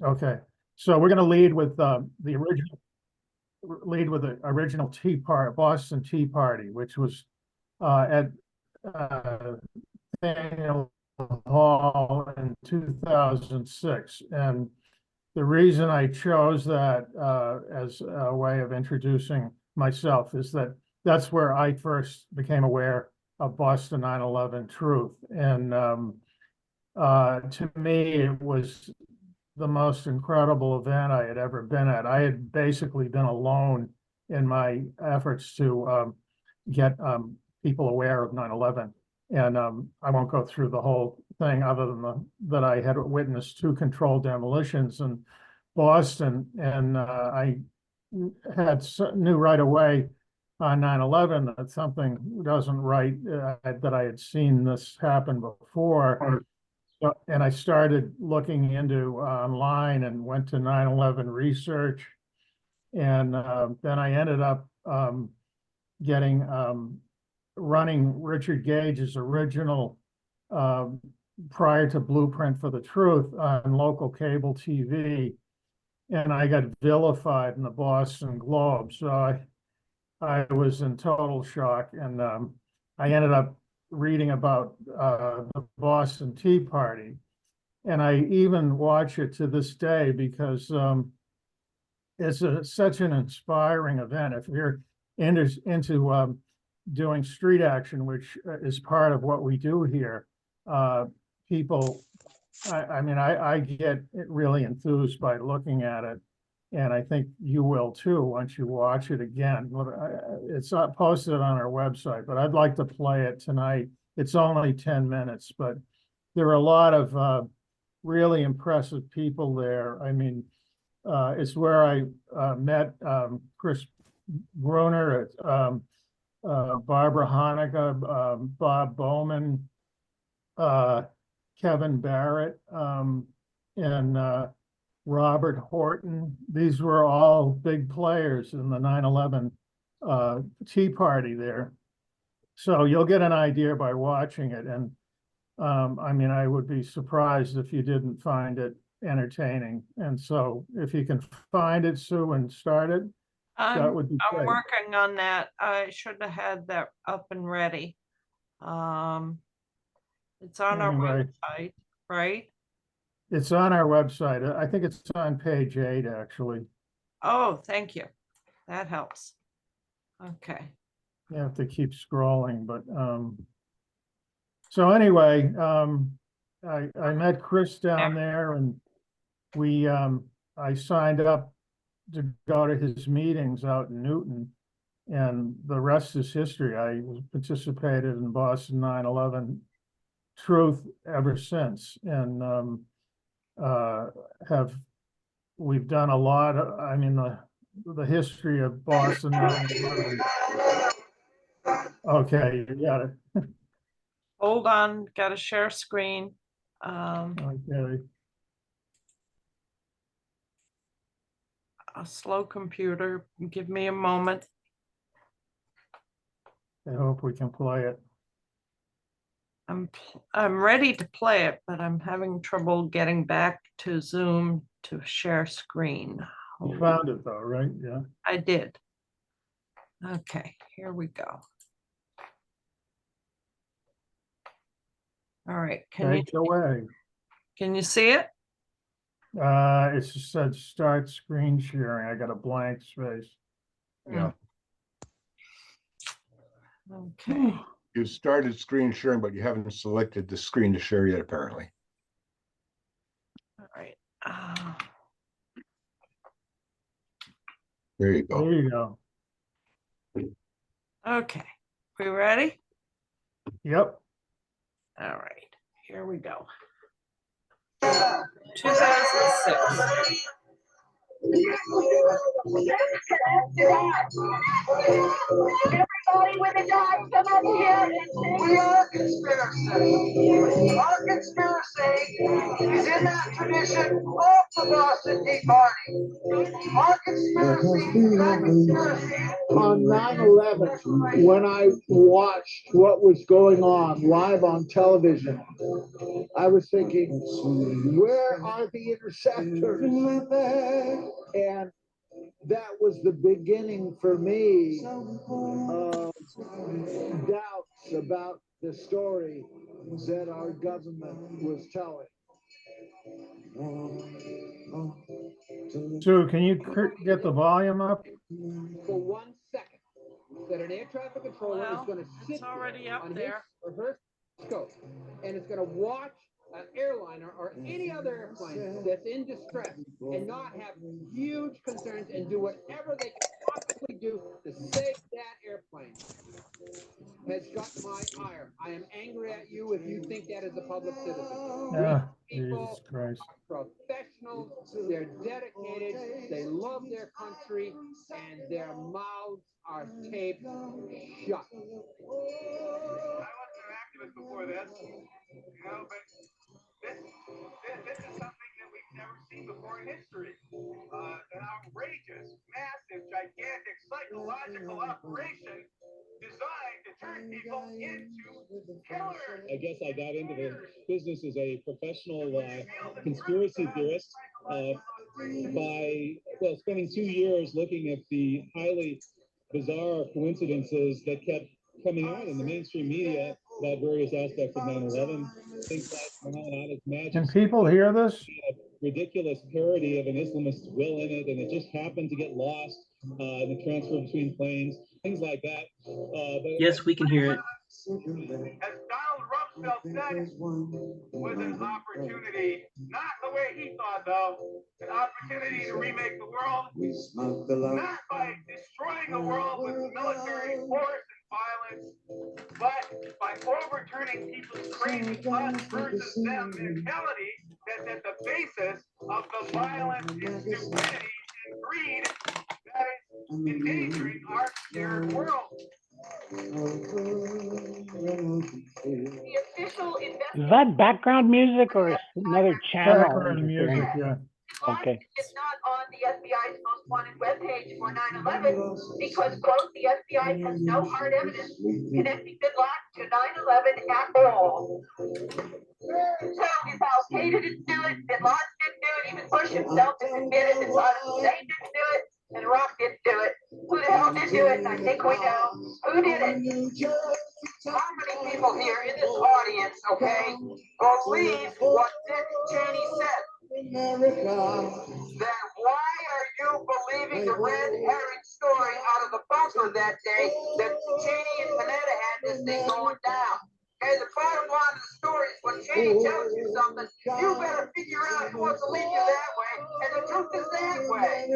Okay, so we're going to lead with the original Boston Tea Party, which was at Faneuil Hall in 2006. And the reason I chose that as a way of introducing myself is that that's where I first became aware of Boston 9/11 truth. And to me, it was the most incredible event I had ever been at. I had basically been alone in my efforts to get people aware of 9/11. And I won't go through the whole thing other than that I had witnessed 2 controlled demolitions in Boston. And I knew right away on 9/11 that something doesn't right, that I had seen this happen before. And I started looking into online and went to 9/11 research. And then I ended up getting running Richard Gage's original prior to Blueprint for the Truth on local cable TV. And I got vilified in the Boston Globe. So I was in total shock. And I ended up reading about the Boston Tea Party. And I even watch it to this day because it's such an inspiring event. If you're into doing street action, which is part of what we do here, people, I mean, I get really enthused by looking at it. And I think you will too, once you watch it again. It's not posted on our website, but I'd like to play it tonight. It's only 10 minutes, but there are a lot of really impressive people there. I mean, it's where I met Chris Bruner, Barbara Hanukkah, Bob Bowman, Kevin Barrett, and Robert Horton. These were all big players in the 9/11 Tea Party there. So you'll get an idea by watching it. And I mean, I would be surprised if you didn't find it entertaining. And so if you can find it, Sue, and start it, that would be I'm great. working on that. I should have had that up and ready. It's on our Anyway, website, right? it's on our website. I think it's on page 8, actually. Oh, thank you. That helps. Okay. You have to keep scrolling, but so anyway, I met Chris down there, and we I signed up to go to his meetings out in Newton, and the rest is history. I participated in Boston 9/11 truth ever since, and we've done a lot. I mean, the history of Boston 9/11. Okay, you got it. Hold on, got to share screen. Okay. A slow computer. Give me a moment. I hope we can play it. I'm ready to play it, but I'm having trouble getting back to Zoom to share screen. You found it though, right? Yeah. I did. Okay, here we go. All right, Take it away. Can you see it? It just said start screen sharing. I got a blank space. Yeah. Okay. You started screen sharing, but you haven't selected the screen to share yet, apparently. All right. There you go. There you go. Okay. We ready? Yep. All right. Here we go. 2006. everybody with a dog come up here and sing. We are conspiracy. Our conspiracy is in that tradition of the Boston Tea Party. Our conspiracy is that conspiracy. On 9/11, when I watched what was going on live on television, I was thinking, where are the interceptors? And that was the beginning for me of doubts about the story that our government was telling. Sue, can you get the volume up? For 1 second, that an air traffic controller is Well, going to sit it's already up on there. his or her scope, and it's going to watch an airliner or any other airplane that's in distress and not have huge concerns and do whatever they can possibly do to save that airplane has got my ire. I am angry at you if you think that as a public citizen. Yeah, These people Jesus Christ. are professionals, they're dedicated, they love their country, and their mouths are taped shut. I wasn't an activist before this, but this is something that we've never seen before in history. An outrageous, massive, gigantic psychological operation designed to turn people into killers. I guess I got into the business as a professional conspiracy theorist by spending 2 years looking at the highly bizarre coincidences that kept coming out in the mainstream media about various aspects of 9/11. Things like Muhammad Ali's Can magic, people hear this? a ridiculous parody of an Islamist will in it, and it just happened to get lost in the transfer between planes, things like that. Yes, we can hear it. As Donald Rumsfeld said, was an opportunity, not the way he thought though, an opportunity to remake the world, not by destroying the world with military force and violence, but by overturning people's crazy us versus them mentality that's at the basis of the violence and stupidity and greed that is endangering our shared world. The official Is that background music or another channel? Background music, yeah. Okay. It's not on the FBI's most wanted webpage for 9/11 because, quote, the FBI has no hard evidence connecting Bin Laden to 9/11 at all. So if Al Qaeda didn't do it, Bin Laden didn't do it, even Bush himself has admitted that Saddam Hussein didn't do it, and Iraq didn't do it. Who the hell did do it? And I think we know who did it. How many people here in this audience, okay, believe what Dick Cheney said? Then why are you believing the red herring story out of the bunker that day that Cheney and Panetta had this thing going down? Okay, the bottom line of the story is when Cheney tells you something, you better figure out who wants to lead you that way, and the truth is that way.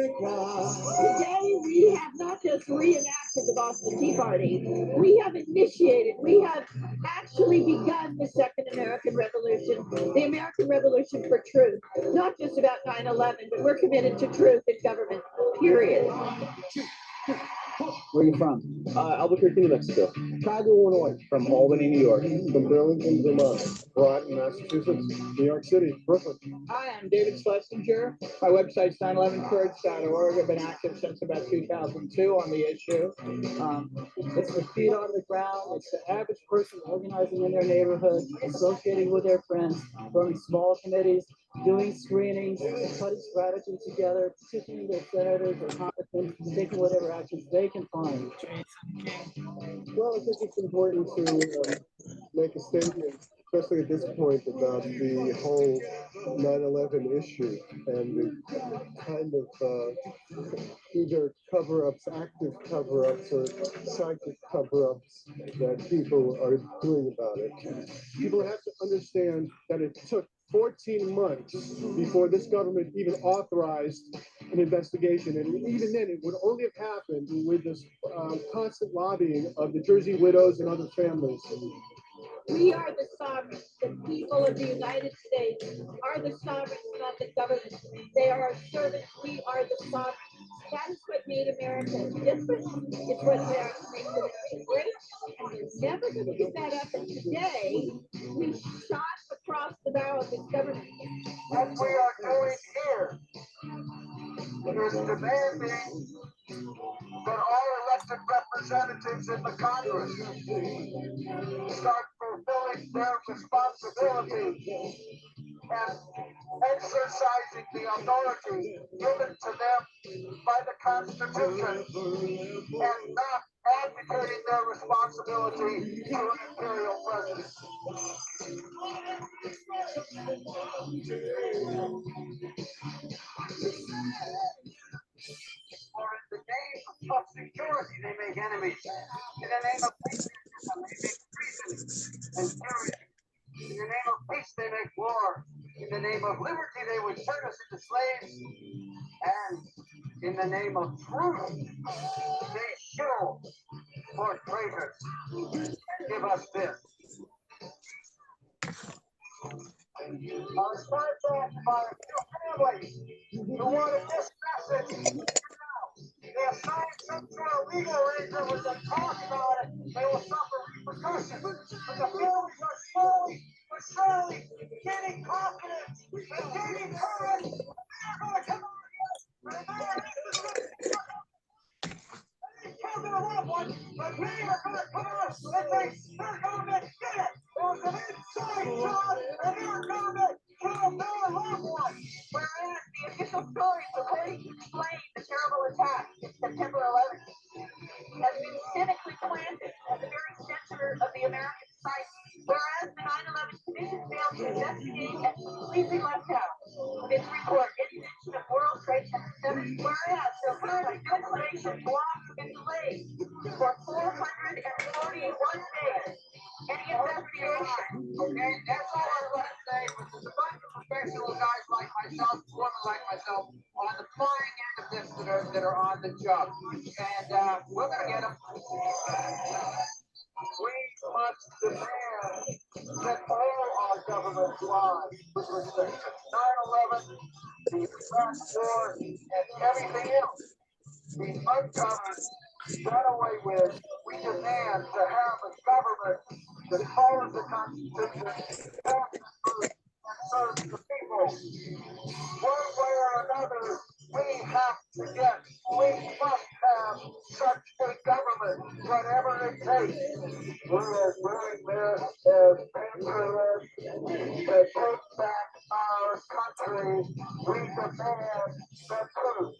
Today, we have not just reenacted the Boston Tea Party, we have initiated, we have actually begun the Second American Revolution, the American Revolution for truth, not just about 9/11, but we're committed to truth in government, period. Where are you from? Albuquerque, New Mexico. Chicago, Illinois. From Albany, New York. From Burlington, Vermont. Groton, Massachusetts. New York City. Brooklyn. Hi, I'm David Schlesinger. My website's 911courage.org. I've been active since about 2002 on the issue. It's the feet on the ground. It's the average person organizing in their neighborhood, associating with their friends, forming small committees, doing screenings, putting strategies together, petitioning their senators or congressmen, taking whatever actions they can find. Well, I think it's important to make a statement, especially at this point, about the whole 9/11 issue and the kind of either cover-ups, active cover-ups, or psychic cover-ups that people are doing about it. People have to understand that it took 14 months before this government even authorized an investigation. And even then, it would only have happened with this constant lobbying of the Jersey widows and other families. We are the sovereigns. The people of the United States are the sovereigns, not the government. They are our servants. We are the sovereigns. That is what made America different. It's what America makes America great. And you're never going to get that up. And today, we shot across the bow of this government. What we are doing here is demanding that all elected representatives in the Congress start fulfilling their responsibility and exercising the authority given to them by the Constitution and not abdicating their responsibility to an imperial president. For in the name of security, they make enemies. In the name of patriotism, they make treason and tyranny. In the name of peace, they make war. In the name of liberty, they would turn us into slaves. And in the name of truth, they shill for traitors and give us this. I was contacted by a few families who wanted this message now. They have signed some sort of legal arrangement with them, talk about it, they will suffer repercussions. But the families are slowly but surely gaining confidence and gaining courage. They're going to come out here and they killed their loved one, but we are going to come out and say, their government did it. It was an inside job, and their government killed their loved one. Whereas the official story purporting to explain the terrible attack in September 11th has been cynically planted at the very center of the American society. Whereas the 9/11 Commission failed to investigate and completely left out of its report any mention of World Trade Center 7. Whereas the investigation blocked and delayed for 441 days. Any investigation. Okay, that's all I want to say. There's a bunch of professional guys like myself, women like myself, on the flying end of this that are on the job. And we're going to get them. We must demand that all our government lies with respect to 9/11, the Iraq War, and everything else be uncovered, done away with. We demand to have a government that follows the Constitution, passes through, and serves the people. One way or another, we must have such a government, whatever it takes. We are doing this as patriots to take back our country. We demand the truth.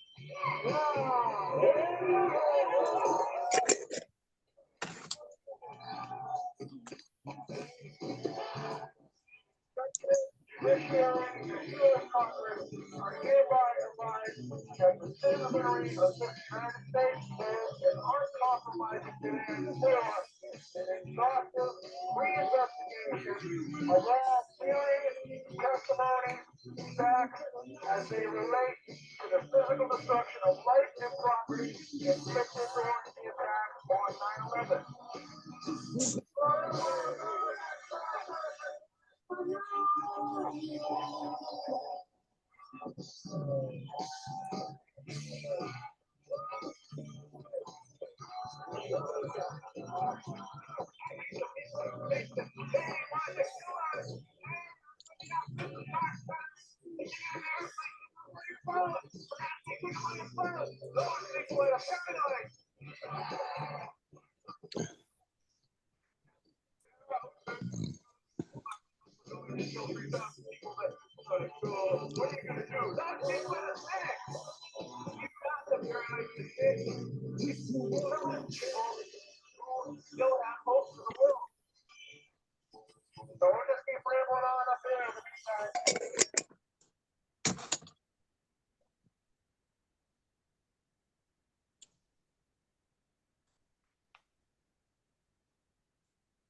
This hearing and the U.S. Congress are hereby advised that the citizenry of this United States stands in uncompromising demand for an exhaustive reinvestigation of all serious testimony, facts, as they relate to the physical destruction of life and property inflicted during the attack on 9/11.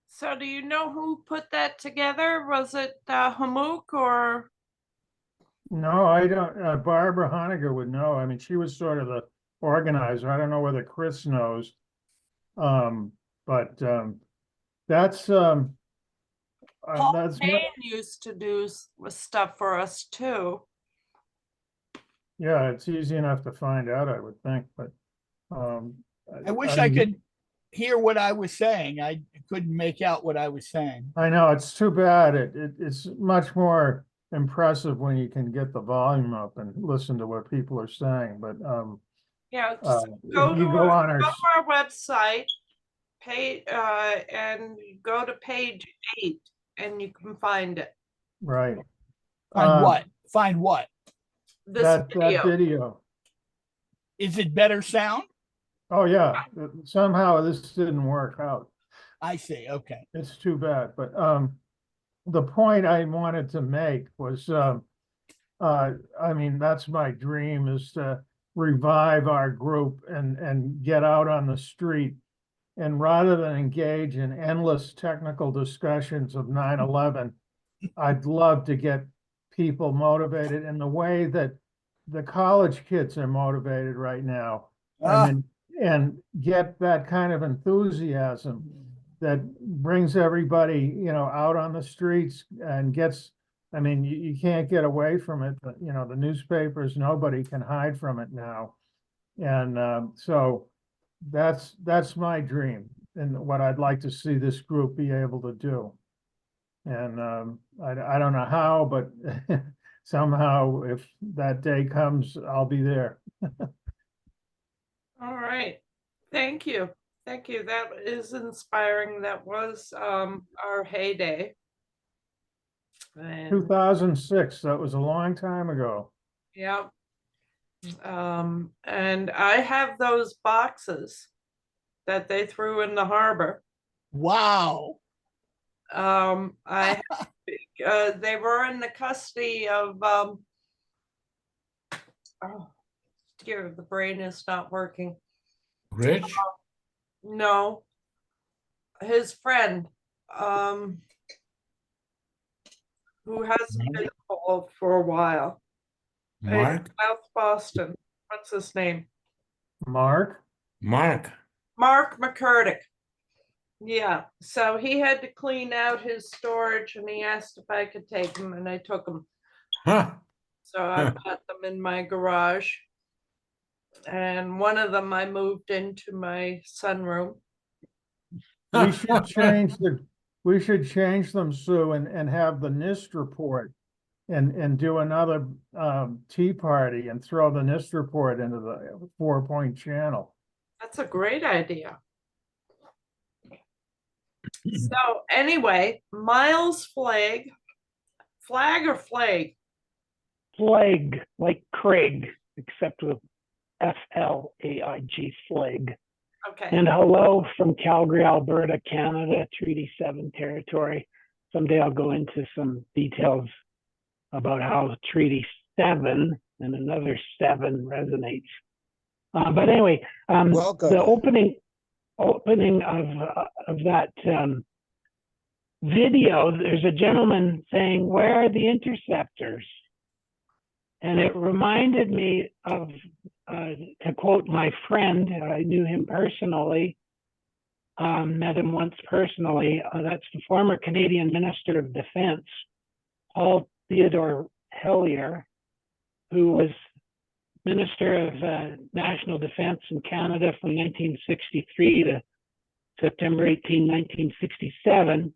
So do you know who put that together? Was it Hammock or? No, I don't. Barbara Honegger would know. I mean, she was sort of the organizer. I don't know whether Chris knows. But that's Paul that's Payne used to do stuff for us too. Yeah, it's easy enough to find out, I would think, but, I wish I could hear what I was saying. I couldn't make out what I was saying. I know, it's too bad. It's much more impressive when you can get the volume up and listen to what people are saying, but, Yeah, just if go to you go on our, our website, and go to page 8 and you can find it. right. Find what? Find what? This That video. video. Is it better sound? Oh, yeah, somehow this didn't work out. I see. Okay. It's too bad, but, the point I wanted to make was, I mean, that's my dream, is to revive our group and get out on the street. And rather than engage in endless technical discussions of 9/11, I'd love to get people motivated in the way that the college kids are motivated right now. I mean, and get that kind of enthusiasm that brings everybody, out on the streets and gets, I mean, you can't get away from it, but, the newspapers, nobody can hide from it now. And so that's my dream and what I'd like to see this group be able to do. And I don't know how, but somehow if that day comes, I'll be there. All right. Thank you. Thank you. That is inspiring. That was our heyday. And 2006, that was a long time ago. yeah. And I have those boxes that they threw in the harbor. Wow. I they were in the custody of oh dear, the brain is not working. Rich? No, his friend, who hasn't been called for a while. In Mark? South Boston. What's his name? Mark? Mark. Mark McCurdick. Yeah, so he had to clean out his storage and he asked if I could take them and I took them. Huh. So I've got them in my garage. And one of them I moved into my sunroom. We should change them, Sue, and have the NIST report and do another tea party and throw the NIST report into the 4-point channel. That's a great idea. So anyway, Miles Flag or Flag? Flag, like Craig, except with F-L-A-I-G, Flag. Okay. And hello from Calgary, Alberta, Canada, Treaty 7 territory. Someday I'll go into some details about how Treaty 7 and another 7 resonates. But anyway, Welcome. the opening of that video, there's a gentleman saying, "Where are the interceptors?" And it reminded me of, to quote my friend, I knew him personally, met him once personally. That's the former Canadian Minister of Defense, Paul Theodore Hellyer, who was Minister of National Defense in Canada from 1963 to September 18, 1967.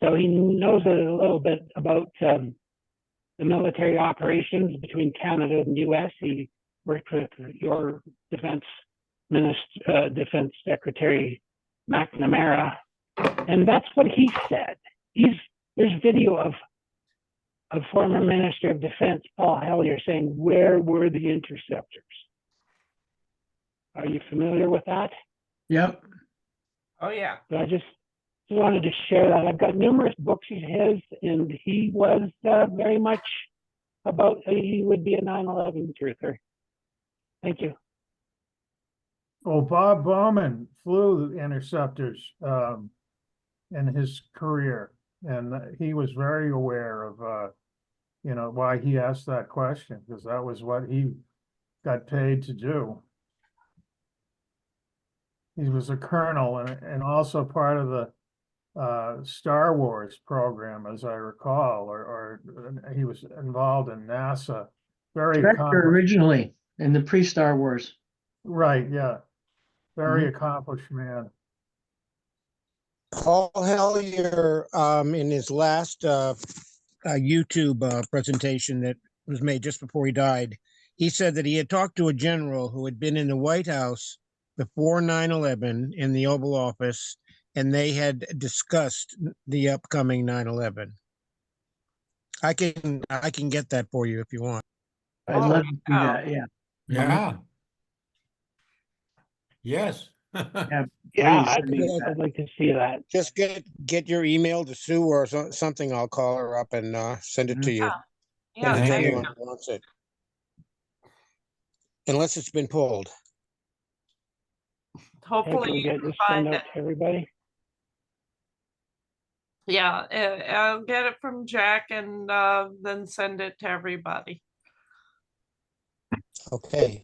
So he knows a little bit about the military operations between Canada and US. He worked with your Defense Secretary McNamara, and that's what he said. There's video of former Minister of Defense Paul Hellyer saying, "Where were the interceptors?" Are you familiar with that? Yep. Oh yeah. So I just wanted to share that. I've got numerous books of his, and he was very much about, he would be a 9/11 truther. Thank you. Well, Bob Bowman flew the interceptors in his career, and he was very aware of why he asked that question, because that was what he got paid to do. He was a colonel and also part of the Star Wars program, as I recall, or he was involved in NASA very Director accomplished. originally in the pre-Star Wars. Right, yeah. Very Mhm. accomplished man. Paul Hellyer, in his last YouTube presentation that was made just before he died, he said that he had talked to a general who had been in the White House before 9/11 in the Oval Office, and they had discussed the upcoming 9/11. I can get that for you if you want. I'd love to see that. Yeah. Yeah. Yes. Yeah. Yeah, Please, send me that. I'd like to see that. Just get your email to Sue or something. I'll call her up and send it to you. Yeah, Send it to thank you. anyone who wants it. Unless it's been pulled. Hey, hopefully can we you get can this sent find out it. to everybody? Yeah, I'll get it from Jack and then send it to everybody. Okay.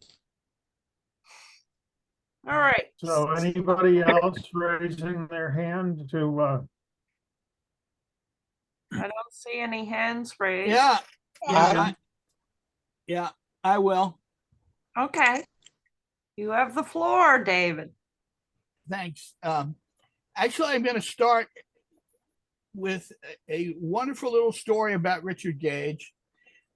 All right. So anybody else raising their hand to, I don't see any hands raised. Yeah, I- yeah, I will. Okay. You have the floor, David. Thanks. Actually, I'm going to start with a wonderful little story about Richard Gage.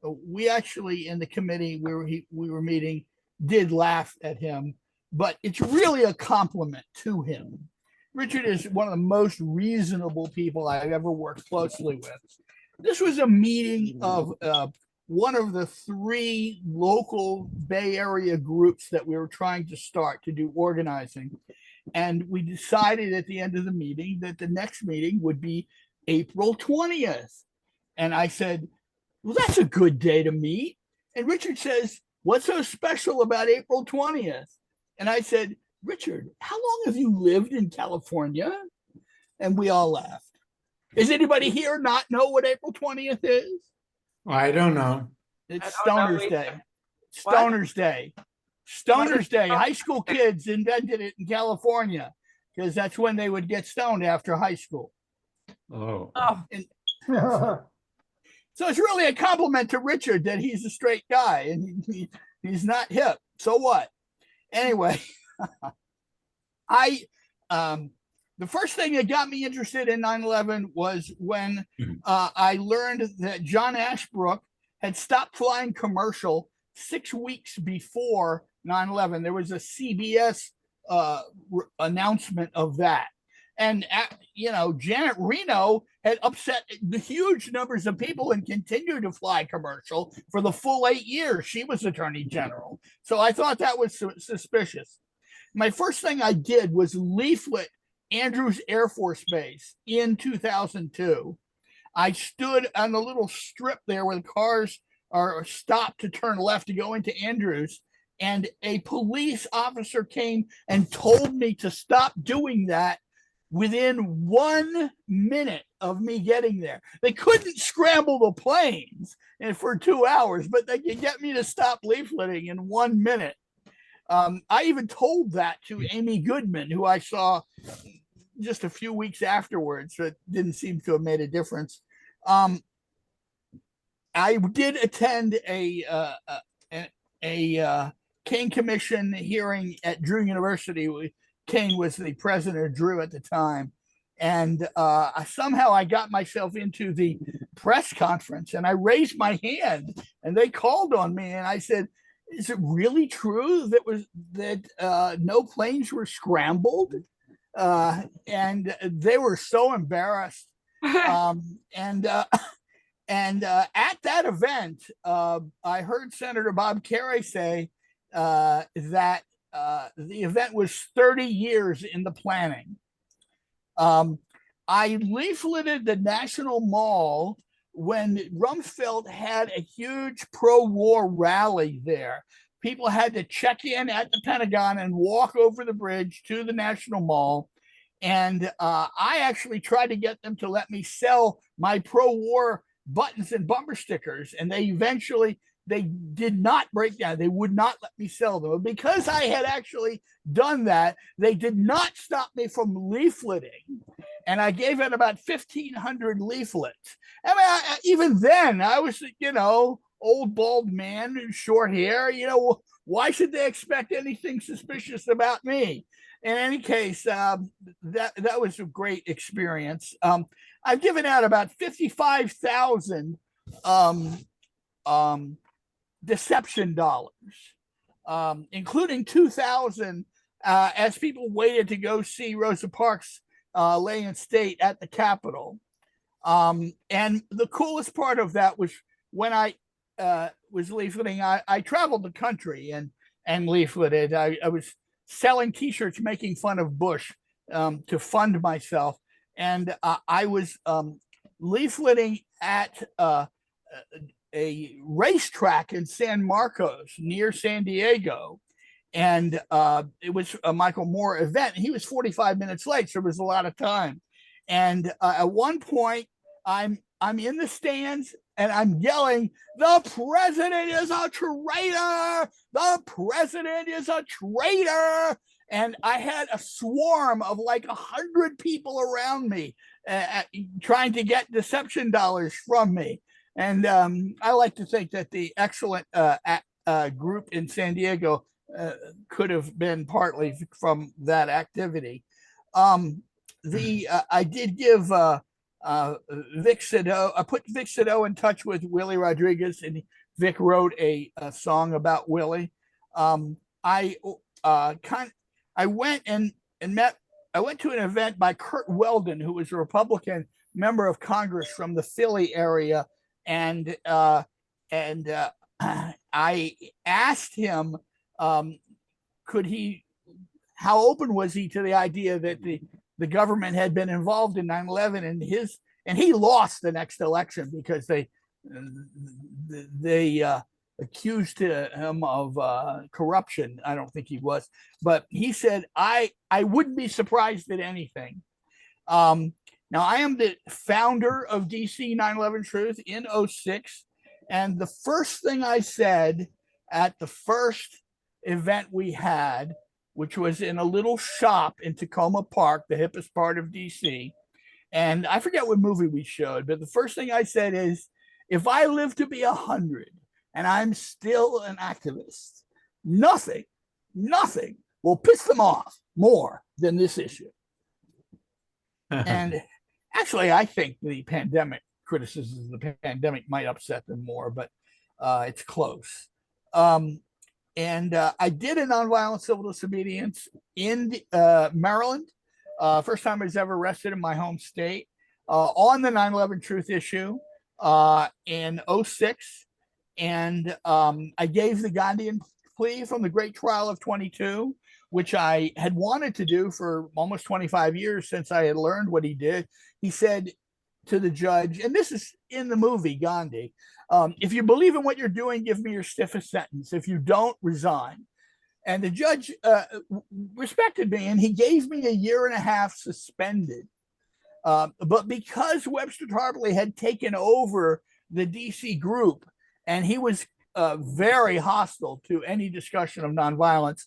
We actually, in the committee where we were meeting, did laugh at him, but it's really a compliment to him. Richard is one of the most reasonable people I've ever worked closely with. This was a meeting of one of the 3 local Bay Area groups that we were trying to start to do organizing. And we decided at the end of the meeting that the next meeting would be April 20th. And I said, well, that's a good day to meet. And Richard says, what's so special about April 20th? And I said, Richard, how long have you lived in California? And we all laughed. Does anybody here not know what April 20th is? I don't know. It's I don't know Stoner's either. Day. What? Stoner's Day. Stoner's Day. High school kids invented it in California because that's when they would get stoned after high school. Oh. Oh, So it's really a compliment to Richard that he's a straight guy and he's not hip. So what? Anyway, the first thing that got me interested in 9/11 was when I learned that John Ashbrook had stopped flying commercial 6 weeks before 9/11. There was a CBS announcement of that. And, Janet Reno had upset the huge numbers of people and continued to fly commercial for the full 8 years. She was Attorney General. So I thought that was suspicious. My first thing I did was leaflet Andrews Air Force Base in 2002. I stood on the little strip there where the cars are stopped to turn left to go into Andrews. And a police officer came and told me to stop doing that within 1 minute of me getting there. They couldn't scramble the planes for 2 hours, but they could get me to stop leafleting in 1 minute. I even told that to Amy Goodman, who I saw just a few weeks afterwards. So it didn't seem to have made a difference. I did attend a Kane Commission hearing at Drew University. Kane was the president of Drew at the time. And somehow I got myself into the press conference and I raised my hand and they called on me and I said, is it really true that no planes were scrambled? And they were so embarrassed. And at that event, I heard Senator Bob Kerrey say that the event was 30 years in the planning. I leafleted the National Mall when Rumsfeld had a huge pro-war rally there. People had to check in at the Pentagon and walk over the bridge to the National Mall. And I actually tried to get them to let me sell my pro-war buttons and bumper stickers. And they did not break down. They would not let me sell them. Because I had actually done that, they did not stop me from leafleting. And I gave out about 1,500 leaflets. I mean, even then I was, old bald man in short hair. You know, why should they expect anything suspicious about me? In any case, that was a great experience. I've given out about 55,000 deception dollars, including 2,000 as people waited to go see Rosa Parks lay in state at the Capitol. And the coolest part of that was when I was leafleting, I traveled the country and leafleted. I was selling T-shirts making fun of Bush to fund myself. And I was leafleting at a racetrack in San Marcos near San Diego. And it was a Michael Moore event. He was 45 minutes late, so there was a lot of time. And at one point, I'm in the stands and I'm yelling, "The president is a traitor! The president is a traitor!" And I had a swarm of like 100 people around me trying to get deception dollars from me. And I like to think that the excellent group in San Diego could have been partly from that activity. I did give Vic Sado. I put Vic Sado in touch with Willie Rodriguez, and Vic wrote a song about Willie. I went and met. I went to an event by Kurt Weldon, who was a Republican member of Congress from the Philly area, and I asked him, how open was he to the idea that the government had been involved in 9/11, and he lost the next election because they accused him of corruption. I don't think he was, but he said, I wouldn't be surprised at anything. Now, I am the founder of DC 9/11 Truth in 2006, and the first thing I said at the first event we had, which was in a little shop in Tacoma Park, the hippest part of DC, and I forget what movie we showed, but the first thing I said is, if I live to be 100 and I'm still an activist, nothing will piss them off more than this issue. And actually, I think the pandemic criticisms of the pandemic might upset them more, but it's close. And I did a nonviolent civil disobedience in Maryland. First time I was ever arrested in my home state on the 9/11 Truth issue in 2006. And I gave the Gandhian plea from the Great Trial of 22, which I had wanted to do for almost 25 years since I had learned what he did. He said to the judge, and this is in the movie Gandhi, if you believe in what you're doing, give me your stiffest sentence. If you don't, resign. And the judge respected me, and he gave me 1.5 years suspended. But because Webster Tarpley had taken over the DC group, and he was very hostile to any discussion of nonviolence,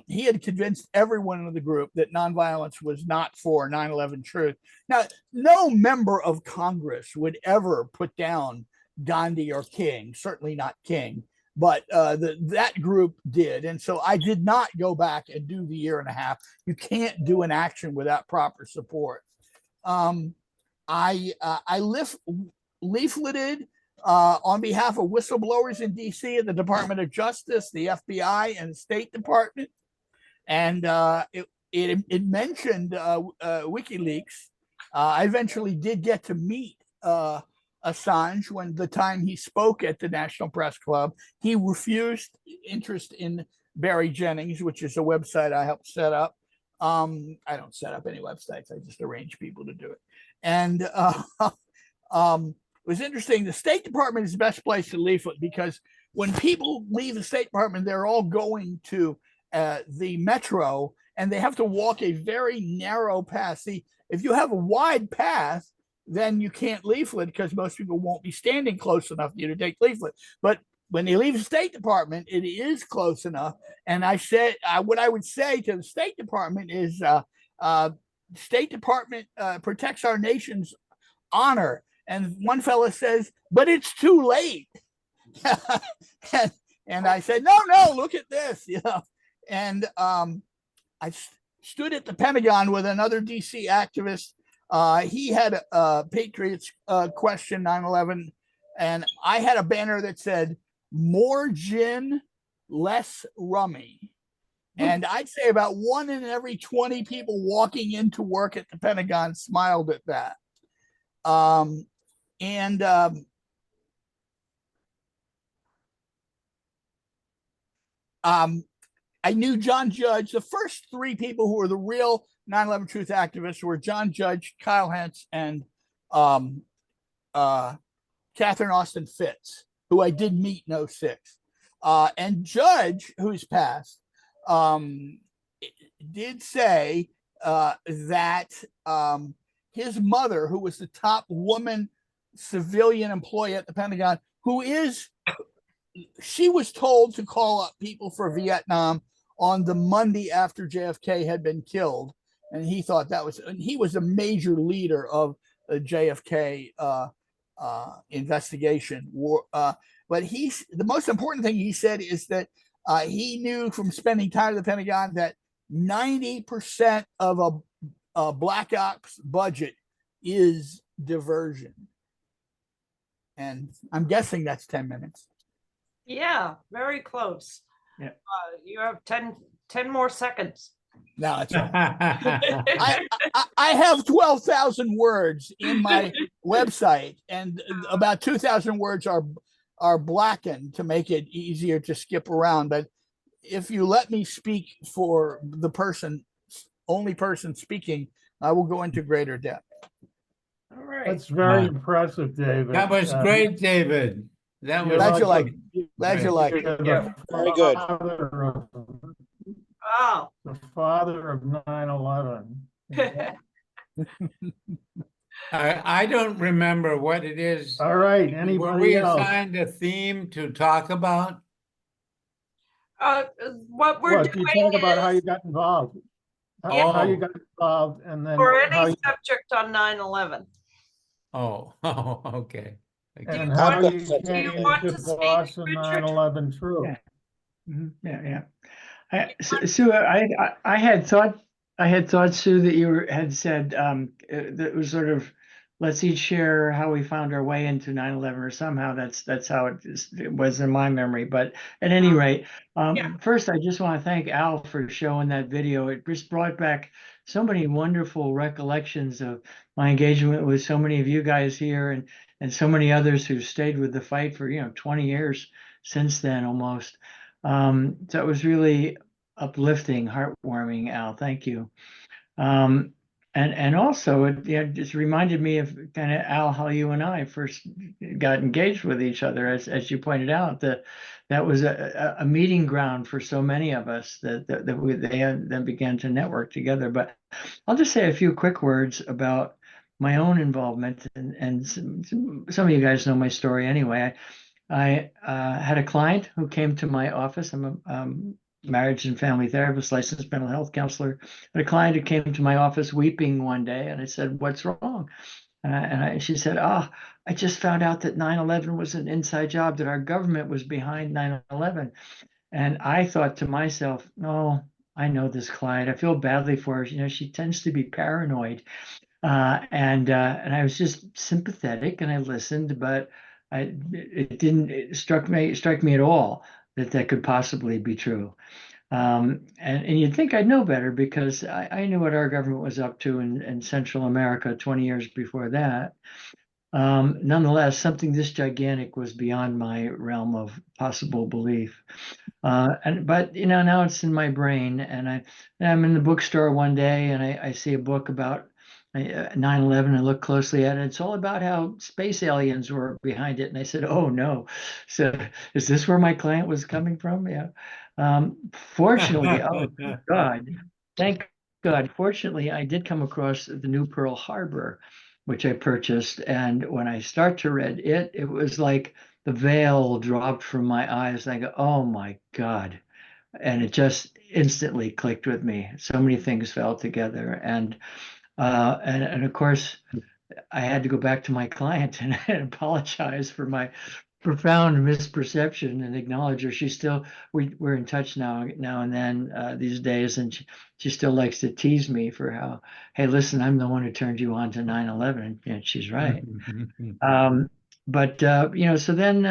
he had convinced everyone in the group that nonviolence was not for 9/11 Truth. Now, no member of Congress would ever put down Gandhi or King, certainly not King, but that group did. And so I did not go back and do the 1.5 years. You can't do an action without proper support. I leafleted on behalf of whistleblowers in DC at the Department of Justice, the FBI, and the State Department. And it mentioned WikiLeaks. I eventually did get to meet Assange when the time he spoke at the National Press Club. He refused interest in Barry Jennings, which is a website I helped set up. I don't set up any websites. I just arrange people to do it. And it was interesting. The State Department is the best place to leaflet because when people leave the State Department, they're all going to the metro, and they have to walk a very narrow path. See, if you have a wide path, then you can't leaflet because most people won't be standing close enough for you to take leaflet. But when they leave the State Department, it is close enough. And I said, what I would say to the State Department is, State Department protects our nation's honor. And one fellow says, but it's too late. and I said, no, look at this, and I stood at the Pentagon with another DC activist. He had a Patriots question 9/11, and I had a banner that said more gin, less rummy. And I'd say about 1 in every 20 people walking into work at the Pentagon smiled at that. I knew John Judge. The first 3 people who were the real 9/11 truth activists were John Judge, Kyle Hentz, and Catherine Austin Fitz, who I did meet in 06. And Judge, who's passed, did say that his mother, who was the top woman civilian employee at the Pentagon, she was told to call up people for Vietnam on the Monday after JFK had been killed. And he thought he was a major leader of the JFK investigation. But the most important thing he said is that he knew from spending time at the Pentagon that 90% of a Black Ops budget is diversion. And I'm guessing that's 10 minutes. Yeah, very close. Yeah. You have 10 more seconds. No, that's right. I have 12,000 words in my website, and about 2,000 words are blackened to make it easier to skip around. But if you let me speak for the only person speaking, I will go into greater depth. All right. That's very impressive, David. That was great, David. That was Glad you like it. Glad you like it. Yeah. Very good. Wow. The father of 9/11. I don't remember what it is. All right, Were anybody we else? assigned a theme to talk about? What we're What, doing you talk about how is you got involved? How you got involved, and then for how any you, subject on 9/11. Oh, okay. and how you Do came you want into to speak, Boston Richard? 9/11 truth. Yeah. Yeah. Sue, I had thought, Sue, that you had said that it was sort of, let's each share how we found our way into 9/11, or somehow that's how it was in my memory. But at any rate, first I just want to thank Al for showing that video. It just brought back so many wonderful recollections of my engagement with so many of you guys here, and so many others who stayed with the fight for 20 years since then almost. So it was really uplifting, heartwarming, Al. Thank you. And also it just reminded me of kind of, Al, how you and I first got engaged with each other, as you pointed out, that was a meeting ground for so many of us that they then began to network together. But I'll just say a few quick words about my own involvement, and some of you guys know my story anyway. I had a client who came to my office. I'm a marriage and family therapist, licensed mental health counselor. But a client who came to my office weeping one day, and I said, "What's wrong?" She said, "Oh, I just found out that 9/11 was an inside job, that our government was behind 9/11." And I thought to myself, "No, I know this client. I feel badly for her. She tends to be paranoid." And I was just sympathetic, and I listened, but it didn't strike me at all that could possibly be true. And you'd think I'd know better, because I knew what our government was up to in Central America 20 years before that. Nonetheless, something this gigantic was beyond my realm of possible belief. But now it's in my brain, and I'm in the bookstore one day, and I see a book about 9/11. I look closely at it. It's all about how space aliens were behind it. And I said, "Oh no. So is this where my client was coming from?" Yeah. Fortunately, oh God, thank God. Fortunately, I did come across the new Pearl Harbor, which I purchased. And when I start to read it, it was like the veil dropped from my eyes. And I go, "Oh my God." And it just instantly clicked with me. So many things fell together. And of course, I had to go back to my client and apologize for my profound misperception and acknowledge her. She's still, we're in touch now and then these days, and she still likes to tease me for how, hey, listen, I'm the one who turned you on to 9/11, and she's right. But so then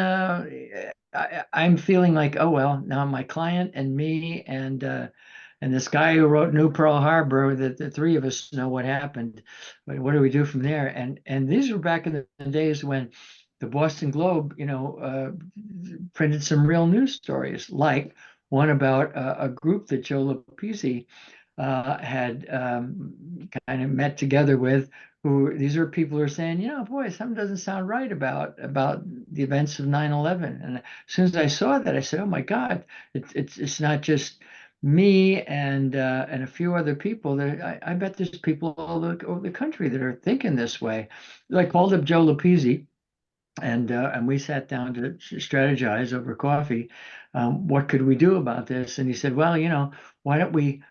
I'm feeling like, oh well, now my client and me and this guy who wrote New Pearl Harbor, that the three of us know what happened. But what do we do from there? And these were back in the days when the Boston Globe, printed some real news stories, like one about a group that Joe Lapizzi had kind of met together with, who these are people who are saying, boy, something doesn't sound right about the events of 9/11. And as soon as I saw that, I said, oh my God, it's not just me and a few other people. I bet there's people all over the country that are thinking this way. I called up Joe Lapizzi, and we sat down to strategize over coffee. What could we do about this? And he said, well, why don't we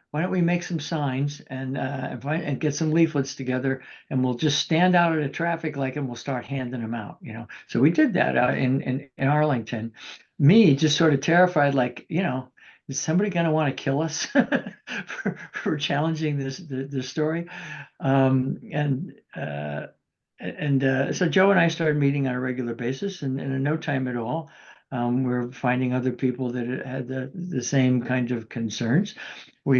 make some signs and get some leaflets together, and we'll just stand out at a traffic light and we'll start handing them out. So we did that out in Arlington. Me just sort of terrified, like, is somebody going to want to kill us for challenging this story? So Joe and I started meeting on a regular basis, and in no time at all, we're finding other people that had the same kind of concerns.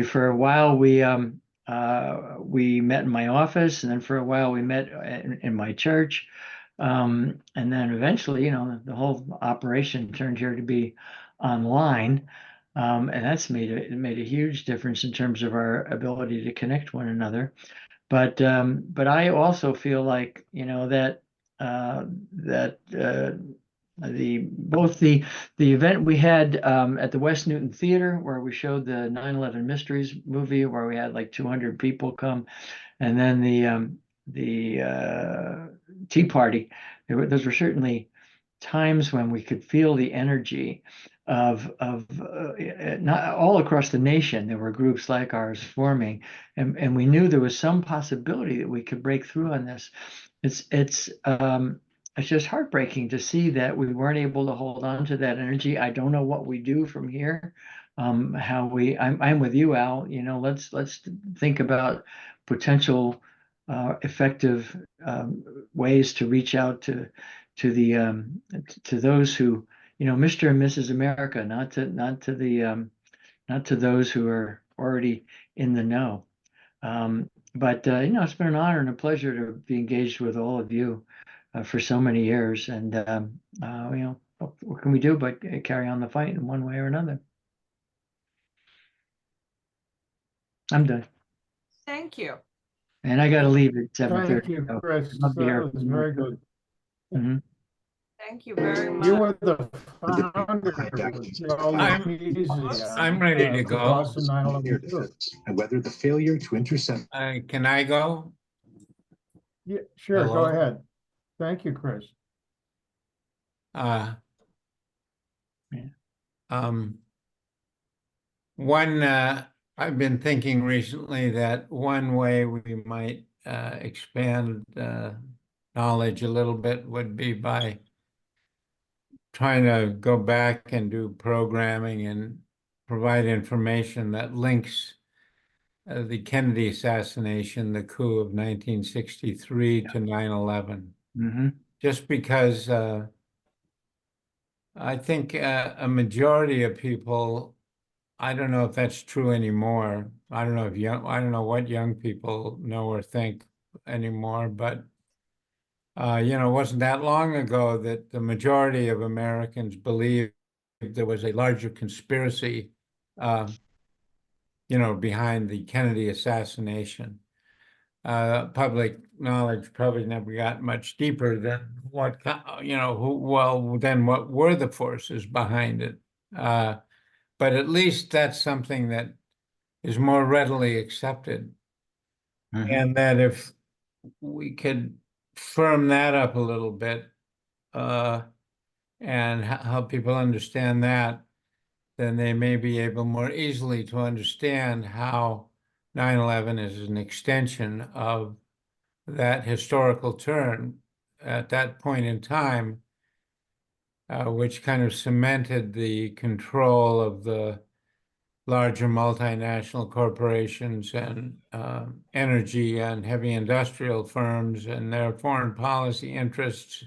For a while we met in my office, and then for a while we met in my church, and then eventually, the whole operation turned here to be online, and that's made a huge difference in terms of our ability to connect one another. But I also feel like, that the event we had at the West Newton Theater, where we showed the 9/11 Mysteries movie, where we had like 200 people come, and then the Tea Party, those were certainly times when we could feel the energy of not all across the nation. There were groups like ours forming, and we knew there was some possibility that we could break through on this. It's just heartbreaking to see that we weren't able to hold on to that energy. I don't know what we do from here. I'm with you, Al. Let's think about potential effective ways to reach out to those who, Mr. and Mrs. America, not to those who are already in the know. But it's been an honor and a pleasure to be engaged with all of you for so many years. And what can we do but carry on the fight in one way or another? I'm done. Thank you. And I got to leave at 7:30. Thank you, Chris. That was very good. Mm-hmm. Thank you very much. You were the founder of Joe I'm ready to for go. Boston 9/11 too. And whether the failure to intercept. Can I go? Yeah, sure, go Hello? ahead. Thank you, Chris. I've been thinking recently that one way we might expand knowledge a little bit would be by trying to go back and do programming and provide information that links the Kennedy assassination, the coup of 1963 to 9/11. Mm-hmm. Just because I think a majority of people, I don't know if that's true anymore. I don't know what young people know or think anymore, but it wasn't that long ago that the majority of Americans believed there was a larger conspiracy, behind the Kennedy assassination. Public knowledge probably never got much deeper than what were the forces behind it. But at least that's something that is more readily accepted. Mm-hmm. And that if we could firm that up a little bit and help people understand that, then they may be able more easily to understand how 9/11 is an extension of that historical turn. At that point in time, which kind of cemented the control of the larger multinational corporations and energy and heavy industrial firms and their foreign policy interests,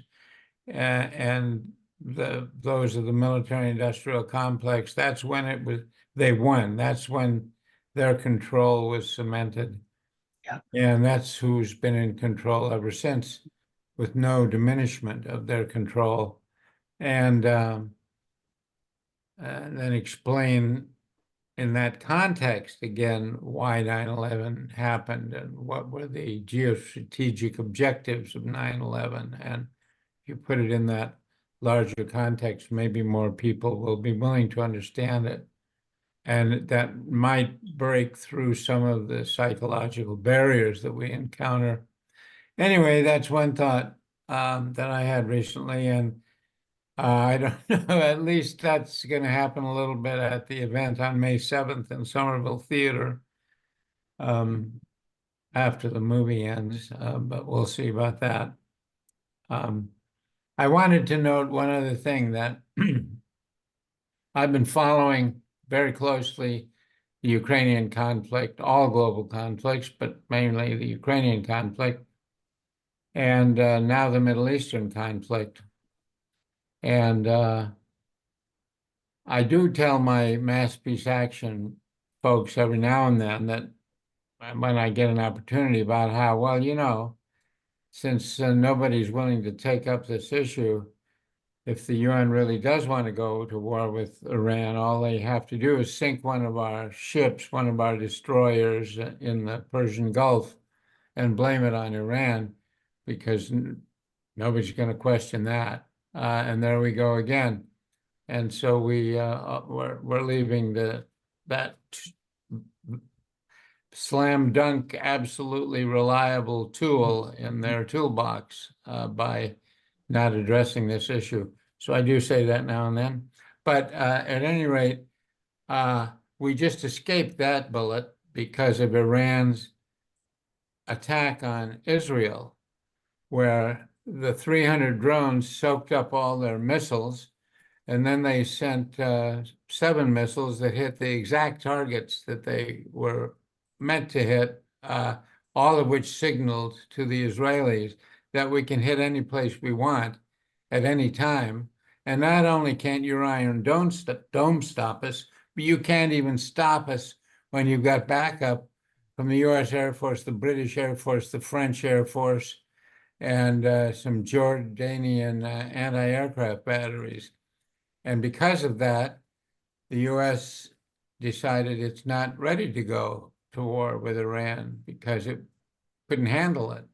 and those of the military industrial complex. That's when they won. That's when their control was cemented. Yeah. And that's who's been in control ever since, with no diminishment of their control. And then explain in that context again why 9/11 happened and what were the geostrategic objectives of 9/11. And if you put it in that larger context, maybe more people will be willing to understand it. And that might break through some of the psychological barriers that we encounter. Anyway, that's one thought that I had recently. And I don't know, at least that's going to happen a little bit at the event on May 7th in Somerville Theater after the movie ends, but we'll see about that. I wanted to note one other thing, that I've been following very closely the Ukrainian conflict, all global conflicts, but mainly the Ukrainian conflict, and now the Middle Eastern conflict. And I do tell my Mass Peace Action folks every now and then that when I get an opportunity about how, well, you know, since nobody's willing to take up this issue, if the UN really does want to go to war with Iran, all they have to do is sink one of our ships, one of our destroyers in the Persian Gulf, and blame it on Iran, because nobody's going to question that. And there we go again. And so we're leaving that slam dunk, absolutely reliable tool in their toolbox by not addressing this issue. So I do say that now and then. But at any rate, we just escaped that bullet because of Iran's attack on Israel, where the 300 drones soaked up all their missiles. And then they sent 7 missiles that hit the exact targets that they were meant to hit, all of which signaled to the Israelis that we can hit any place we want at any time. And not only can't your Iron Dome stop us, but you can't even stop us when you've got backup from the US Air Force, the British Air Force, the French Air Force, and some Jordanian anti-aircraft batteries. And because of that, the US decided it's not ready to go to war with Iran because it couldn't handle it.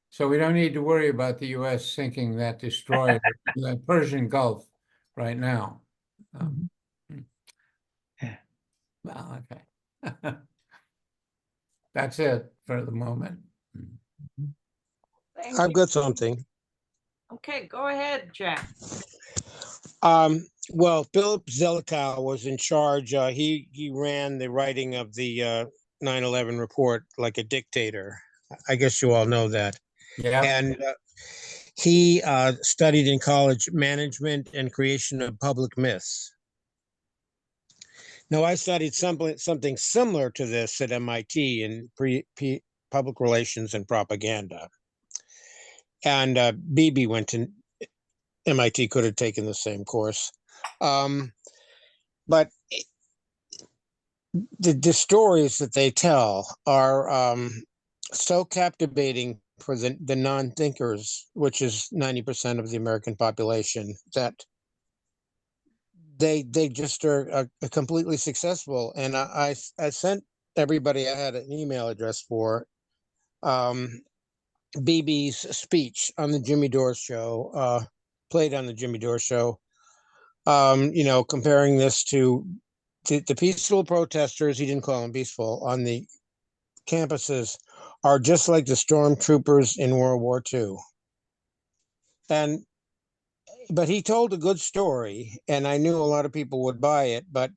So we don't need to worry about the US sinking that destroyer in the Persian Gulf right now. Well, okay. That's it for the moment. Thank I've you. got something. Okay, go ahead, Jack. Well, Philip Zelikow was in charge. He ran the writing of the 9/11 report like a dictator. I guess you all know that. Yeah. And he studied in college management and creation of public myths. Now, I studied something similar to this at MIT in public relations and propaganda. And Bibi went to MIT, could have taken the same course. But the stories that they tell are so captivating for the non-thinkers, which is 90% of the American population, that they just are completely successful. And I sent everybody I had an email address for Bibi's speech on the Jimmy Dore show, played on the Jimmy Dore show, you know, comparing this to the peaceful protesters, he didn't call them peaceful, on the campuses are just like the stormtroopers in World War II. But he told a good story, and I knew a lot of people would buy it, but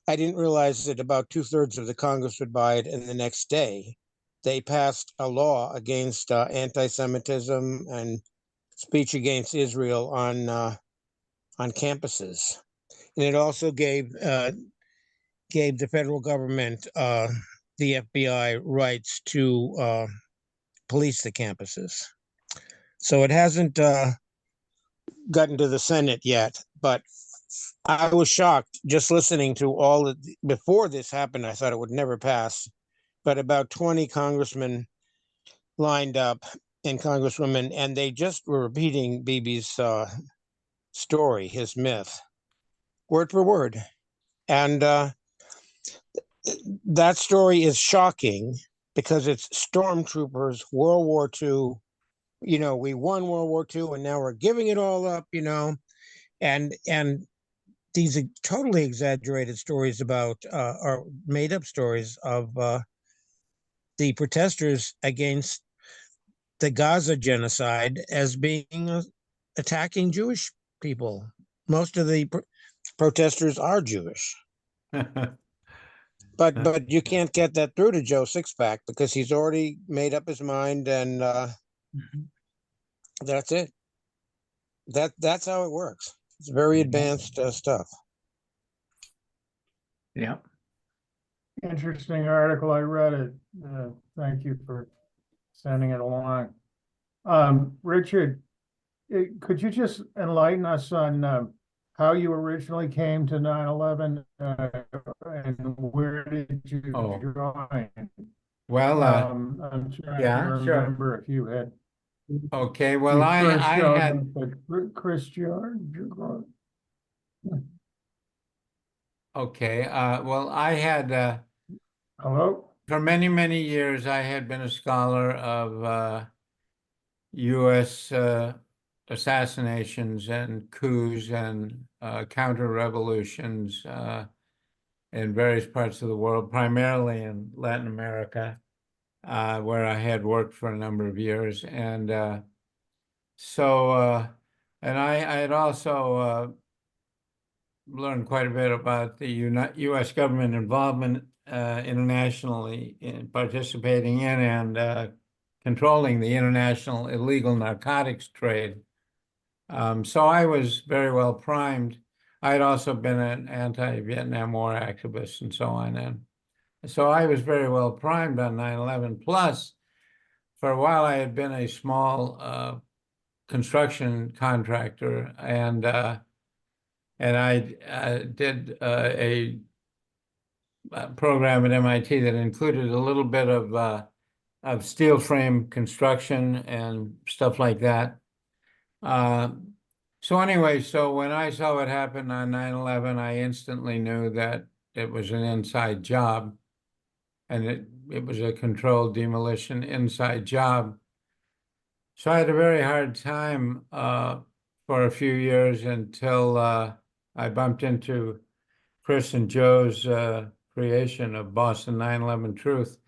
I didn't realize that about 2/3 of the Congress would buy it, and the next day they passed a law against anti-Semitism and speech against Israel on on campuses. And it also gave the federal government, the FBI, rights to police the campuses. So it hasn't gotten to the Senate yet, but I was shocked just listening to all of before this happened. I thought it would never pass, but about 20 congressmen lined up and congresswomen, and they just were repeating Bibi's story, his myth, word for word. And that story is shocking because it's stormtroopers, World War II. You know, we won World War II and now we're giving it all up, you know, and these totally exaggerated stories about or made up stories of the protesters against the Gaza genocide as being attacking Jewish people. Most of the protesters are Jewish. But you can't get that through to Joe Sixpack because he's already made up his mind, and that's it. That's how it works. It's very advanced stuff. Yeah. Interesting article. I read it. Thank you for sending it along. Richard, could you just enlighten us on how you originally came to 9/11 and where did you join? Well, I'm trying yeah, to sure. remember if you had. Okay, well, you I first showed had, up at Chris George. okay, well, I had, Hello? for many, many years, I had been a scholar of U.S. Assassinations and coups and counter-revolutions in various parts of the world, primarily in Latin America, where I had worked for a number of years. And and I had also learned quite a bit about the U.S. government involvement internationally in participating in and controlling the international illegal narcotics trade. So I was very well primed. I had also been an anti-Vietnam War activist and so on. And so I was very well primed on 9/11. Plus, for a while, I had been a small construction contractor, and I did a program at MIT that included a little bit of steel frame construction and stuff like that. So anyway, so when I saw what happened on 9/11, I instantly knew that it was an inside job, and it was a controlled demolition inside job. So I had a very hard time for a few years until I bumped into Chris and Joe's creation of Boston 9/11 Truth.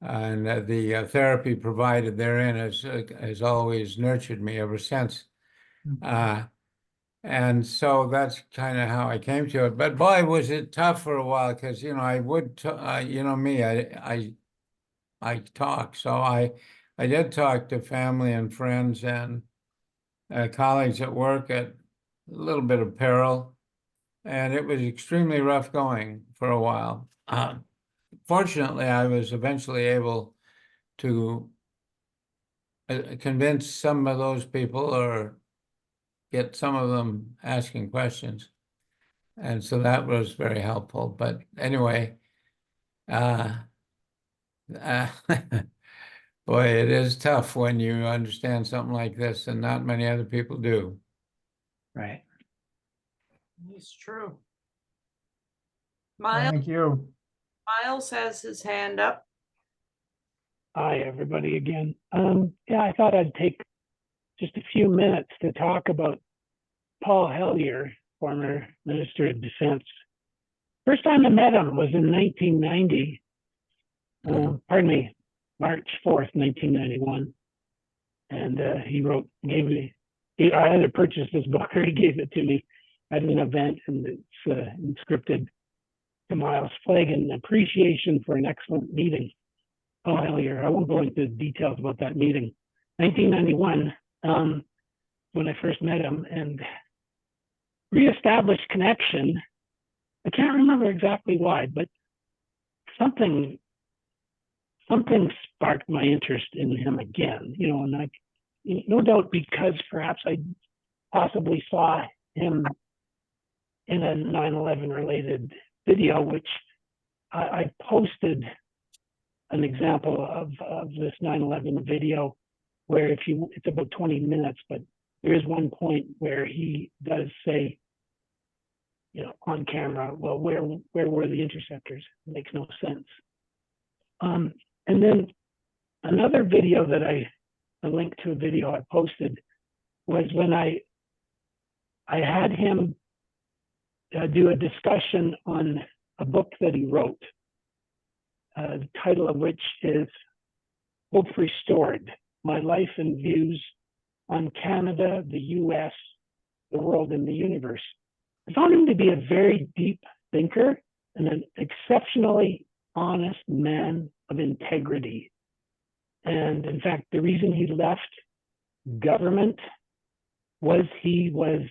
And the therapy provided therein has always nurtured me ever since. And so that's kind of how I came to it. But boy, was it tough for a while because, you know, I would, you know me, I talk. So I did talk to family and friends and colleagues at work at a little bit of peril. And it was extremely rough going for a while. Fortunately, I was eventually able to convince some of those people or get some of them asking questions. And so that was very helpful. But anyway, boy, it is tough when you understand something like this, and not many other people do. Right. It's true. Miles, Thank you. Miles has his hand up. Hi, everybody again. Yeah, I thought I'd take just a few minutes to talk about Paul Hellyer, former Minister of Defense. First time I met him was in 1990. Pardon me, March 4th, 1991. And I either purchased his book or he gave it to me at an event, and it's inscripted to Miles Flanagan, appreciation for an excellent meeting. Paul Hellyer. I won't go into details about that meeting. 1991, when I first met him, and reestablished connection. I can't remember exactly why, but something sparked my interest in him again, you know, and no doubt because perhaps I possibly saw him in a 9/11 related video, which I posted an example of this 9/11 video where it's about 20 minutes, but there is one point where he does say, you know, on camera, well, where were the interceptors? It makes no sense. And then another video that a link to a video I posted was when I had him do a discussion on a book that he wrote, the title of which is Hope Restored, My Life and Views on Canada, the US, the World, and the Universe. I found him to be a very deep thinker and an exceptionally honest man of integrity. And in fact, the reason he left government was he was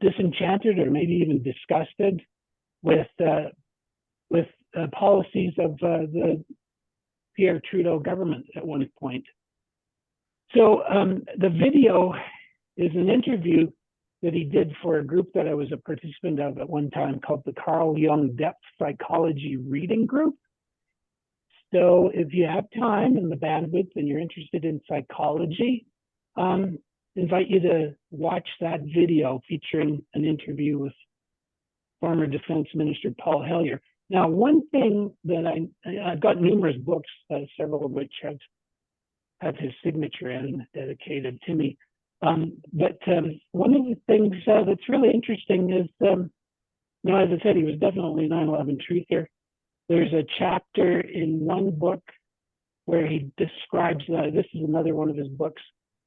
disenchanted or maybe even disgusted with policies of the Pierre Trudeau government at one point. So the video is an interview that he did for a group that I was a participant of at one time called the Carl Jung Depth Psychology Reading Group. So if you have time and the bandwidth and you're interested in psychology, invite you to watch that video featuring an interview with former Defense Minister Paul Hellyer. Now, one thing that I've got numerous books, several of which have his signature and dedicated to me. But one of the things that's really interesting is, you know, as I said, he was definitely 9/11 truther. There's a chapter in one book where he describes, this is another one of his books,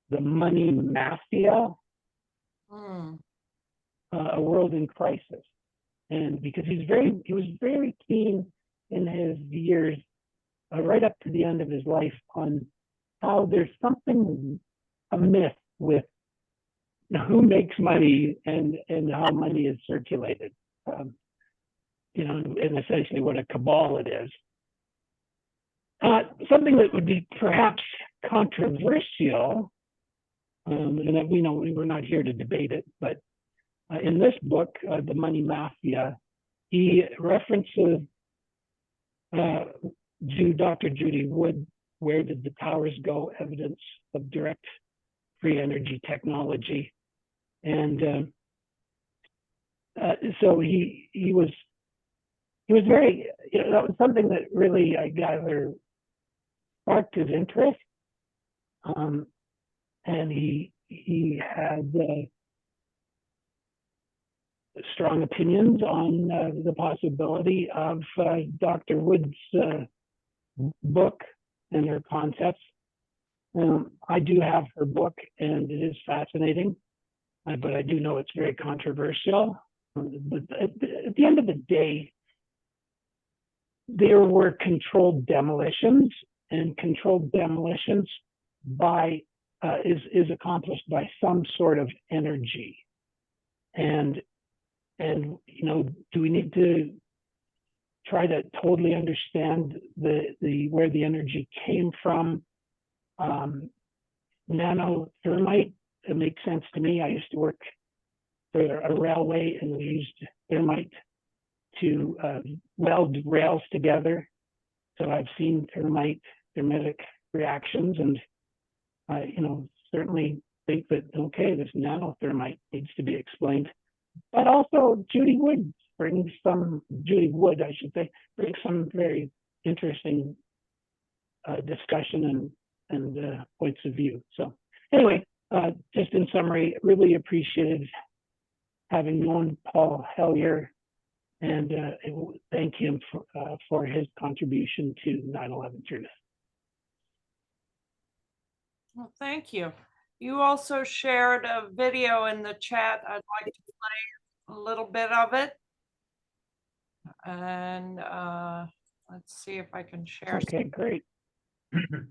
The Money Mafia, A World in Crisis. And because he was very keen in his years, right up to the end of his life, on how there's something amiss with who makes money and how money is circulated. You know, and essentially what a cabal it is. Something that would be perhaps controversial, and that we know we're not here to debate it, but in this book, The Money Mafia, he references to Dr. Judy Wood, Where Did the Towers Go? Evidence of Direct Free Energy Technology. And so he was very, you know, that was something that really, I gather, sparked his interest. And he had strong opinions on the possibility of Dr. Wood's book and her concepts. I do have her book, and it is fascinating, but I do know it's very controversial. But at the end of the day, there were controlled demolitions, and controlled demolitions is accomplished by some sort of energy. And you know, do we need to try to totally understand where the energy came from? Nanothermite, it makes sense to me. I used to work for a railway, and we used thermite to weld rails together. So I've seen thermitic reactions, and you know, certainly think that, okay, this nanothermite needs to be explained. But also Judy Wood, brings some very interesting discussion and points of view. So anyway, just in summary, really appreciated having known Paul Hellyer, and thank him for his contribution to 9/11 truth. Well, thank you. You also shared a video in the chat. I'd like to play a little bit of it. And let's see if I can share. Okay, great. We're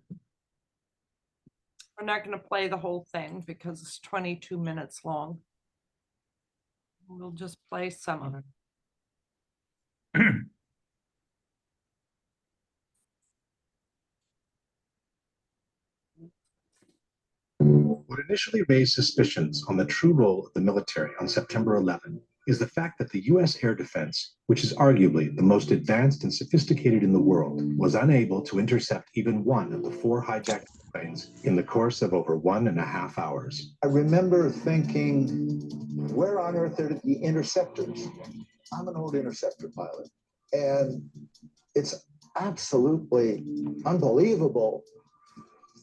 not going to play the whole thing because it's 22 minutes long. We'll just play some of it. What initially raised suspicions on the true role of the military on September 11 is the fact that the U.S. air defense, which is arguably the most advanced and sophisticated in the world, was unable to intercept even one of the 4 hijacked planes in the course of over 1.5 hours. I remember thinking, where on earth are the interceptors? I'm an old interceptor pilot, and it's absolutely unbelievable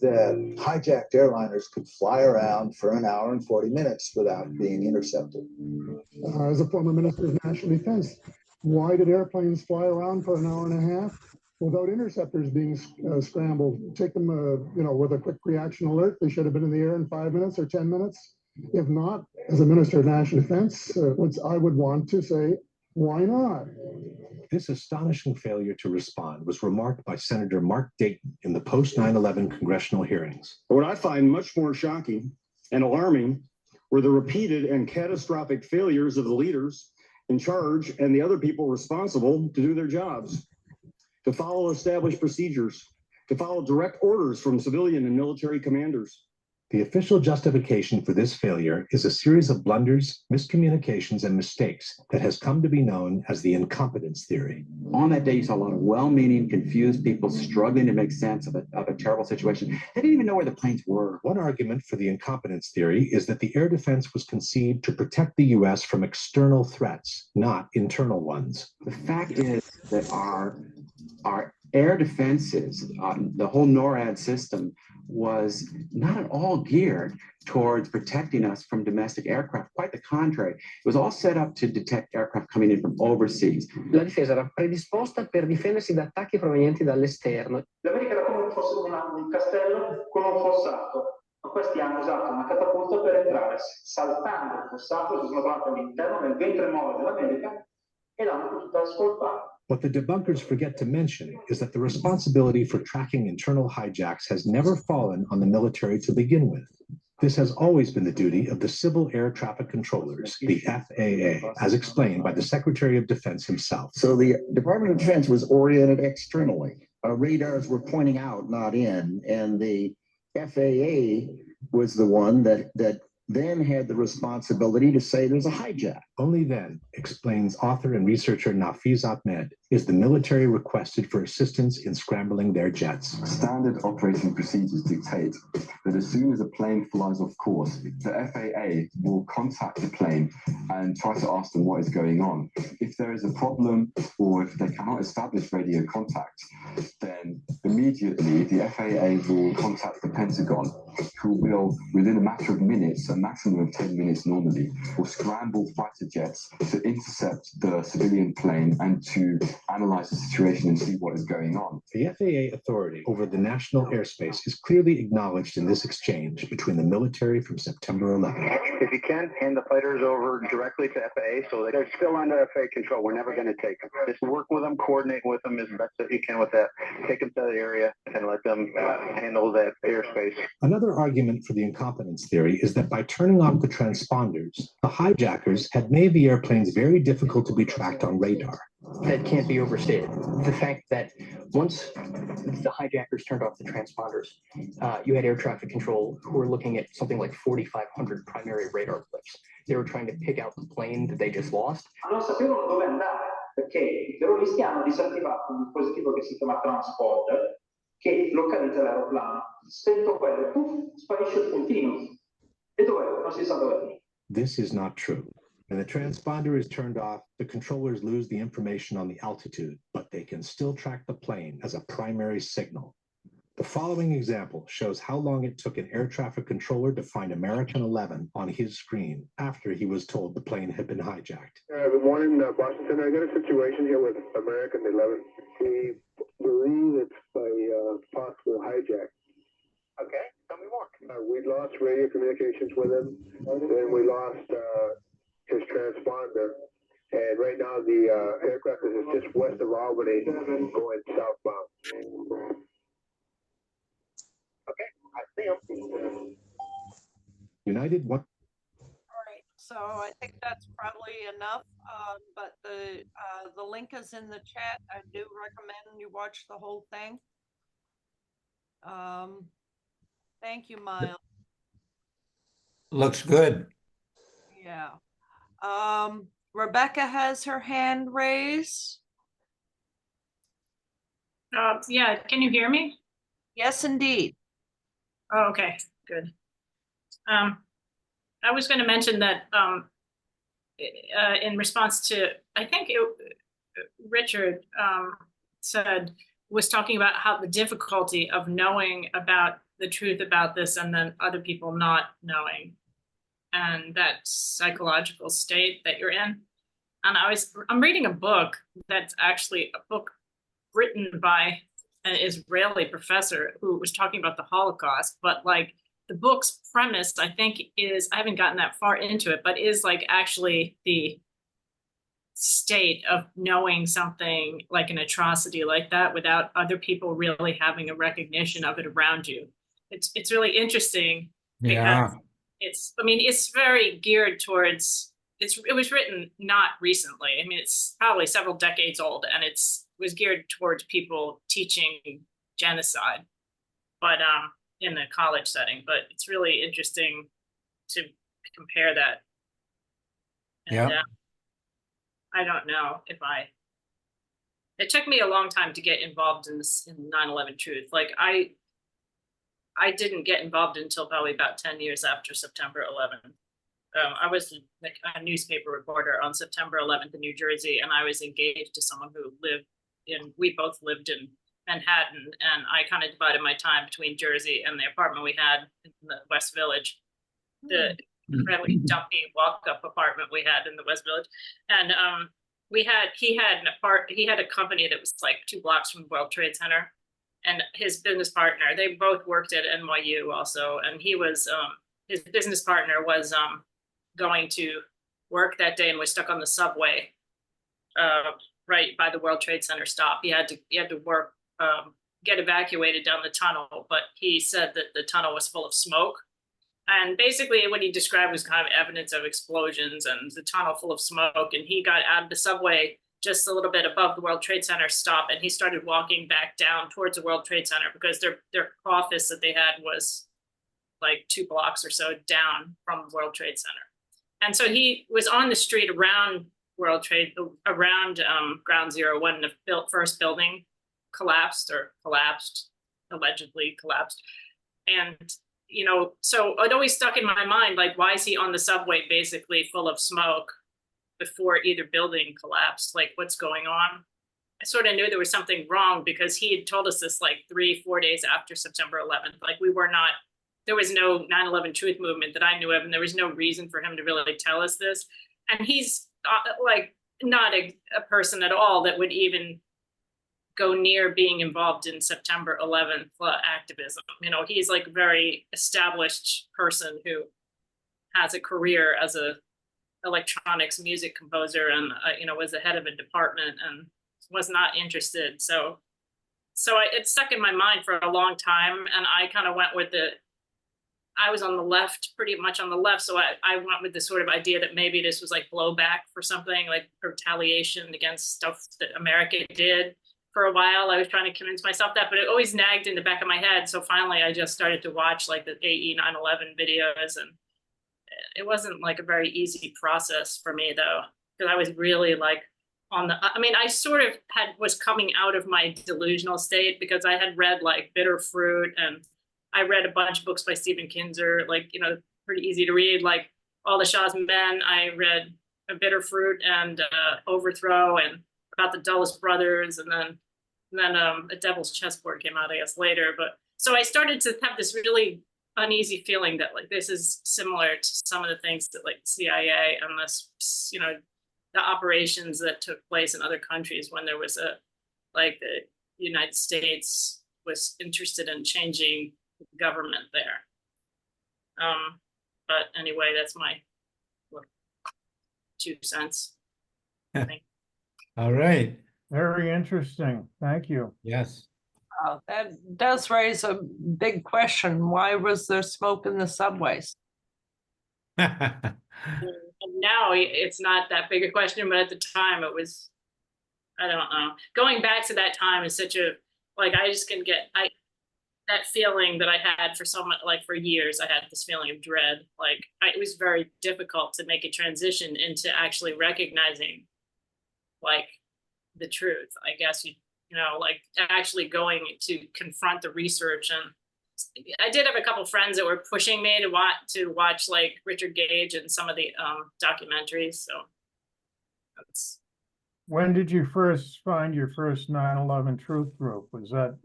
that hijacked airliners could fly around for an hour and 40 minutes without being intercepted. As a former Minister of National Defense, why did airplanes fly around for an hour and a half without interceptors being scrambled? Take them, with a quick reaction alert. They should have been in the air in 5 minutes or 10 minutes. If not, as a Minister of National Defense, I would want to say, why not? This astonishing failure to respond was remarked by Senator Mark Dayton in the post 9/11 congressional hearings. What I find much more shocking and alarming were the repeated and catastrophic failures of the leaders in charge and the other people responsible to do their jobs, to follow established procedures, to follow direct orders from civilian and military commanders. The official justification for this failure is a series of blunders, miscommunications, and mistakes that has come to be known as the incompetence theory. On that day, you saw a lot of well-meaning, confused people struggling to make sense of a terrible situation. They didn't even know where the planes were. One argument for the incompetence theory is that the air defense was conceived to protect the U.S. from external threats, not internal ones. The fact is that our air defenses, the whole NORAD system, was not at all geared towards protecting us from domestic aircraft. Quite the contrary. It was all set up to detect aircraft coming in from overseas. La difesa era predisposta per difendersi da attacchi provenienti dall'esterno. L'America era come fosse un castello con un fossato, ma questi hanno usato una catapulta per entrare, saltando il fossato, si sono trovati all'interno del ventre mole dell'America e l'hanno potuta scolpare. What the debunkers forget to mention is that the responsibility for tracking internal hijacks has never fallen on the military to begin with. This has always been the duty of the Civil Air Traffic Controllers, the FAA, as explained by the Secretary of Defense himself. So the Department of Defense was oriented externally. Radars were pointing out, not in, and the FAA was the one that then had the responsibility to say there's a hijack. Only then, explains author and researcher Nafiz Ahmed, is the military requested for assistance in scrambling their jets. Standard operating procedures dictate that as soon as a plane flies off course, the FAA will contact the plane and try to ask them what is going on. If there is a problem or if they cannot establish radio contact, then immediately the FAA will contact the Pentagon, who will, within a matter of minutes, a maximum of 10 minutes normally, will scramble fighter jets to intercept the civilian plane and to analyze the situation and see what is going on. The FAA authority over the national airspace is clearly acknowledged in this exchange between the military from September 11. If you can, hand the fighters over directly to FAA so that they're still under FAA control. We're never going to take them. Just work with them, coordinate with them as best as you can with that. Take them to the area and let them handle that airspace. Another argument for the incompetence theory is that by turning off the transponders, the hijackers had made the airplanes very difficult to be tracked on radar. That can't be overstated. The fact that once the hijackers turned off the transponders, you had air traffic control who were looking at something like 4,500 primary radar clips. They were trying to pick out the plane that they just lost. Non sapevano dove andare perché i terroristi hanno disattivato un dispositivo che si chiama transponder che localizza l'aeroplano. Spento quello, puff, sparisce il puntino. E dov'è? Non si sa dov'è. This is not true. When the transponder is turned off, the controllers lose the information on the altitude, but they can still track the plane as a primary signal. The following example shows how long it took an air traffic controller to find American 11 on his screen after he was told the plane had been hijacked. Good morning, Washington. I got a situation here with American 11. We believe it's a possible hijack. Okay, tell me more. We lost radio communications with him, then we lost his transponder, and right now the aircraft is just west of Albany going southbound. Okay, I see him. United one. All right, So I think that's probably enough. But the link is in the chat. I do recommend you watch the whole thing. Thank you, Miles. Looks good. Yeah. Rebecca has her hand raised. Yeah, can you hear me? Yes, indeed. Oh, okay, good. I was going to mention that in response to, I think Richard was talking about how the difficulty of knowing about the truth about this and then other people not knowing, and that psychological state that you're in. And I'm reading a book that's actually a book written by an Israeli professor who was talking about the Holocaust, but like the book's premise, I think, is, I haven't gotten that far into it, but is like actually the state of knowing something like an atrocity like that without other people really having a recognition of it around you. It's really interesting because it's very geared towards, it was written not recently. I mean, it's probably several decades old, and it was geared towards people teaching genocide, but in a college setting. But it's really interesting to compare that. And, I don't know if it took me a long time to get involved in this, in 9/11 truth. Like I didn't get involved until probably about 10 years after September 11th. I was a newspaper reporter on September 11th in New Jersey, and I was engaged to someone who we both lived in Manhattan, and I kind of divided my time between Jersey and the apartment we had in the West Village. The really dumpy walk-up apartment we had in the West Village, and he had a company that was like 2 blocks from the World Trade Center, and his business partner, they both worked at NYU also, and he was his business partner was going to work that day and was stuck on the subway right by the World Trade Center stop. He had to work, get evacuated down the tunnel, but he said that the tunnel was full of smoke. And basically what he described was kind of evidence of explosions and the tunnel full of smoke. And he got out of the subway just a little bit above the World Trade Center stop, and he started walking back down towards the World Trade Center because their office that they had was like 2 blocks or so down from the World Trade Center. And so he was on the street around around Ground Zero when the first building allegedly collapsed. And so it always stuck in my mind, like, why is he on the subway basically full of smoke before either building collapsed? Like, what's going on? I sort of knew there was something wrong because he had told us this like 3-4 days after September 11th. Like, there was no 9/11 truth movement that I knew of, and there was no reason for him to really tell us this. And he's like not a person at all that would even go near being involved in September 11th activism. He's like a very established person who has a career as a electronics music composer and was the head of a department and was not interested. So it stuck in my mind for a long time, and I kind of went with I was on the left, pretty much on the left, so I went with the sort of idea that maybe this was like blowback for something, like retaliation against stuff that America did. For a while, I was trying to convince myself that, but it always nagged in the back of my head. So finally, I just started to watch like the AE 9/11 videos, and it wasn't like a very easy process for me though, because I was really like I sort of was coming out of my delusional state because I had read like Bitter Fruit, and I read a bunch of books by Stephen Kinzer, like, pretty easy to read, like All the Shah's Men. I read Bitter Fruit and Overthrow, and about the Dulles brothers, and then A Devil's Chessboard came out, I guess, later. But so I started to have this really uneasy feeling that like this is similar to some of the things that like CIA and this, the operations that took place in other countries when there was the United States was interested in changing the government there. But anyway, that's my 2 cents. All right. Very interesting. Thank you. Yes. That does raise a big question. Why was there smoke in the subways? And now it's not that big a question, but at the time it was, I don't know. Going back to that time is such a, like, I just can get, that feeling that I had for someone, like for years, I had this feeling of dread. Like it was very difficult to make a transition into actually recognizing like the truth. I guess you know, like actually going to confront the research. And I did have a couple friends that were pushing me to watch like Richard Gage and some of the documentaries. So that's. When did you first find your first 9/11 Truth Group? Was that?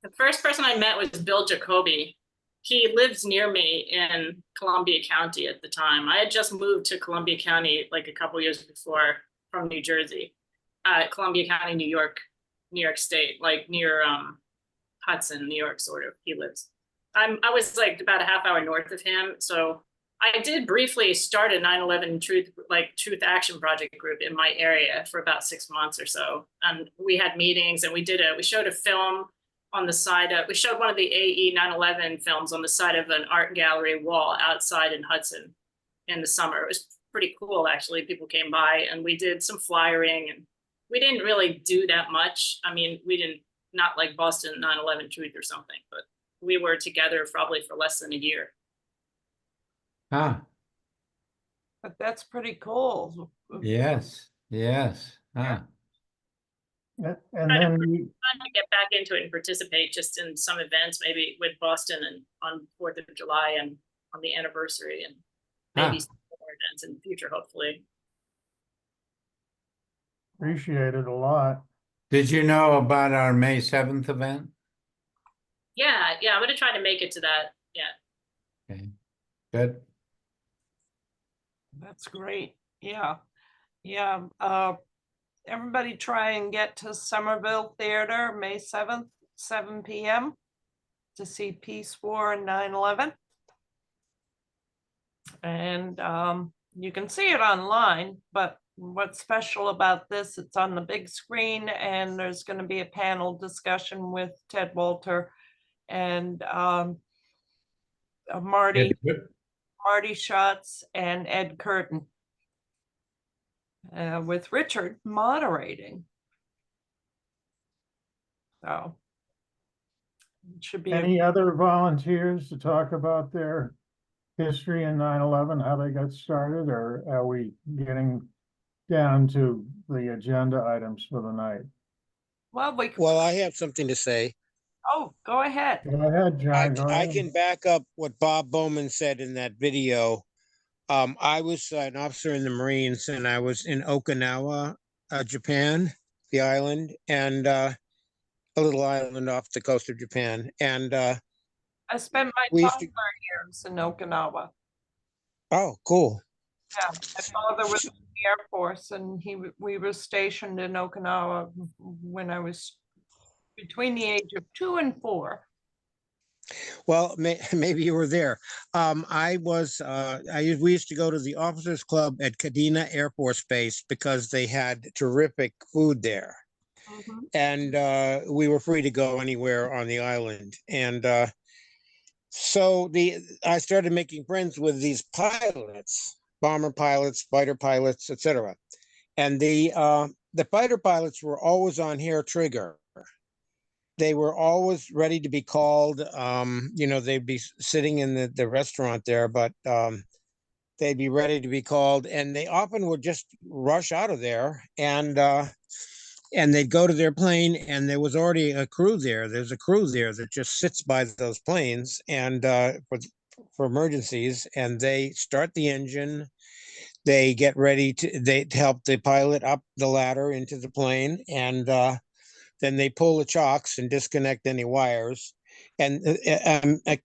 The first person I met was Bill Jacoby. He lives near me in Columbia County at the time. I had just moved to Columbia County like a couple years before from New Jersey. Columbia County, New York State, like near Hudson, New York, sort of. He lives. I was like about a half hour north of him. So I did briefly start a 9/11 Truth Action Project group in my area for about 6 months or so. And we had meetings and we showed a film on the side of, we showed one of the AE 9/11 films on the side of an art gallery wall outside in Hudson in the summer. It was pretty cool, actually. People came by and we did some flyering, and we didn't really do that much. I mean, we didn't, not like Boston 9/11 Truth or something, but we were together probably for less than a year. Ah, But that's pretty cool. yes, yes. Ah. And Trying then to get back into it and participate just in some events, maybe with Boston and on 4th of July and on the anniversary, and maybe some more events in the future, hopefully. appreciate it a lot. Did you know about our May 7th event? Yeah, I'm gonna try to make it to that. Yeah. Okay, good. That's great. Yeah. Everybody try and get to Somerville Theater, May 7th, 7 p.m. to see Peace, War, and 9/11. And you can see it online, but what's special about this, it's on the big screen, and there's going to be a panel discussion with Ted Walter and Marty Schatz and Ed Curtin. With Richard moderating. So it should be Any other volunteers to talk about their history in 9/11, how they got started, or are we getting down to the agenda items for the night? Well, I have something to say. Oh, go ahead. Go ahead, John. Go I ahead. can back up what Bob Bowman said in that video. I was an officer in the Marines, and I was in Okinawa, Japan, the island, and a little island off the coast of Japan. And I spent my toddler years in Okinawa. Oh, cool. Yeah, my father was in the Air Force, and we were stationed in Okinawa when I was between the age of 2 and 4. Well, maybe you were there. We used to go to the officers club at Kadena Air Force Base because they had terrific food there. And we were free to go anywhere on the island. And so I started making friends with these pilots, bomber pilots, fighter pilots, etc. And the fighter pilots were always on hair trigger. They were always ready to be called. They'd be sitting in the restaurant there, but they'd be ready to be called, and they often would just rush out of there, and they'd go to their plane, and there was already a crew there. There's a crew there that just sits by those planes and for emergencies, and they start the engine. They get ready to help the pilot up the ladder into the plane, and then they pull the chocks and disconnect any wires. And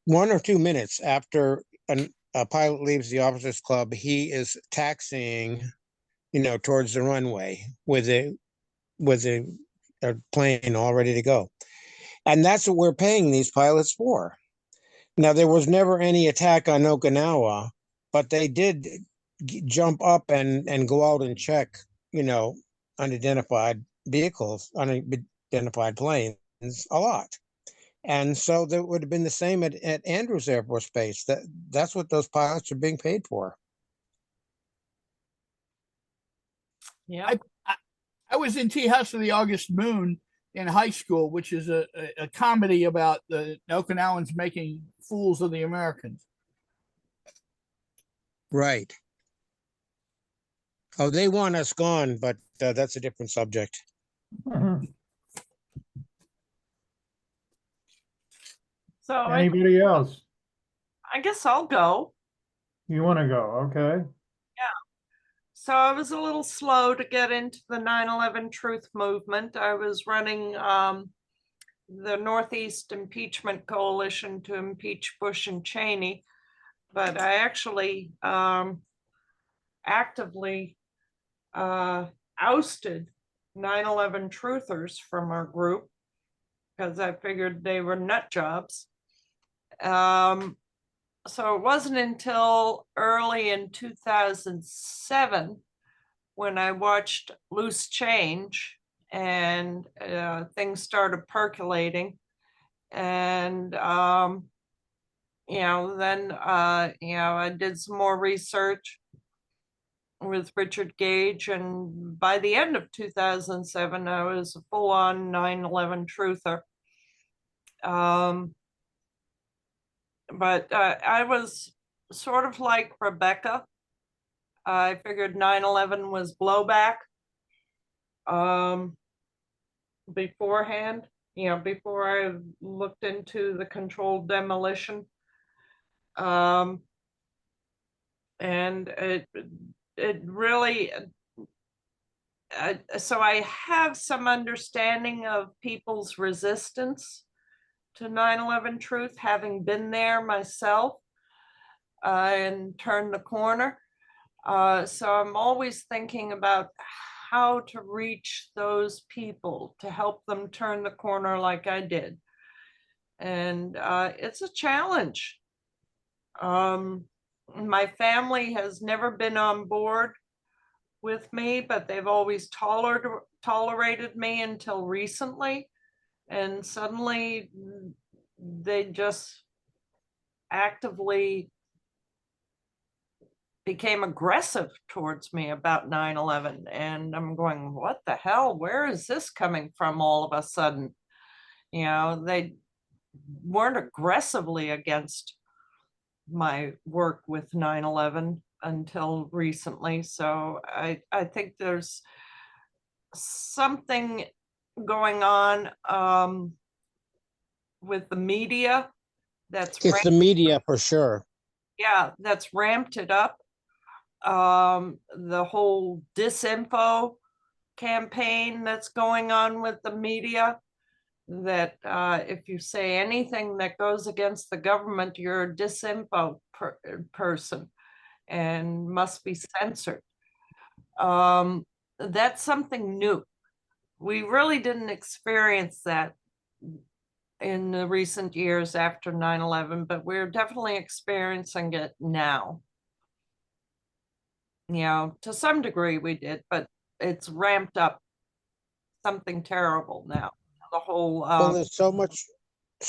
1 or 2 minutes after a pilot leaves the officers club, he is taxiing, towards the runway with a plane all ready to go. And that's what we're paying these pilots for. Now, there was never any attack on Okinawa, but they did jump up and go out and check, unidentified vehicles, unidentified planes a lot. And so that would have been the same at Andrews Air Force Base. That's what those pilots are being paid for. Yeah. I was in Tea House of the August Moon in high school, which is a comedy about the Okinawans making fools of the Americans. Right. Oh, they want us gone, but that's a different subject. So Anybody else? I guess I'll go. You want to go? Okay. Yeah. So I was a little slow to get into the 9/11 truth movement. I was running the Northeast Impeachment Coalition to impeach Bush and Cheney, but I actually actively ousted 9/11 truthers from our group because I figured they were nut jobs. So it wasn't until early in 2007 when I watched Loose Change and things started percolating. And, then, I did some more research with Richard Gage. And by the end of 2007, I was a full-on 9/11 truther. But I was sort of like Rebecca. I figured 9/11 was blowback beforehand, before I looked into the controlled demolition. And it really, so I have some understanding of people's resistance to 9/11 truth, having been there myself and turned the corner. So I'm always thinking about how to reach those people to help them turn the corner like I did. And it's a challenge. My family has never been on board with me, but they've always tolerated me until recently. And suddenly they just actively became aggressive towards me about 9/11. And I'm going, what the hell? Where is this coming from all of a sudden? They weren't aggressively against my work with 9/11 until recently. So I think there's something going on with the media that's It's the media for sure. Yeah, that's ramped it up. The whole disinfo campaign that's going on with the media, that if you say anything that goes against the government, you're a disinfo person and must be censored. That's something new. We really didn't experience that in the recent years after 9/11, but we're definitely experiencing it now. To some degree we did, but it's ramped up something terrible now. The whole Well, there's so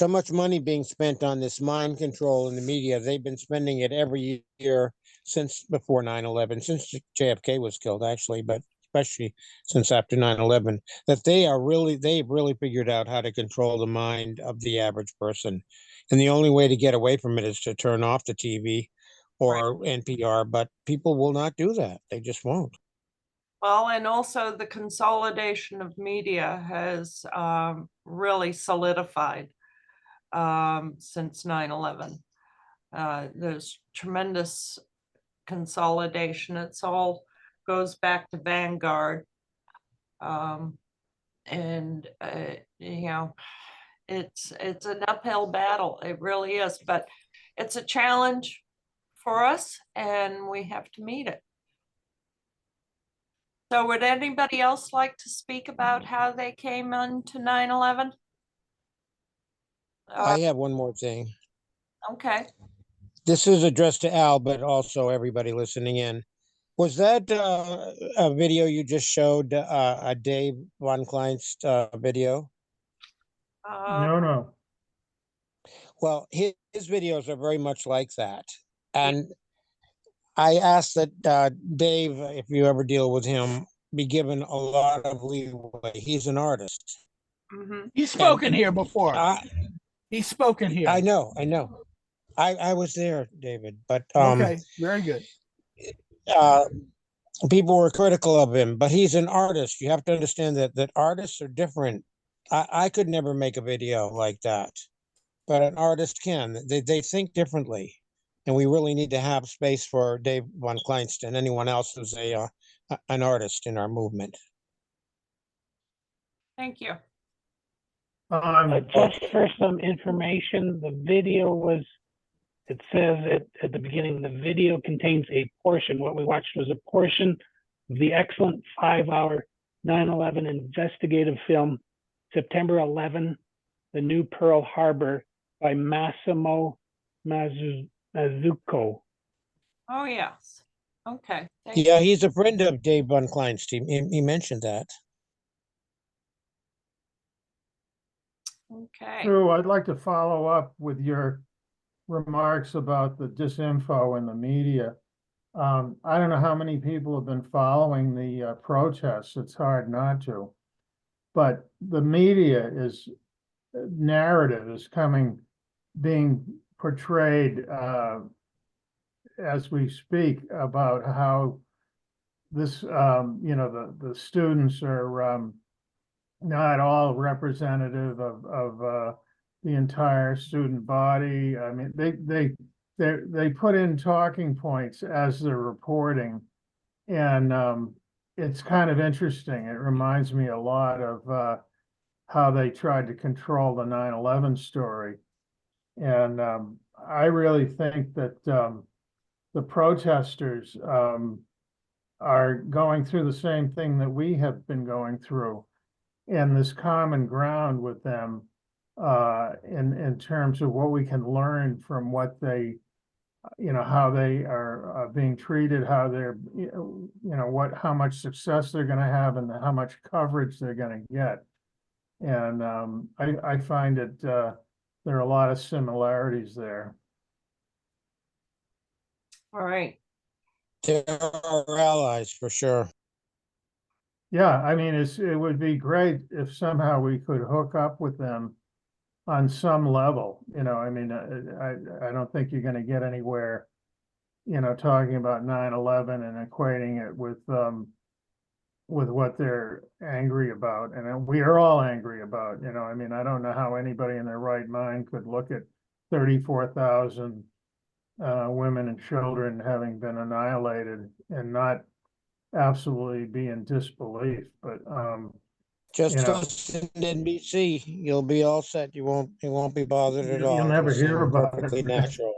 much money being spent on this mind control in the media. They've been spending it every year since before 9/11, since JFK was killed, actually, but especially since after 9/11, that they've really figured out how to control the mind of the average person. And the only way to get away from it is to turn off the TV or NPR, but people will not do that. They just won't. Well, and also the consolidation of media has really solidified since 9/11. There's tremendous consolidation. It's all goes back to Vanguard. And it's an uphill battle. It really is, but it's a challenge for us and we have to meet it. So would anybody else like to speak about how they came into 9/11? I have one more thing. Okay. This is addressed to Al, but also everybody listening in. Was that a video you just showed, a Dave Von Klein's video? No. Well, his videos are very much like that. And I asked that Dave, if you ever deal with him, be given a lot of leeway. He's an artist. He's spoken here before. He's spoken here. I know. I was there, David, but Okay, very good. People were critical of him, but he's an artist. You have to understand that artists are different. I could never make a video like that, but an artist can. They think differently, and we really need to have space for Dave von Kleinst and anyone else who's an artist in our movement. Thank you. Just for some information, the video was, it says at the beginning, the video contains a portion. What we watched was a portion of the excellent 5-hour 9/11 investigative film, September 11, The New Pearl Harbor by Massimo Mazzucco. Oh, yes. Okay. Yeah, he's a friend of Dave von Kleinst. He mentioned that. Okay. Drew, I'd like to follow up with your remarks about the disinfo in the media. I don't know how many people have been following the protests. It's hard not to. But the media narrative is being portrayed as we speak about how this, the students are not all representative of the entire student body. I mean, they put in talking points as they're reporting, and it's kind of interesting. It reminds me a lot of how they tried to control the 9/11 story. And I really think that the protesters are going through the same thing that we have been going through, and this common ground with them in terms of what we can learn from what they, how they are being treated, how they're, how much success they're going to have and how much coverage they're going to get. And I find that there are a lot of similarities there. All right. They're our allies for sure. Yeah, I mean, it would be great if somehow we could hook up with them on some level. I mean, I don't think you're going to get anywhere, talking about 9/11 and equating it with what they're angry about, and we are all angry about. I mean, I don't know how anybody in their right mind could look at 34,000 women and children having been annihilated and not absolutely be in disbelief. But just listen to NBC, you'll be all set. You won't be bothered at all. You'll never hear about perfectly it. Natural.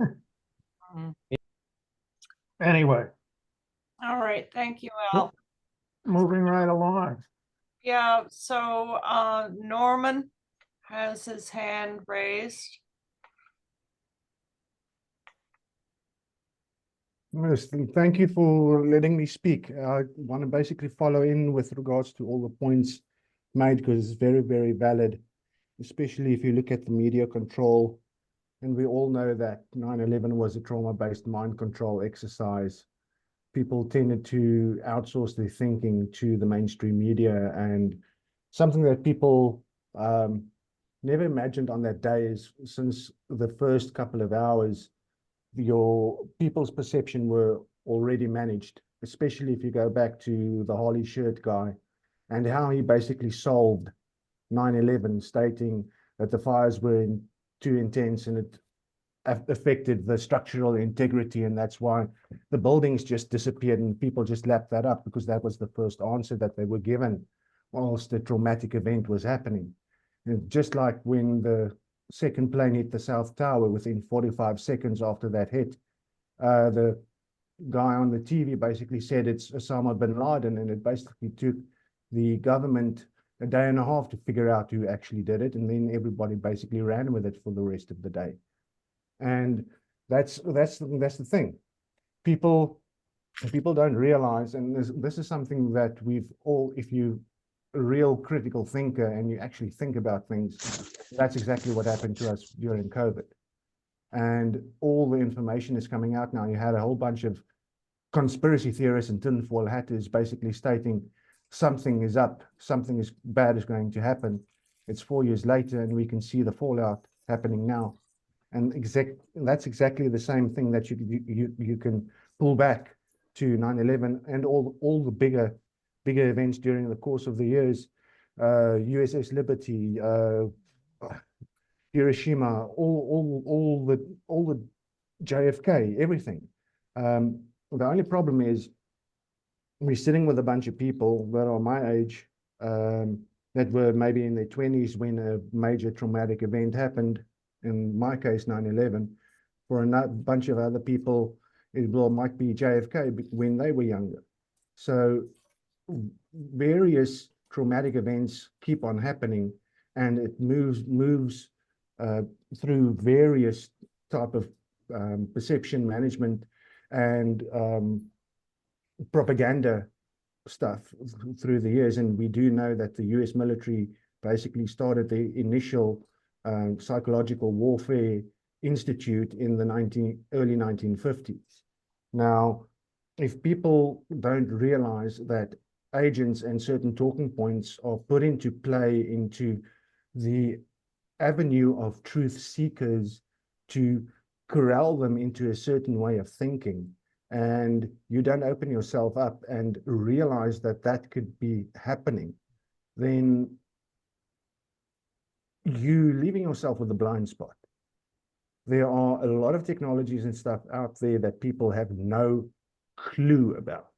Anyway, All right. Thank you, Al. moving right along. Yeah, so Norman has his hand raised. Yes, thank you for letting me speak. I want to basically follow in with regards to all the points made, because it's very, very valid, especially if you look at the media control. And we all know that 9/11 was a trauma-based mind control exercise. People tended to outsource their thinking to the mainstream media, and something that people never imagined on that day is, since the first couple of hours, your people's perception were already managed, especially if you go back to the Harley shirt guy and how he basically solved 9/11, stating that the fires were too intense and it affected the structural integrity, and that's why the buildings just disappeared, and people just lapped that up because that was the first answer that they were given whilst the traumatic event was happening. And just like when the second plane hit the South Tower, within 45 seconds after that hit, the guy on the TV basically said it's Osama bin Laden, and it basically took the government a day and a half to figure out who actually did it, and then everybody basically ran with it for the rest of the day. And that's the thing. People don't realize, and this is something that we've all, if you a real critical thinker and you actually think about things, that's exactly what happened to us during COVID. And all the information is coming out now. You had a whole bunch of conspiracy theorists and tinfoil hatters basically stating something is up, something is bad is going to happen. It's 4 years later, and we can see the fallout happening now. And that's exactly the same thing that you can pull back to 9/11 and all the bigger events during the course of the years, USS Liberty, Hiroshima, all the JFK, everything. The only problem is we're sitting with a bunch of people that are my age, that were maybe in their 20s when a major traumatic event happened. In my case, 9/11. For a bunch of other people, it might be JFK when they were younger. So various traumatic events keep on happening, and it moves through various type of perception management and propaganda stuff through the years. And we do know that the US military basically started the initial psychological warfare institute in the early 1950s. Now, if people don't realize that agents and certain talking points are put into play into the avenue of truth seekers to corral them into a certain way of thinking, and you don't open yourself up and realize that that could be happening, then you leaving yourself with a blind spot. There are a lot of technologies and stuff out there that people have no clue about.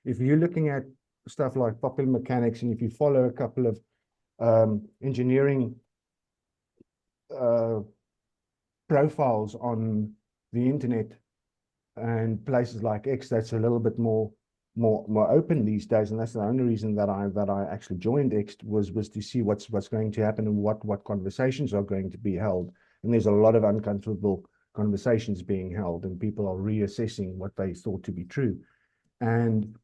If you're looking at stuff like popular mechanics, and if you follow a couple of engineering profiles on the internet and places like X, that's a little bit more open these days, and that's the only reason that I actually joined X was to see what's going to happen and what conversations are going to be held. And there's a lot of uncomfortable conversations being held, and people are reassessing what they thought to be true. And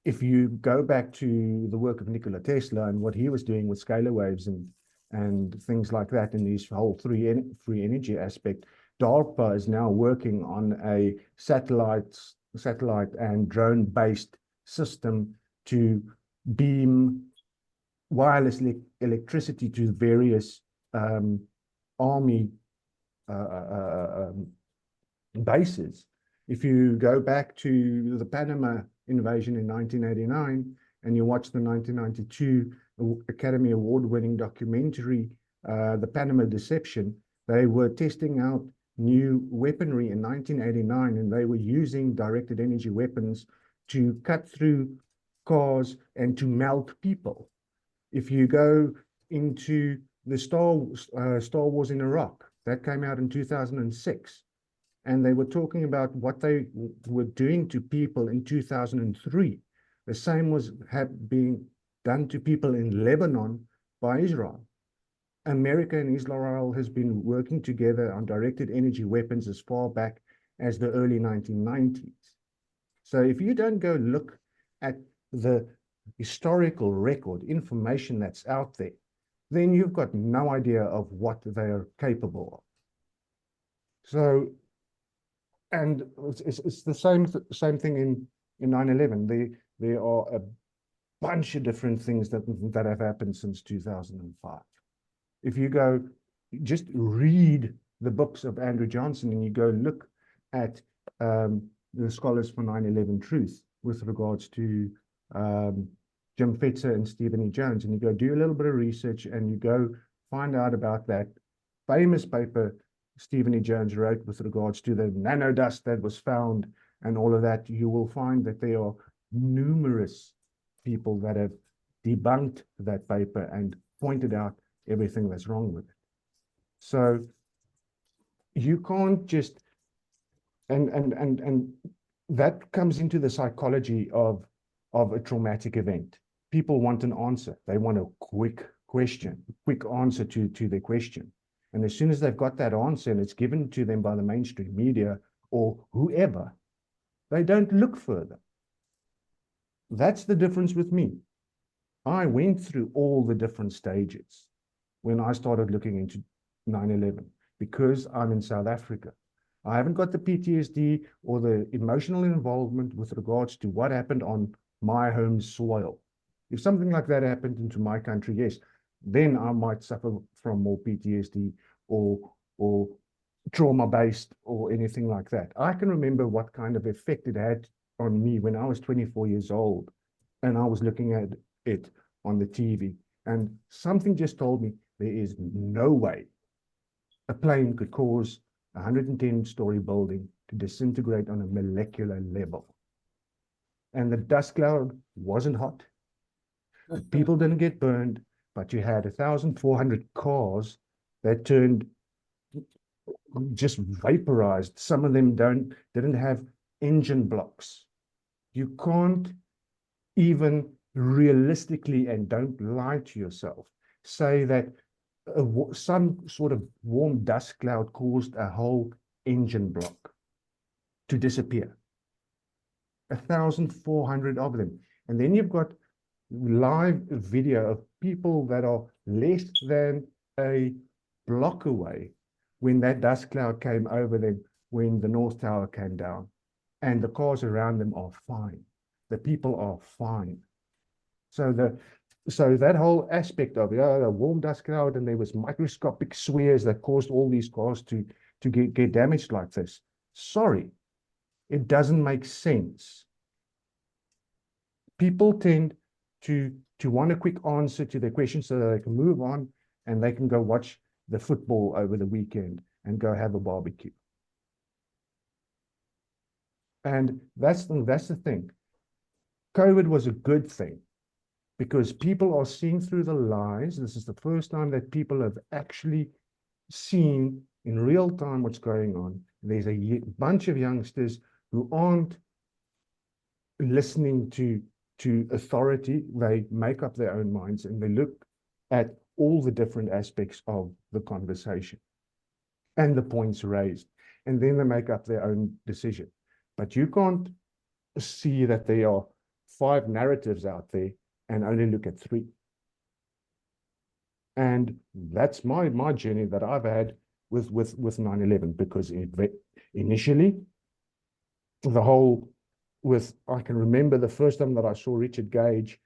if you go back to the work of Nikola Tesla and what he was doing with scalar waves and things like that in these whole free energy aspect, DARPA is now working on a satellite and drone-based system to beam wireless electricity to various army bases. If you go back to the Panama invasion in 1989 and you watch the 1992 Academy Award-winning documentary, The Panama Deception, they were testing out new weaponry in 1989, and they were using directed energy weapons to cut through cars and to melt people. If you go into the Star Wars in Iraq, that came out in 2006, and they were talking about what they were doing to people in 2003. The same was being done to people in Lebanon by Israel. America and Israel has been working together on directed energy weapons as far back as the early 1990s. So if you don't go look at the historical record, information that's out there, then you've got no idea of what they are capable of. So, and it's the same thing in 9/11. There are a bunch of different things that have happened since 2005. If you go just read the books of Andrew Johnson and you go look at the scholars for 9/11 Truth with regards to Jim Fetzer and Stephen E. Jones, and you go do a little bit of research and you go find out about that famous paper Stephen E. Jones wrote with regards to the nanodust that was found and all of that, you will find that there are numerous people that have debunked that paper and pointed out everything that's wrong with it. So you can't just, and that comes into the psychology of a traumatic event. People want an answer. They want a quick answer to their question. And as soon as they've got that answer and it's given to them by the mainstream media or whoever, they don't look further. That's the difference with me. I went through all the different stages when I started looking into 9/11 because I'm in South Africa. I haven't got the PTSD or the emotional involvement with regards to what happened on my home soil. If something like that happened into my country, yes, then I might suffer from more PTSD or trauma-based or anything like that. I can remember what kind of effect it had on me when I was 24 years old and I was looking at it on the TV, and something just told me there is no way a plane could cause a 110-story building to disintegrate on a molecular level. And the dust cloud wasn't hot. People didn't get burned, but you had 1,400 cars that turned just vaporized. Some of them didn't have engine blocks. You can't even realistically, and don't lie to yourself, say that some sort of warm dust cloud caused a whole engine block to disappear. 1,400 of them. And then you've got live video of people that are less than a block away when that dust cloud came over them, when the North Tower came down, and the cars around them are fine. The people are fine. So that whole aspect of the warm dust cloud, and there was microscopic spheres that caused all these cars to get damaged like this. Sorry, it doesn't make sense. People tend to want a quick answer to their question so that they can move on and they can go watch the football over the weekend and go have a barbecue. And that's the thing. COVID was a good thing because people are seeing through the lies. This is the first time that people have actually seen in real time what's going on. There's a bunch of youngsters who aren't listening to authority. They make up their own minds and they look at all the different aspects of the conversation and the points raised, and then they make up their own decision. But you can't see that there are 5 narratives out there and only look at 3. And that's my journey that I've had with 9/11, because initially the whole I can remember the first time that I saw Richard Gage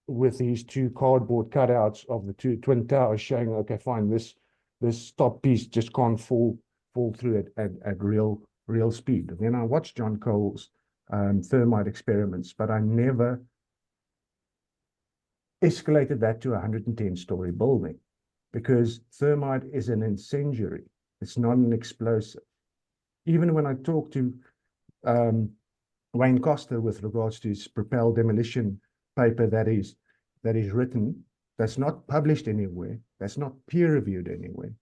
with these 2 cardboard cutouts of the 2 twin towers showing, okay, fine, this top piece just can't fall through it at real speed. And then I watched John Cole's thermite experiments, but I never escalated that to a 110-story building, because thermite is an incendiary. It's not an explosive. Even when I talk to Wayne Costa with regards to his propelled demolition paper that is written, that's not published anywhere, that's not peer-reviewed anywhere,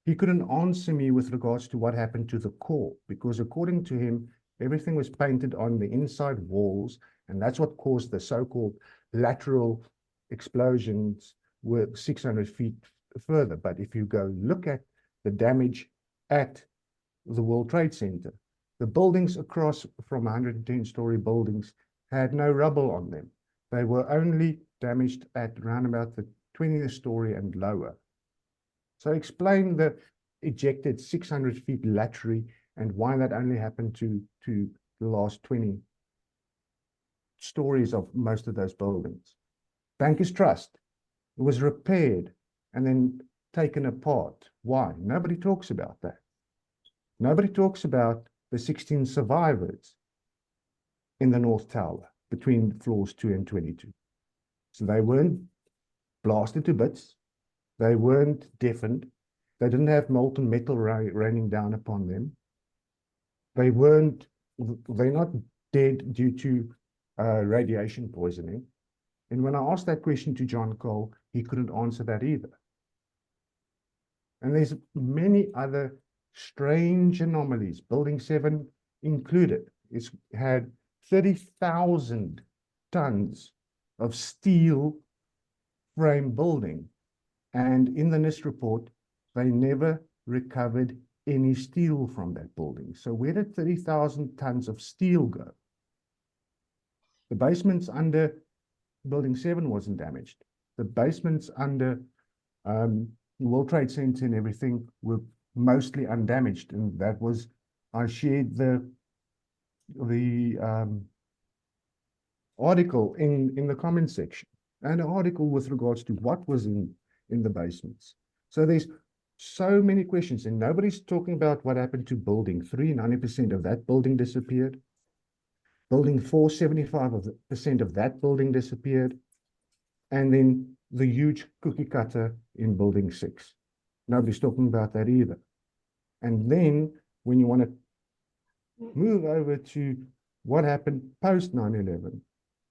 he couldn't answer me with regards to what happened to the core, because according to him, everything was painted on the inside walls, and that's what caused the so-called lateral explosions were 600 feet further. But if you go look at the damage at the World Trade Center, the buildings across from 110-story buildings had no rubble on them. They were only damaged at around about the 20th story and lower. So explain the ejected 600 feet laterally and why that only happened to the last 20 stories of most of those buildings. Bankers Trust, it was repaired and then taken apart. Why? Nobody talks about that. Nobody talks about the 16 survivors in the North Tower between floors 2 and 22. So they weren't blasted to bits. They weren't deafened. They didn't have molten metal raining down upon them. They're not dead due to radiation poisoning. And when I asked that question to John Cole, he couldn't answer that either. And there's many other strange anomalies, Building 7 included. It's had 30,000 tons of steel frame building. And in the NIST report, they never recovered any steel from that building. So where did 30,000 tons of steel go? The basements under Building 7 wasn't damaged. The basements under World Trade Center and everything were mostly undamaged. And that was, I shared the article in the comment section and an article with regards to what was in the basements. So there's so many questions, and nobody's talking about what happened to building 3. 90% of that building disappeared. Building 4, 75% of that building disappeared. And then the huge cookie cutter in building 6. Nobody's talking about that either. And then when you want to move over to what happened post 9/11,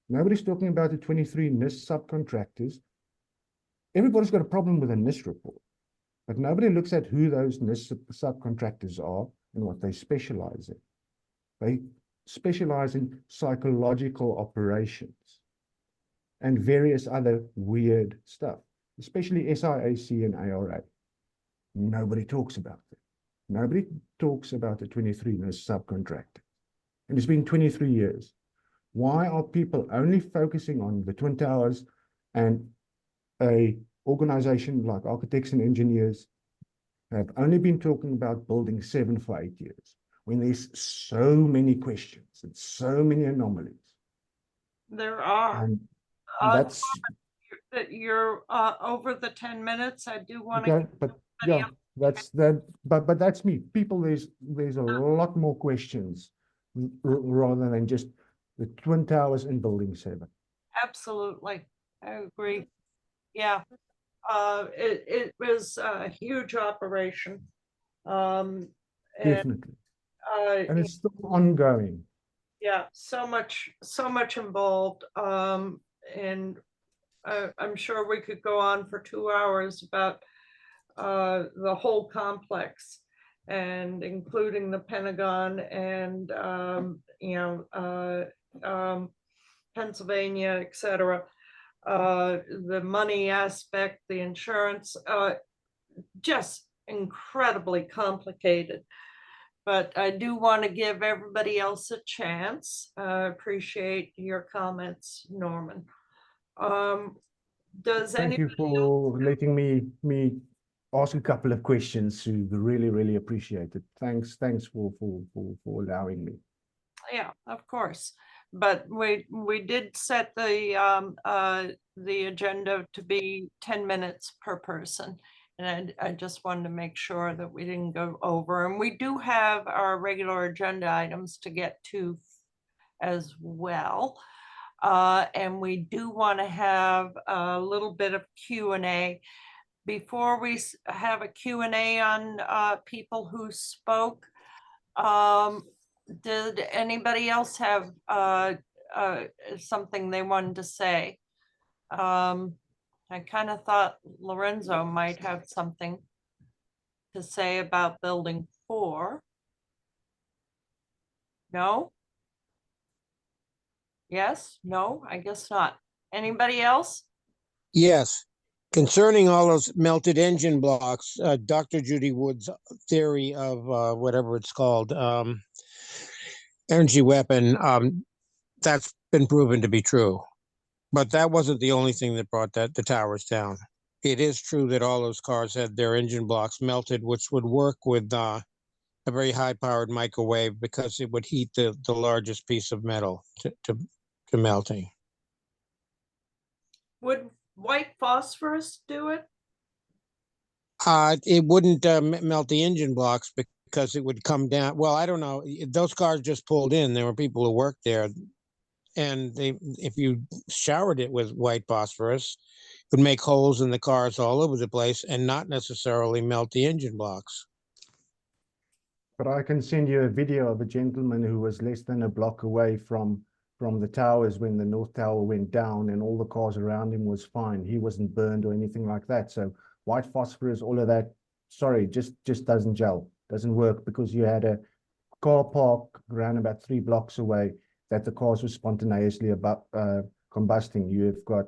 nobody's talking about the 23 NIST subcontractors. Everybody's got a problem with a NIST report, but nobody looks at who those NIST subcontractors are and what they specialize in. They specialize in psychological operations and various other weird stuff, especially SIAC and ARA. Nobody talks about it. Nobody talks about the 23 NIST subcontractors. And it's been 23 years. Why are people only focusing on the Twin Towers and a organization like Architects and Engineers have only been talking about building 7 for 8 years, when there's so many questions and so many anomalies? There are. And that's that you're over the 10 minutes. I do want to. Okay, but yeah, that's that. But that's me. People, there's a lot more questions rather than just the Twin Towers and Building 7. Absolutely, I agree. Yeah, it was a huge operation. Definitely. And it's still ongoing. Yeah, so much involved. And I'm sure we could go on for 2 hours about the whole complex, and including the Pentagon and Pennsylvania, etc. The money aspect, the insurance, just incredibly complicated. But I do want to give everybody else a chance. Appreciate your comments, Norman. Thank you for letting me ask a couple of questions, Sue. Really appreciate it. Thanks for allowing me. Yeah, of course. But we did set the agenda to be 10 minutes per person. And I just wanted to make sure that we didn't go over. And we do have our regular agenda items to get to as well. And we do want to have a little bit of Q&A. Before we have a Q&A on people who spoke, did anybody else have something they wanted to say? I kind of thought Lorenzo might have something to say about Building 4. No? Yes? No? I guess not. Anybody else? Yes. Concerning all those melted engine blocks, Dr. Judy Wood's theory of whatever it's called, energy weapon, that's been proven to be true. But that wasn't the only thing that brought the towers down. It is true that all those cars had their engine blocks melted, which would work with a very high-powered microwave because it would heat the largest piece of metal to melting. Would white phosphorus do it? It wouldn't melt the engine blocks because it would come down. Well, I don't know. Those cars just pulled in. There were people who worked there. And if you showered it with white phosphorus, it would make holes in the cars all over the place and not necessarily melt the engine blocks. But I can send you a video of a gentleman who was less than a block away from the towers when the North Tower went down, and all the cars around him was fine. He wasn't burned or anything like that. So white phosphorus, all of that, sorry, just doesn't gel, doesn't work, because you had a car park around about 3 blocks away that the cars were spontaneously about combusting. You've got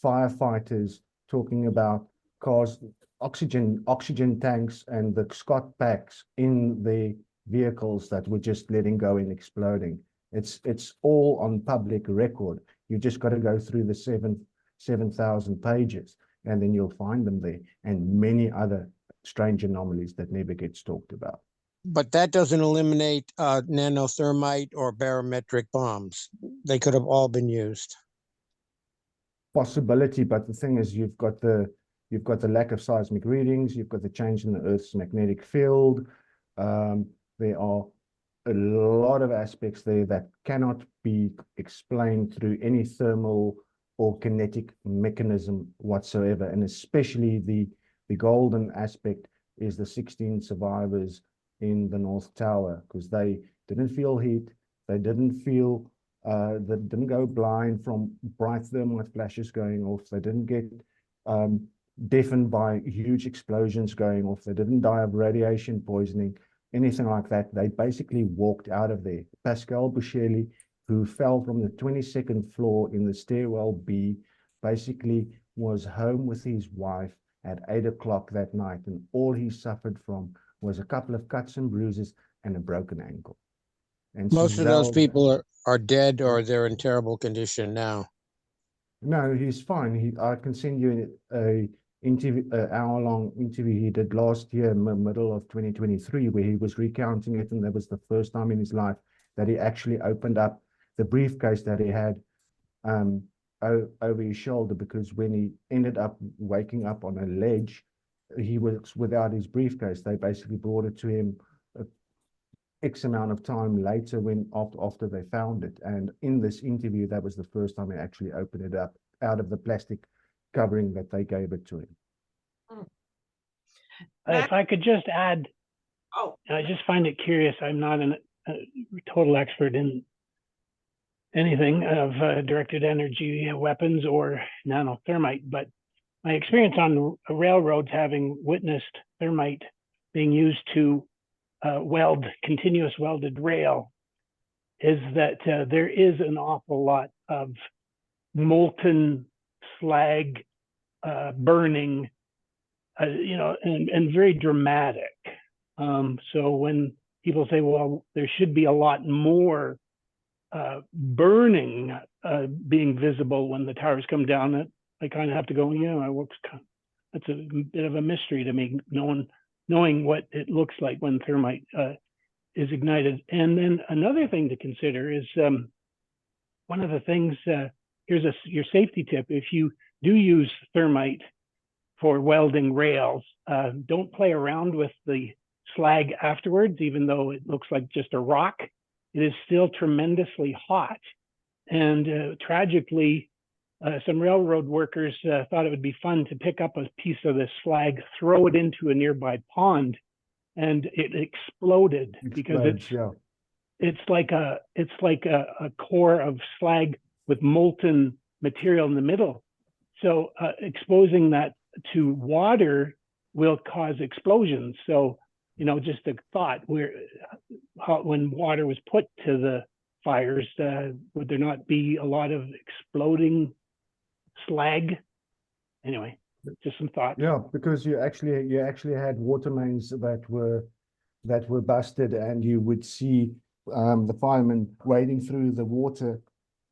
firefighters talking about cars, oxygen tanks and the Scott packs in the vehicles that were just letting go and exploding. It's all on public record. You just got to go through the 7,000 pages, and then you'll find them there, and many other strange anomalies that never gets talked about. But that doesn't eliminate nanothermite or barometric bombs. They could have all been used. Possibility, but the thing is, you've got the lack of seismic readings, you've got the change in the Earth's magnetic field. There are a lot of aspects there that cannot be explained through any thermal or kinetic mechanism whatsoever, and especially the golden aspect is the 16 survivors in the North Tower, because they didn't feel heat, they didn't feel they didn't go blind from bright thermite flashes going off, they didn't get deafened by huge explosions going off, they didn't die of radiation poisoning, anything like that. They basically walked out of there. Pascal Buscelli, who fell from the 22nd floor in the stairwell B, basically was home with his wife at 8 o'clock that night, and all he suffered from was a couple of cuts and bruises and a broken ankle. And Most of those Suzelle, people are dead or they're in terrible condition now. no, he's fine. I can send you a hour-long interview he did last year, middle of 2023, where he was recounting it, and that was the first time in his life that he actually opened up the briefcase that he had over his shoulder, because when he ended up waking up on a ledge, he was without his briefcase. They basically brought it to him X amount of time later after they found it. And in this interview, that was the first time he actually opened it up out of the plastic covering that they gave it to him. If I could just add, I just find it curious. I'm not a total expert in anything of directed energy weapons or nanothermite, but my experience on railroads, having witnessed thermite being used to weld continuous welded rail, is that there is an awful lot of molten slag burning, and very dramatic. So when people say, well, there should be a lot more burning being visible when the towers come down, I kind of have to go, that's a bit of a mystery to me, knowing what it looks like when thermite is ignited. And then another thing to consider is one of the things, here's your safety tip. If you do use thermite for welding rails, don't play around with the slag afterwards, even though it looks like just a rock. It is still tremendously hot. And tragically, some railroad workers thought it would be fun to pick up a piece of this slag, throw it into a nearby pond, and it exploded because it's like a core of slag with molten material in the middle. So exposing that to water will cause explosions. So, just a thought, when water was put to the fires, would there not be a lot of exploding slag? Anyway, just some thoughts. Yeah, because you actually had water mains that were busted, and you would see the firemen wading through the water.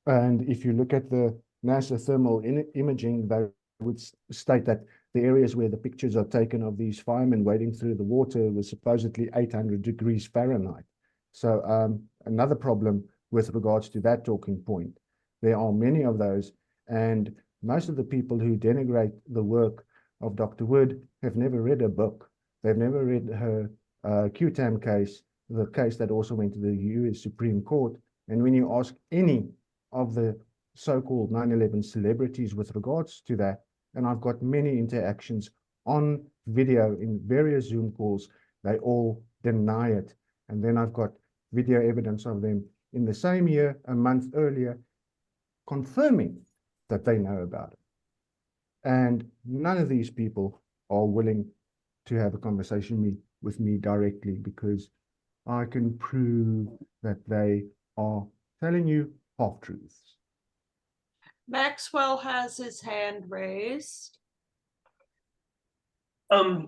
And if you look at the NASA thermal imaging, they would state that the areas where the pictures are taken of these firemen wading through the water was supposedly 800 degrees Fahrenheit. So another problem with regards to that talking point, there are many of those, and most of the people who denigrate the work of Dr. Wood have never read a book. They've never read her QTAM case, the case that also went to the US Supreme Court. And when you ask any of the so-called 9/11 celebrities with regards to that, and I've got many interactions on video in various Zoom calls, they all deny it. And then I've got video evidence of them in the same year, a month earlier, confirming that they know about it. And none of these people are willing to have a conversation with me directly, because I can prove that they are telling you half-truths. Maxwell has his hand raised.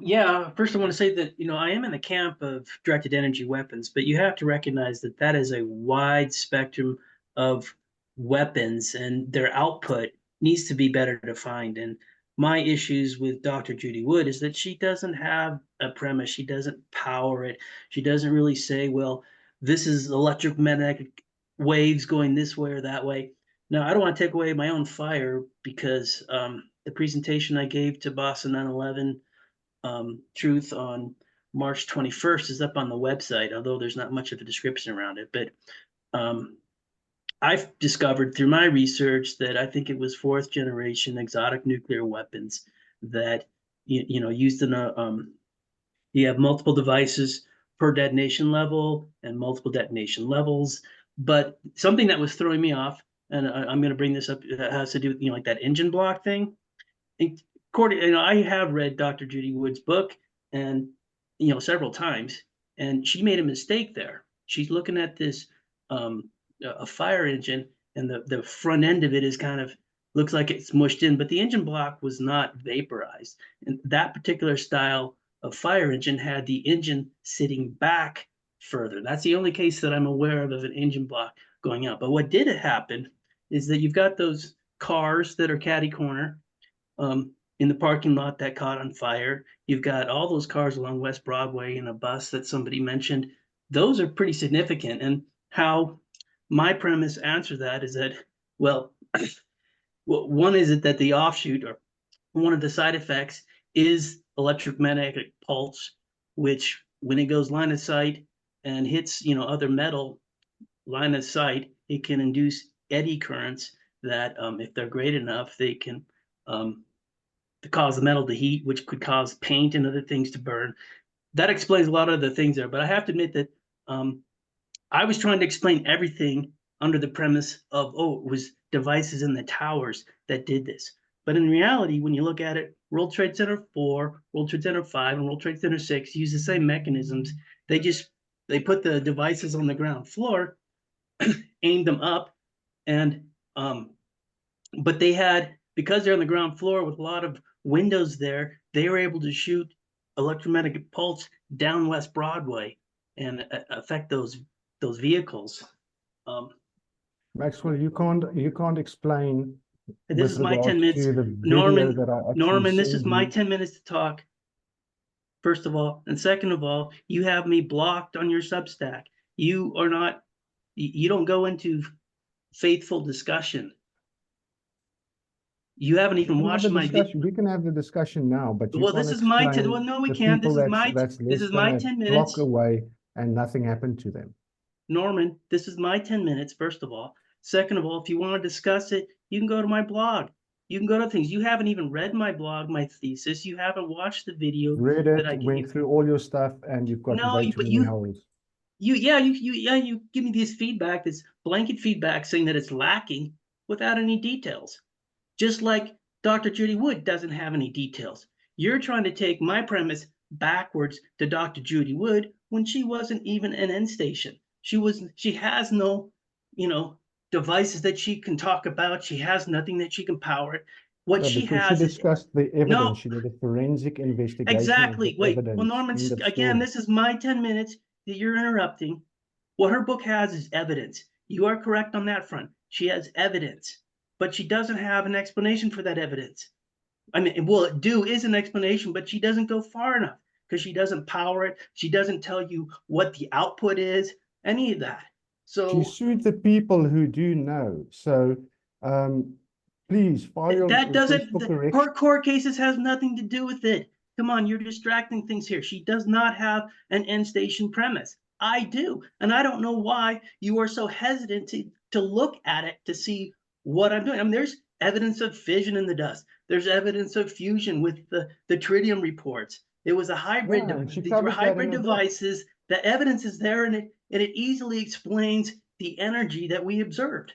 Yeah, first I want to say that, I am in the camp of directed energy weapons, but you have to recognize that that is a wide spectrum of weapons, and their output needs to be better defined. And my issues with Dr. Judy Wood is that she doesn't have a premise. She doesn't power it. She doesn't really say, well, this is electromagnetic waves going this way or that way. Now, I don't want to take away my own fire because the presentation I gave to Boston 9/11 Truth on March 21st is up on the website, although there's not much of a description around it. But I've discovered through my research that I think it was 4th generation exotic nuclear weapons that you know used in a you have multiple devices per detonation level and multiple detonation levels. But something that was throwing me off, and I'm going to bring this up, that has to do with like that engine block thing. According, I have read Dr. Judy Wood's book, and several times, and she made a mistake there. She's looking at this a fire engine, and the front end of it is kind of looks like it's mushed in, but the engine block was not vaporized. And that particular style of fire engine had the engine sitting back further. That's the only case that I'm aware of an engine block going out. But what did happen is that you've got those cars that are catty corner in the parking lot that caught on fire. You've got all those cars along West Broadway and a bus that somebody mentioned. Those are pretty significant. And how my premise answers that is that, well, one is it that the offshoot or one of the side effects is electromagnetic pulse, which when it goes line of sight and hits other metal line of sight, it can induce eddy currents that if they're great enough, they can cause the metal to heat, which could cause paint and other things to burn. That explains a lot of the things there. But I have to admit that I was trying to explain everything under the premise of, it was devices in the towers that did this. But in reality, when you look at it, World Trade Center 4, World Trade Center 5, and World Trade Center 6 use the same mechanisms. They put the devices on the ground floor, aimed them up, and but they had, because they're on the ground floor with a lot of windows there, they were able to shoot electromagnetic pulse down West Broadway and affect those vehicles. Maxwell, you can't explain. This is my 10 minutes. Norman, this is my you. 10 minutes to talk. First of all, and second of all, you have me blocked on your Substack. You don't go into faithful discussion. You haven't even watched my video. We can have the discussion now, but well, this is my 10. Well, no, we can't. This is my 10 minutes. Block away, and nothing happened to them. Norman, this is my 10 minutes. First of all, second of all, if you want to discuss it, you can go to my blog. You can go to things. You haven't even read my blog, my thesis. You haven't watched the video. Read it, went through all your stuff, and you've got way too many holes. You give me this feedback, this blanket feedback saying that it's lacking without any details. Just like Dr. Judy Wood doesn't have any details. You're trying to take my premise backwards to Dr. Judy Wood when she wasn't even an end station. She has no, devices that she can talk about. She has nothing that she can power it. What she has is. She discussed the evidence. No, she did a forensic investigation. Exactly. Wait, well, Norman, again, this is my 10 minutes that you're interrupting. What her book has is evidence. You are correct on that front. She has evidence, but she doesn't have an explanation for that evidence. I mean, well, it is an explanation, but she doesn't go far enough because she doesn't power it. She doesn't tell you what the output is, any of that. So she sued the people who do know. So please file your that doesn't. Her court cases has nothing to do with it. Come on, you're distracting things here. She does not have an end station premise. I do, and I don't know why you are so hesitant to look at it to see what I'm doing. I mean, there's evidence of fission in the dust. There's evidence of fusion with the tritium reports. It was a hybrid. These were hybrid devices. The evidence is there, and it easily explains the energy that we observed.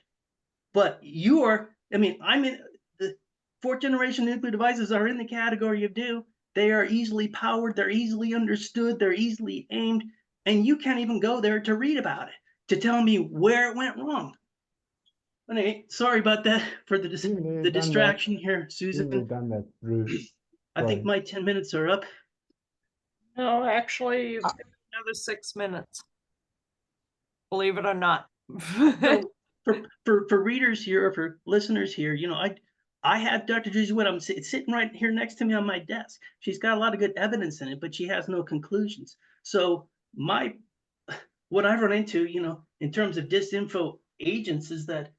But I'm in the 4th generation nuclear devices are in the category of do. They are easily powered. They're easily understood. They're easily aimed. And you can't even go there to read about it, to tell me where it went wrong. Anyway, sorry about that for the distraction here, Susan. Done that, Bruce. I think my 10 minutes are up. No, actually, you've got another 6 minutes. Believe it or not. So for readers here, or for listeners here, I have Dr. Judy Wood. It's sitting right here next to me on my desk. She's got a lot of good evidence in it, but she has no conclusions. So what I've run into, in terms of disinfo agents is that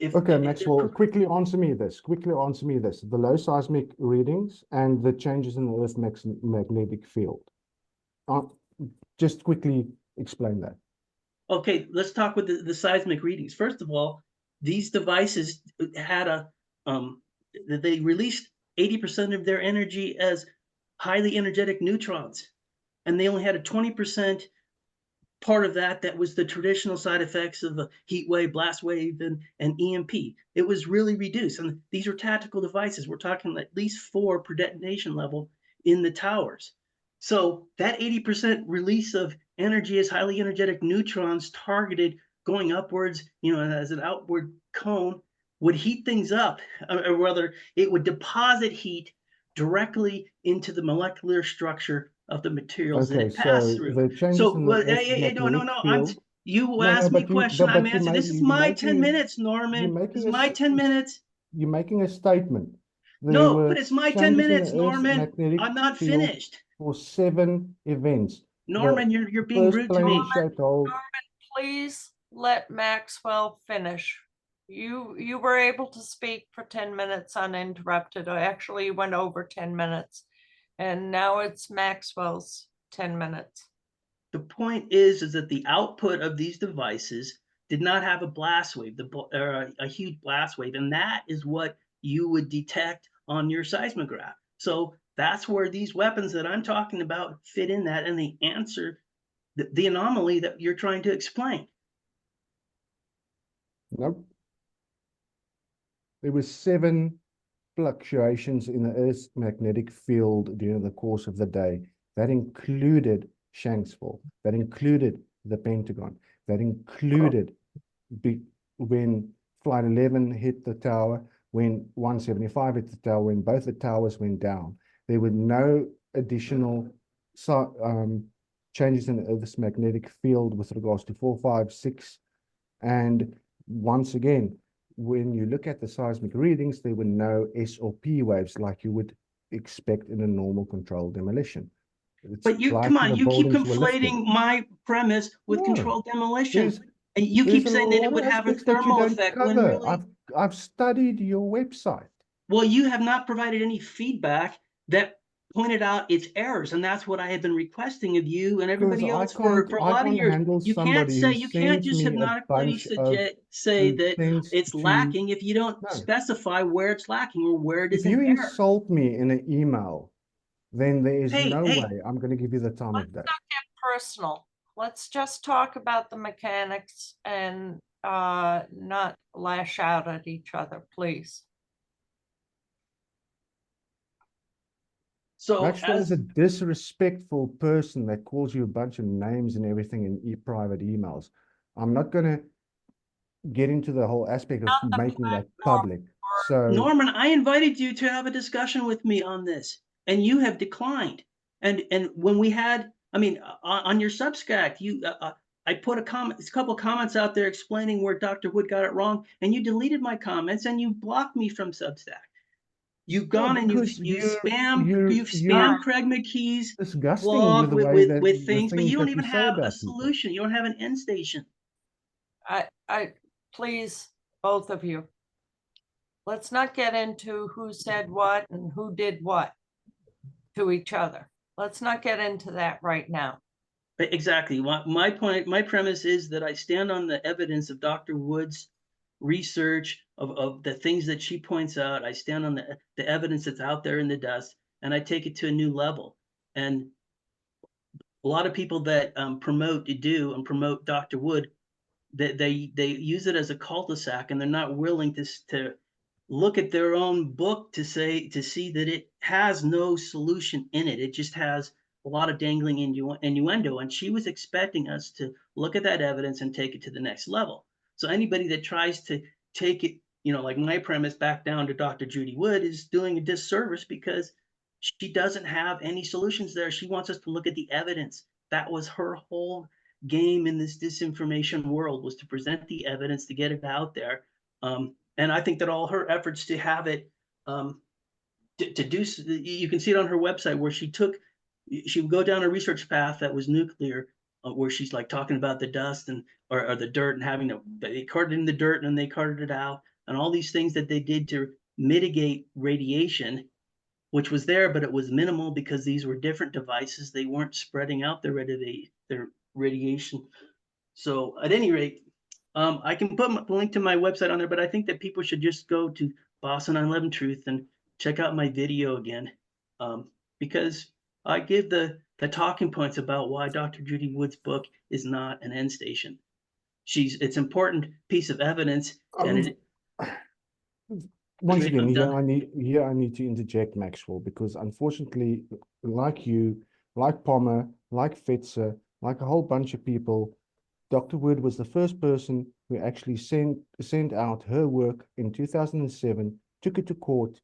Okay, Maxwell, quickly answer me this. The low seismic readings and the changes in the Earth's magnetic field. Just quickly explain that. Okay, let's talk with the seismic readings. First of all, these devices had they released 80% of their energy as highly energetic neutrons, and they only had a 20% part of that was the traditional side effects of a heat wave, blast wave, and EMP. It was really reduced, and these are tactical devices. We're talking at least 4 per detonation level in the towers. So that 80% release of energy as highly energetic neutrons targeted going upwards, as an outward cone, would heat things up, or rather, it would deposit heat directly into the molecular structure of the materials that it passed through. The changes in the Earth's magnetic field. You asked me a question, I'm answering. This is my 10 minutes, You're Norman. making This is my 10 minutes. You're making a statement. No, but it's my 10 minutes, Norman. I'm not finished. For 7 events. Norman, you're being rude to me. Norman, please let Maxwell finish. You were able to speak for 10 minutes uninterrupted. Actually, you went over 10 minutes. And now it's Maxwell's 10 minutes. The point is that the output of these devices did not have a blast wave, a huge blast wave, and that is what you would detect on your seismograph. So that's where these weapons that I'm talking about fit in that, and they answer the anomaly that you're trying to explain. Nope. There were 7 fluctuations in the Earth's magnetic field during the course of the day. That included Shanksville. That included the Pentagon. That included when Flight 11 hit the tower, when 175 hit the tower, when both the towers went down. There were no additional changes in the Earth's magnetic field with regards to 4, 5, 6. And once again, when you look at the seismic readings, there were no S or P waves like you would expect in a normal controlled demolition. But come on, you keep conflating my premise with controlled demolition. And you keep saying that it would have a thermal effect when really... I've studied your website. Well, you have not provided any feedback that pointed out its errors, and that's what I have been requesting of you and everybody else for a lot of years. You can't just hypnotically say that it's lacking if you don't specify where it's lacking or where it is an error. If you insult me in an email, then there is no way I'm going to give you the time of day. Let's not get personal. Let's just talk about the mechanics and not lash out at each other, please. So Maxwell is a disrespectful person that calls you a bunch of names and everything in private emails. I'm not going to get into the whole aspect of making that public. So Norman, I invited you to have a discussion with me on this, and you have declined. And when we had, on your Substack, I put a couple of comments out there explaining where Dr. Wood got it wrong, and you deleted my comments and you blocked me from Substack. You've gone and you've spammed Craig McKee's blog with things, but you don't even have a solution. You don't have an end station. I please, both of you, let's not get into who said what and who did what to each other. Let's not get into that right now. Exactly. My premise is that I stand on the evidence of Dr. Wood's research of the things that she points out. I stand on the evidence that's out there in the dust, and I take it to a new level. And a lot of people that promote Dr. Wood, they use it as a cul-de-sac, and they're not willing to look at their own book to see that it has no solution in it. It just has a lot of dangling innuendo. And she was expecting us to look at that evidence and take it to the next level. So anybody that tries to take it, like my premise, back down to Dr. Judy Wood is doing a disservice, because she doesn't have any solutions there. She wants us to look at the evidence. That was her whole game in this disinformation world, was to present the evidence, to get it out there. And I think that all her efforts to have it to do, you can see it on her website where she would go down a research path that was nuclear, where she's like talking about the dust and or the dirt and having they carted in the dirt and they carted it out and all these things that they did to mitigate radiation, which was there, but it was minimal because these were different devices. They weren't spreading out their radiation. So at any rate, I can put the link to my website on there, but I think that people should just go to Boston 9/11 Truth and check out my video again, because I give the talking points about why Dr. Judy Wood's book is not an end station. It's important piece of evidence, and once again, here I need to interject, Maxwell, because unfortunately, like you, like Palmer, like Fetzer, like a whole bunch of people, Dr. Wood was the first person who actually sent out her work in 2007, took it to court,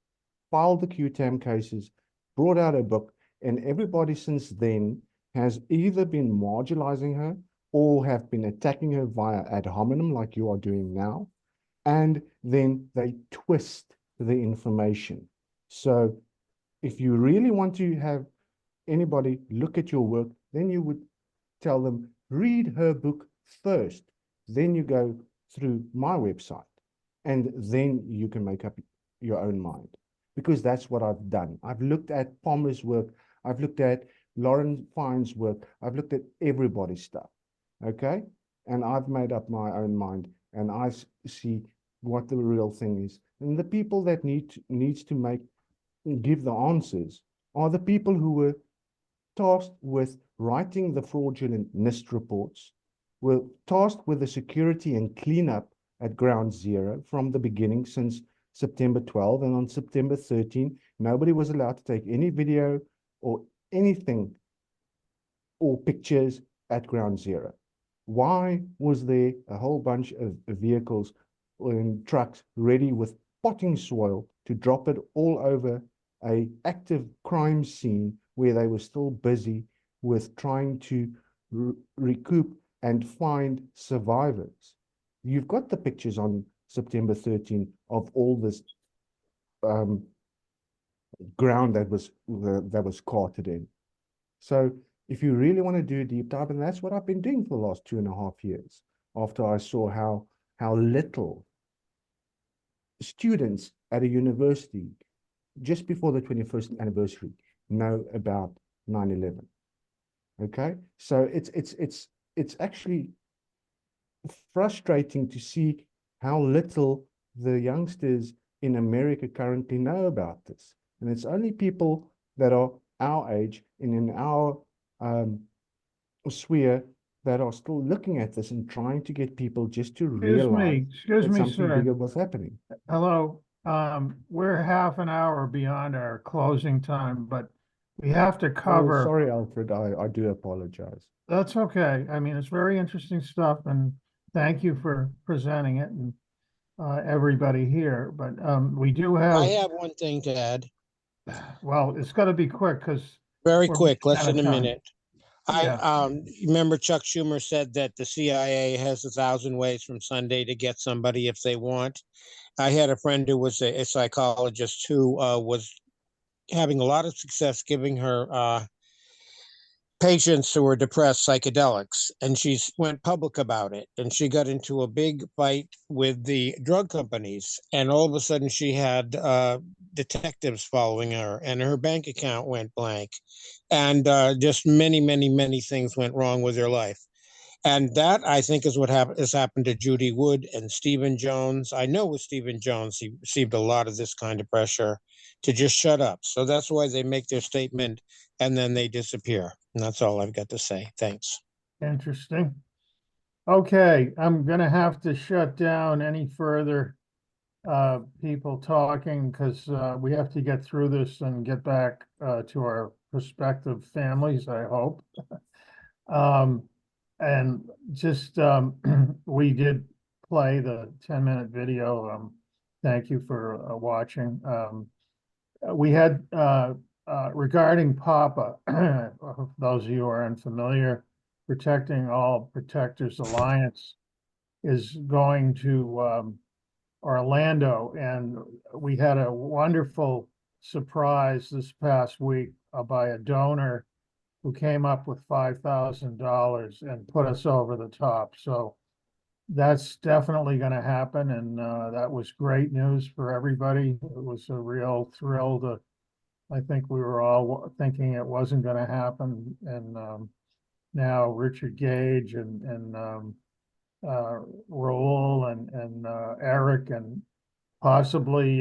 filed the QTAM cases, brought out a book, and everybody since then has either been marginalizing her or have been attacking her via ad hominem like you are doing now, and then they twist the information. So if you really want to have anybody look at your work, then you would tell them, read her book first, then you go through my website, and then you can make up your own mind, because that's what I've done. I've looked at Palmer's work, I've looked at Lauren Fine's work, I've looked at everybody's stuff, okay? And I've made up my own mind, and I see what the real thing is. And the people that needs to give the answers are the people who were tasked with writing the fraudulent NIST reports, were tasked with the security and cleanup at Ground Zero from the beginning since September 12, and on September 13, nobody was allowed to take any video or anything or pictures at Ground Zero. Why was there a whole bunch of vehicles and trucks ready with potting soil to drop it all over a active crime scene where they were still busy with trying to recoup and find survivors? You've got the pictures on September 13 of all this ground that was carted in. So if you really want to do a deep dive, and that's what I've been doing for the last 2.5 years, after I saw how little students at a university just before the 21st anniversary know about 9/11. Okay, so it's actually frustrating to see how little the youngsters in America currently know about this. And it's only people that are our age and in our sphere that are still looking at this and trying to get people just to realize Excuse that me, something sir. bigger was happening. Hello, we're half an hour beyond our closing time, but we have to cover. Oh, sorry, Alfred, I do apologize. That's okay. I mean, it's very interesting stuff, and thank you for presenting it and everybody here. But we do have. I have one thing to add. Well, it's got to be quick because. Very quick, less than a time. minute. Remember Chuck Schumer said that the CIA has 1,000 ways from Sunday to get somebody if they want. I had a friend who was a psychologist who was having a lot of success giving her patients who were depressed psychedelics, and she went public about it, and she got into a big fight with the drug companies, and all of a sudden she had detectives following her, and her bank account went blank, and just many things went wrong with her life. And that, I think, is what has happened to Judy Wood and Stephen Jones. I know with Stephen Jones, he received a lot of this kind of pressure to just shut up. So that's why they make their statement and then they disappear. And that's all I've got to say. Thanks. Interesting. Okay, I'm gonna have to shut down any further people talking because we have to get through this and get back to our respective families, I hope. And just we did play the 10-minute video. Thank you for watching. We had regarding PAPA, those of you who are unfamiliar, Protecting All Protectors Alliance is going to Orlando, and we had a wonderful surprise this past week by a donor who came up with $5,000 and put us over the top. So that's definitely going to happen, and that was great news for everybody. It was a real thrill to. I think we were all thinking it wasn't going to happen, and now Richard Gage and Raoul and Eric and possibly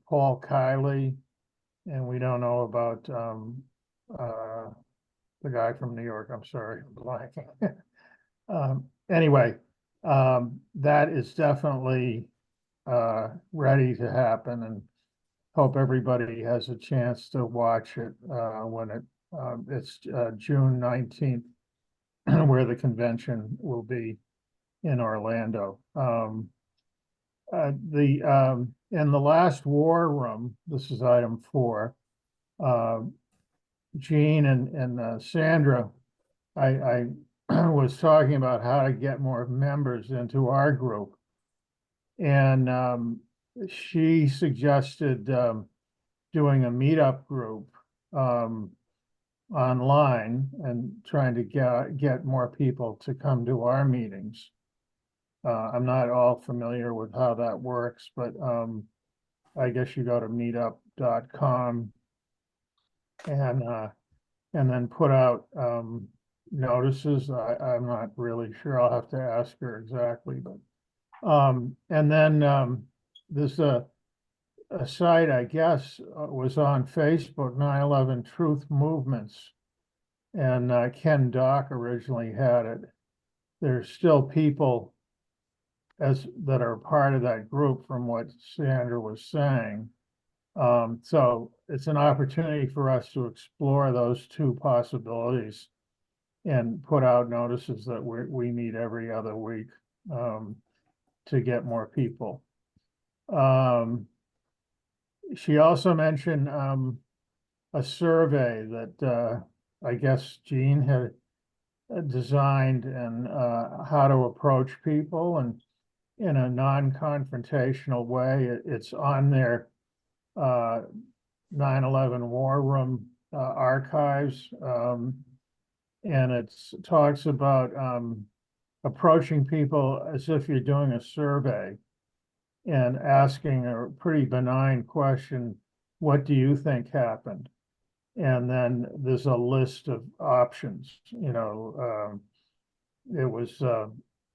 Paul Kiley, and we don't know about the guy from New York. I'm sorry, I'm blanking. Anyway, that is definitely ready to happen, and hope everybody has a chance to watch it when it's June 19th, where the convention will be in Orlando. In the last war room, this is item 4, Jean and Sandra, I was talking about how to get more members into our group. And she suggested doing a meetup group online and trying to get more people to come to our meetings. I'm not all familiar with how that works, but I guess you go to meetup.com and then put out notices. I'm not really sure. I'll have to ask her exactly, but and then there's a site, I guess, was on Facebook, 9/11 Truth Movements, and Ken Dock originally had it. There's still people that are part of that group, from what Sandra was saying. So it's an opportunity for us to explore those two possibilities and put out notices that we meet every other week to get more people. She also mentioned a survey that I guess Jean had designed, and how to approach people and in a non-confrontational way. It's on their 9/11 War Room archives, and it talks about approaching people as if you're doing a survey and asking a pretty benign question: what do you think happened? And then there's a list of options. It was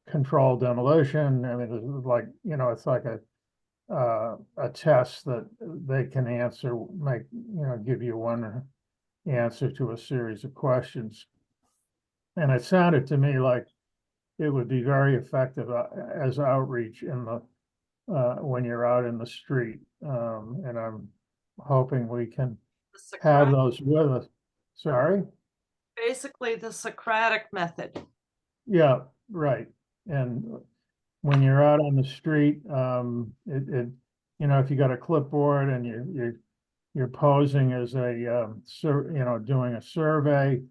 controlled demolition. I mean, it was like, it's like a test that they can answer, give you one answer to a series of questions. And it sounded to me like it would be very effective as outreach in the when you're out in the street. And I'm hoping we can have those with us. Sorry? Basically the Socratic method. Yeah, right. And when you're out on the street, if you got a clipboard and you're posing as a doing a survey,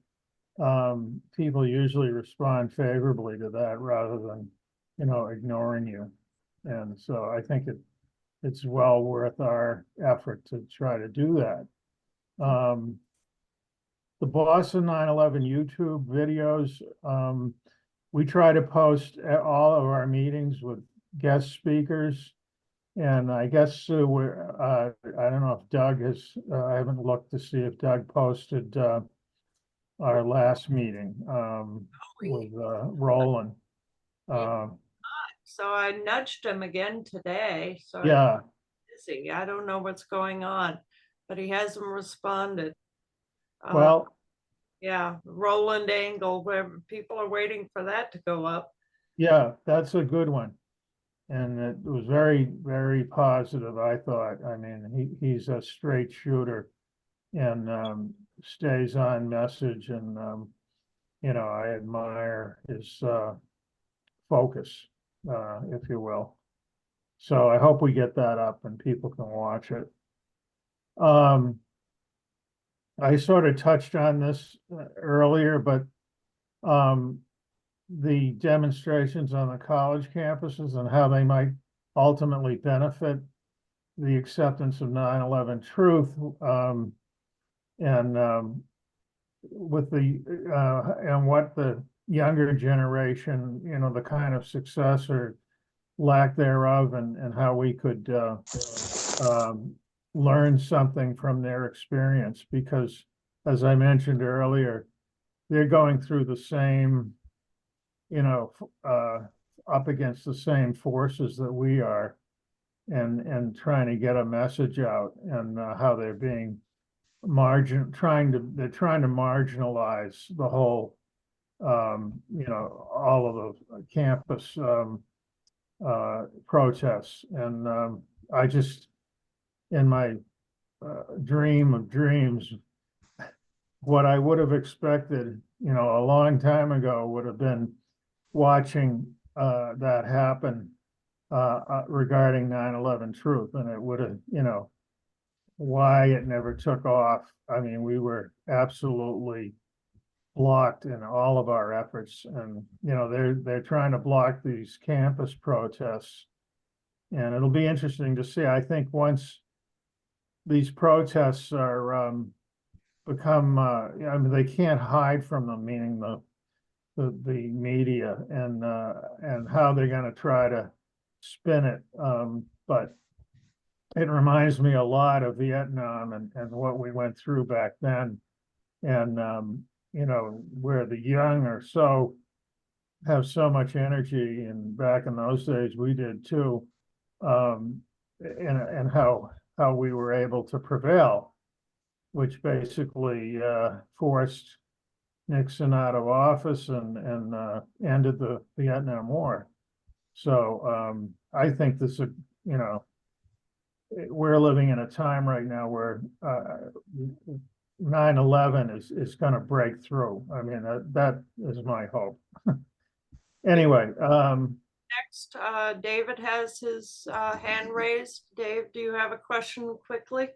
people usually respond favorably to that rather than ignoring you. And so I think it's well worth our effort to try to do that. The Boston 9/11 YouTube videos, we try to post all of our meetings with guest speakers. And I guess I don't know if Doug has, I haven't looked to see if Doug posted our last meeting with Roland. So I nudged him again today. So yeah, I'm busy. I don't know what's going on, but he hasn't responded. Well, yeah, Roland Angle, where people are waiting for that to go up. yeah, that's a good one. And it was very, very positive, I thought. I mean, he's a straight shooter and stays on message, and I admire his focus, if you will. So I hope we get that up and people can watch it. I sort of touched on this earlier, but the demonstrations on the college campuses and how they might ultimately benefit the acceptance of 9/11 truth. And with the and what the younger generation, the kind of success or lack thereof, and how we could learn something from their experience, because as I mentioned earlier, they're going through the same, up against the same forces that we are, and trying to get a message out, and how they're being trying to marginalize the whole, all of the campus protests. And I just, in my dream of dreams, what I would have expected, a long time ago, would have been watching that happen regarding 9/11 truth, and it would have, why it never took off. I mean, we were absolutely blocked in all of our efforts, and they're trying to block these campus protests, and it'll be interesting to see. I think once these protests are become, I mean, they can't hide from them, meaning the media, and how they're going to try to spin it. But it reminds me a lot of Vietnam, and what we went through back then, and where the young have so much energy, and back in those days we did too, and how we were able to prevail, which basically forced Nixon out of office, and ended the Vietnam War. So I think this, we're living in a time right now where 9/11 is going to break through. I mean, that is my hope. Anyway. Next, David has his hand raised. Dave, do you have a question quickly?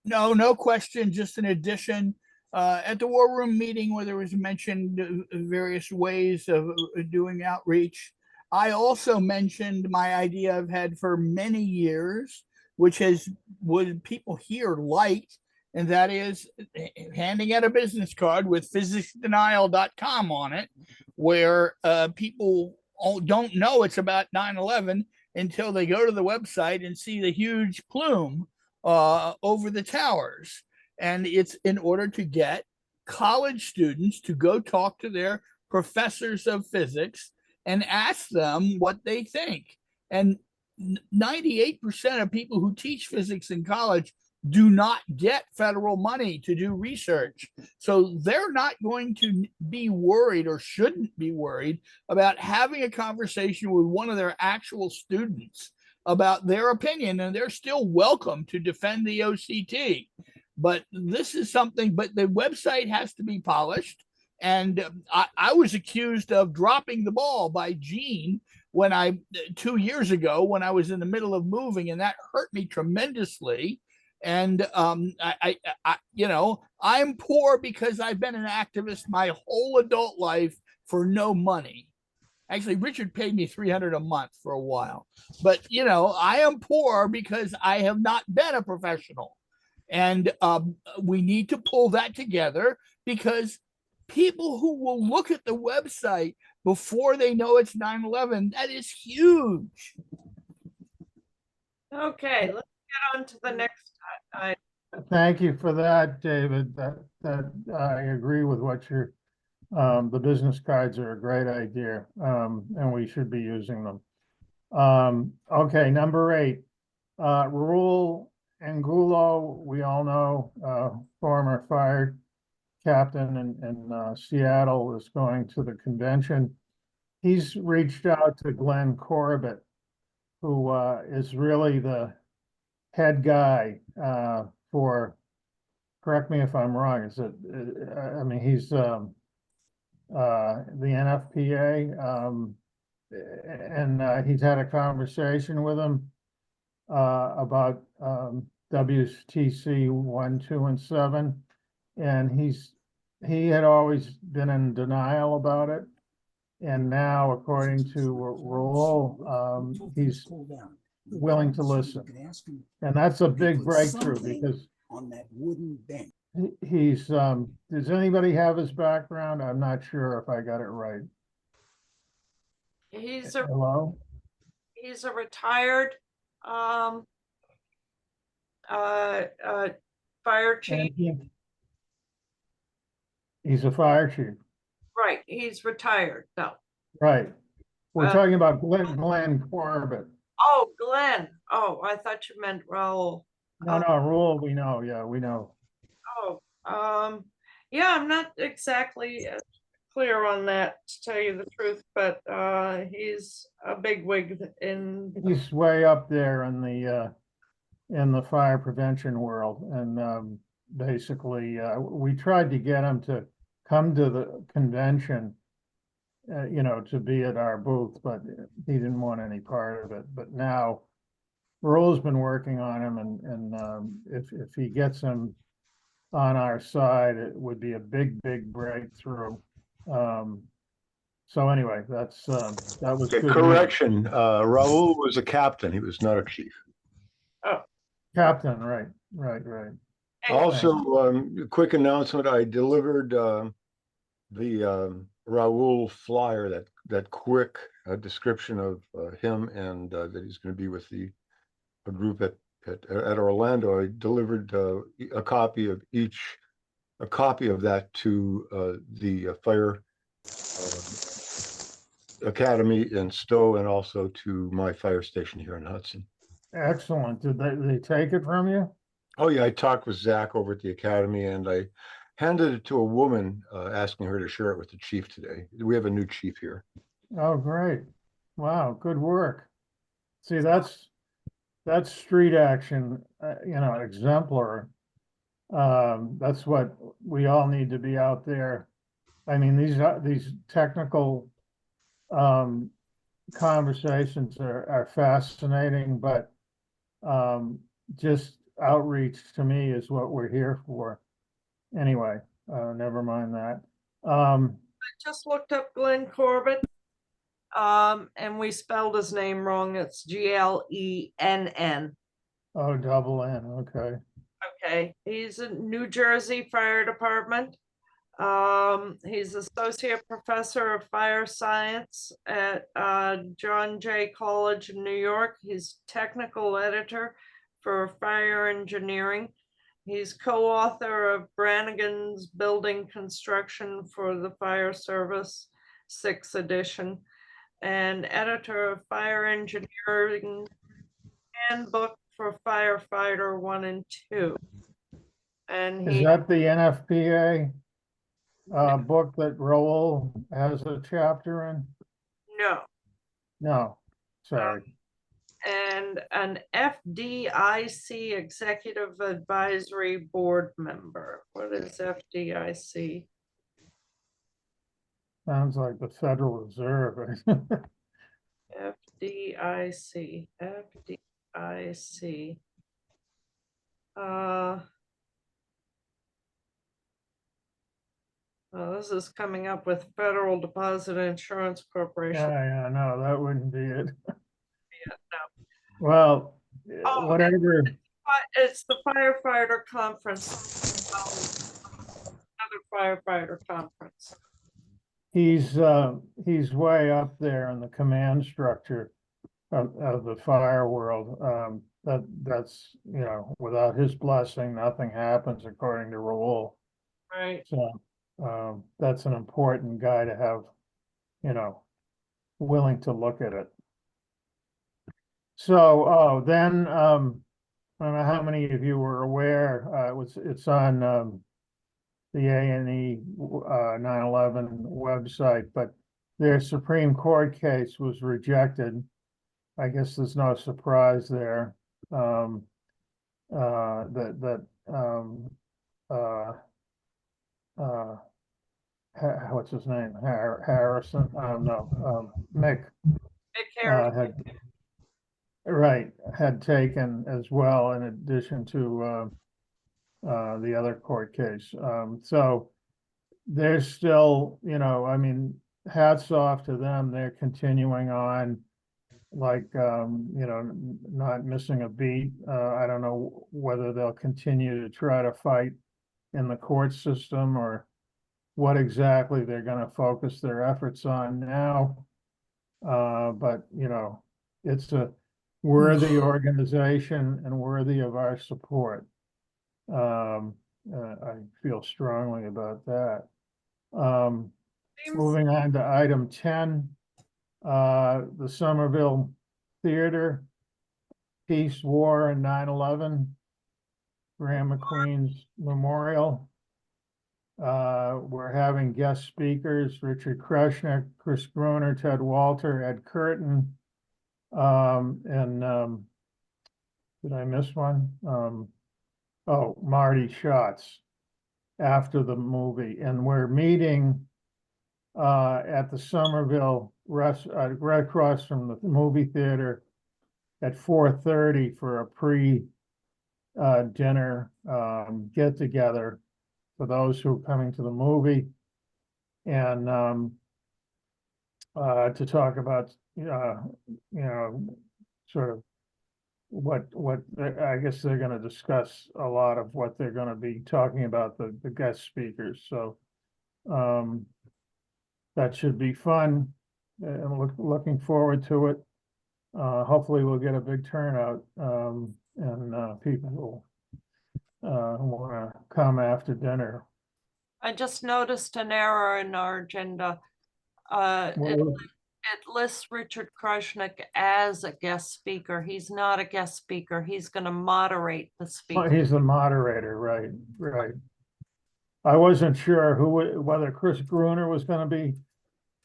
No question, just an addition. At the War Room meeting where there was mentioned various ways of doing outreach, I also mentioned my idea I've had for many years, which has what people here like, and that is handing out a business card with physicsdenial.com on it, where people don't know it's about 9/11 until they go to the website and see the huge plume over the towers. And it's in order to get college students to go talk to their professors of physics and ask them what they think. And 98% of people who teach physics in college do not get federal money to do research. So they're not going to be worried, or shouldn't be worried, about having a conversation with one of their actual students about their opinion, and they're still welcome to defend the OCT. But this is something, but the website has to be polished. And I was accused of dropping the ball by Gene 2 years ago, when I was in the middle of moving, and that hurt me tremendously. And I'm poor because I've been an activist my whole adult life for no money. Actually, Richard paid me $300 a month for a while, but I am poor because I have not been a professional. And we need to pull that together, because people who will look at the website before they know it's 9/11, that is huge. Okay, let's get on to the next. Thank you for that, David. That I agree with what you're. The business cards are a great idea, and we should be using them. Okay, number 8, Raul Angulo, we all know, former fired captain in Seattle, is going to the convention. He's reached out to Glenn Corbett, who is really the head guy for, correct me if I'm wrong, is it, I mean, he's the NFPA, and he's had a conversation with him about WTC 1, 2, and 7, and he had always been in denial about it, and now, according to Raul, willing to listen. And that's a big breakthrough because on that wooden bench. he's, does anybody have his background? I'm not sure if I got it right. He's a Hello? he's a retired fire chief. He's a fire chief, Right, he's retired though. right? We're Uh, talking about Glenn Corbett. Oh, Glenn. Oh, I thought you meant Raul. No, Rule, we know, yeah, we know. Yeah, I'm not exactly clear on that, to tell you the truth, but he's a bigwig in. He's way up there in the fire prevention world, and basically, we tried to get him to come to the convention, to be at our booth, but he didn't want any part of it. But now, Rule's been working on him, and if he gets him on our side, it would be a big breakthrough. So anyway, that was good news. Correction, Raul was a captain. He was not a chief. Oh, captain, right. Also, a quick announcement, I delivered the Raul flyer, that quick description of him, and that he's going to be with a group at Orlando. I delivered a copy of that to the fire academy in Stowe, and also to my fire station here in Hudson. Excellent. Did they take it from you? Oh yeah, I talked with Zach over at the academy, and I handed it to a woman, asking her to share it with the chief today. We have a new chief here. Oh, great. Wow, good work. See, that's street action, exemplar. That's what we all need to be out there. I mean, these technical conversations are fascinating, but just outreach to me is what we're here for. Anyway, never mind that. I just looked up Glenn Corbett, and we spelled his name wrong. It's Glenn. Oh, double N, okay. Okay, he's a New Jersey Fire Department. He's associate professor of fire science at John Jay College in New York. He's technical editor for fire engineering. He's co-author of Brannigan's Building Construction for the Fire Service, 6th edition, and editor of Fire Engineering Handbook for Firefighter 1 and 2. And Is that the NFPA book that Raul has a chapter in? No, sorry. And an FDIC Executive Advisory Board member. What is FDIC? Sounds like the Federal Reserve. FDIC. This is coming up with Federal Deposit Insurance Corporation. Yeah, no, that wouldn't be it. Yeah, no. Well, whatever. It's the firefighter conference. Another firefighter conference. He's way up there in the command structure of the fire world. That's without his blessing, nothing happens, according to Raul. Right. So that's an important guy to have, willing to look at it. So, then, I don't know how many of you were aware, it's on the A&E 9/11 website, but their Supreme Court case was rejected. I guess there's no surprise there. What's his name? Harrison? Mick. Had taken as well, in addition to the other court case. So they're still, hats off to them. They're continuing on. like, not missing a beat. I don't know whether they'll continue to try to fight in the court system or what exactly they're gonna focus their efforts on now. But, it's a worthy organization and worthy of our support. I feel strongly about that. Moving on to item 10, the Somerville Theater, Peace, War, and 9/11, Graham McQueen's Memorial. We're having guest speakers, Richard Kreshnick, Chris Gruner, Ted Walter, Ed Curtin, and did I miss one? Oh, Marty Schatz after the movie. And we're meeting at the Somerville right across from the movie theater at 4:30 for a dinner get together for those who are coming to the movie, and to talk about sort of what I guess they're going to discuss a lot of what they're going to be talking about, the guest speakers. So that should be fun, and looking forward to it. Hopefully we'll get a big turnout, and people will want to come after dinner. I just noticed an error in our agenda. It lists Richard Kreshnick as a guest speaker. He's not a guest speaker. He's going to moderate the speaker. He's the moderator, right, right. I wasn't sure whether Chris Gruner was going to be.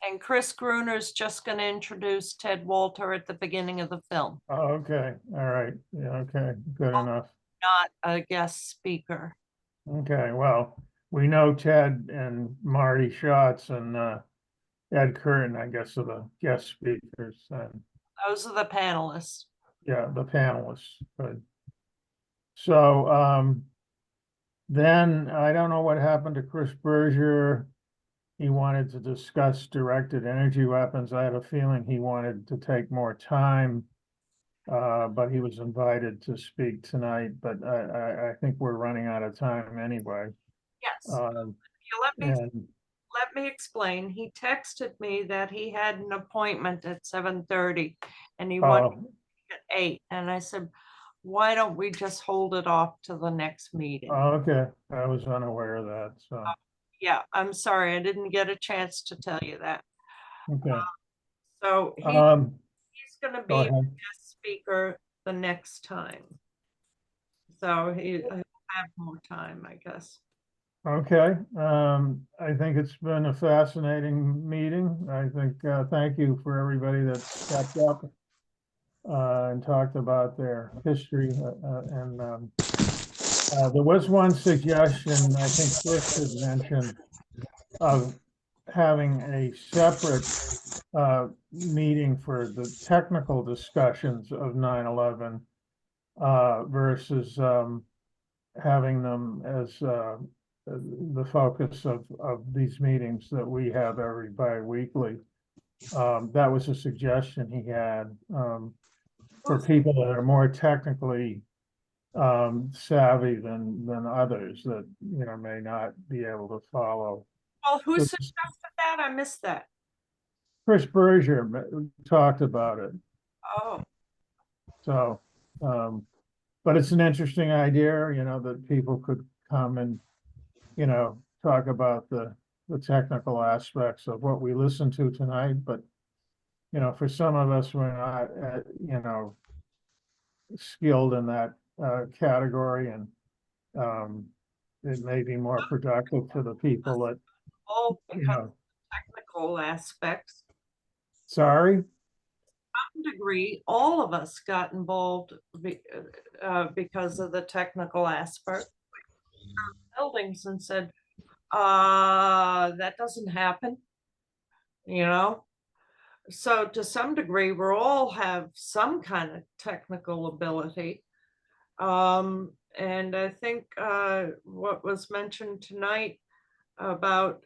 And Chris Gruner's just going to introduce Ted Walter at the beginning of the film. Oh, okay, all right, yeah, okay, good enough. Not a guest speaker. Okay, well, we know Ted and Marty Schatz and Ed Curtin, I guess, are the guest speakers. And those are the panelists. Yeah, the panelists. Good. So then I don't know what happened to Chris Berger. He wanted to discuss directed energy weapons. I have a feeling he wanted to take more time, but he was invited to speak tonight. But I think we're running out of time anyway. Yes. Let me explain. He texted me that he had an appointment at 7:30 and he wanted at 8. And I said, why don't we just hold it off to the next meeting? Okay, I was unaware of that. So yeah, I'm sorry, I didn't get a chance to tell you that. Okay. So he's going to be a guest speaker the next time. So he'll have more time, I guess. Okay, I think it's been a fascinating meeting. I think, thank you for everybody that stepped up and talked about their history. And there was one suggestion, I think Chris had mentioned, of having a separate meeting for the technical discussions of 9/11 versus having them as the focus of these meetings that we have every bi-weekly. That was a suggestion he had for people that are more technically savvy than others that may not be able to follow. Well, who suggested that? I missed that. Chris Berger talked about it. Oh. So, but it's an interesting idea, that people could come and talk about the technical aspects of what we listened to tonight. But, for some of us, we're not, skilled in that category, and it may be more productive for the people that, because of technical aspects. Sorry? To some degree, all of us got involved because of the technical aspect. Buildings and said, that doesn't happen, So to some degree, we all have some kind of technical ability. And I think what was mentioned tonight about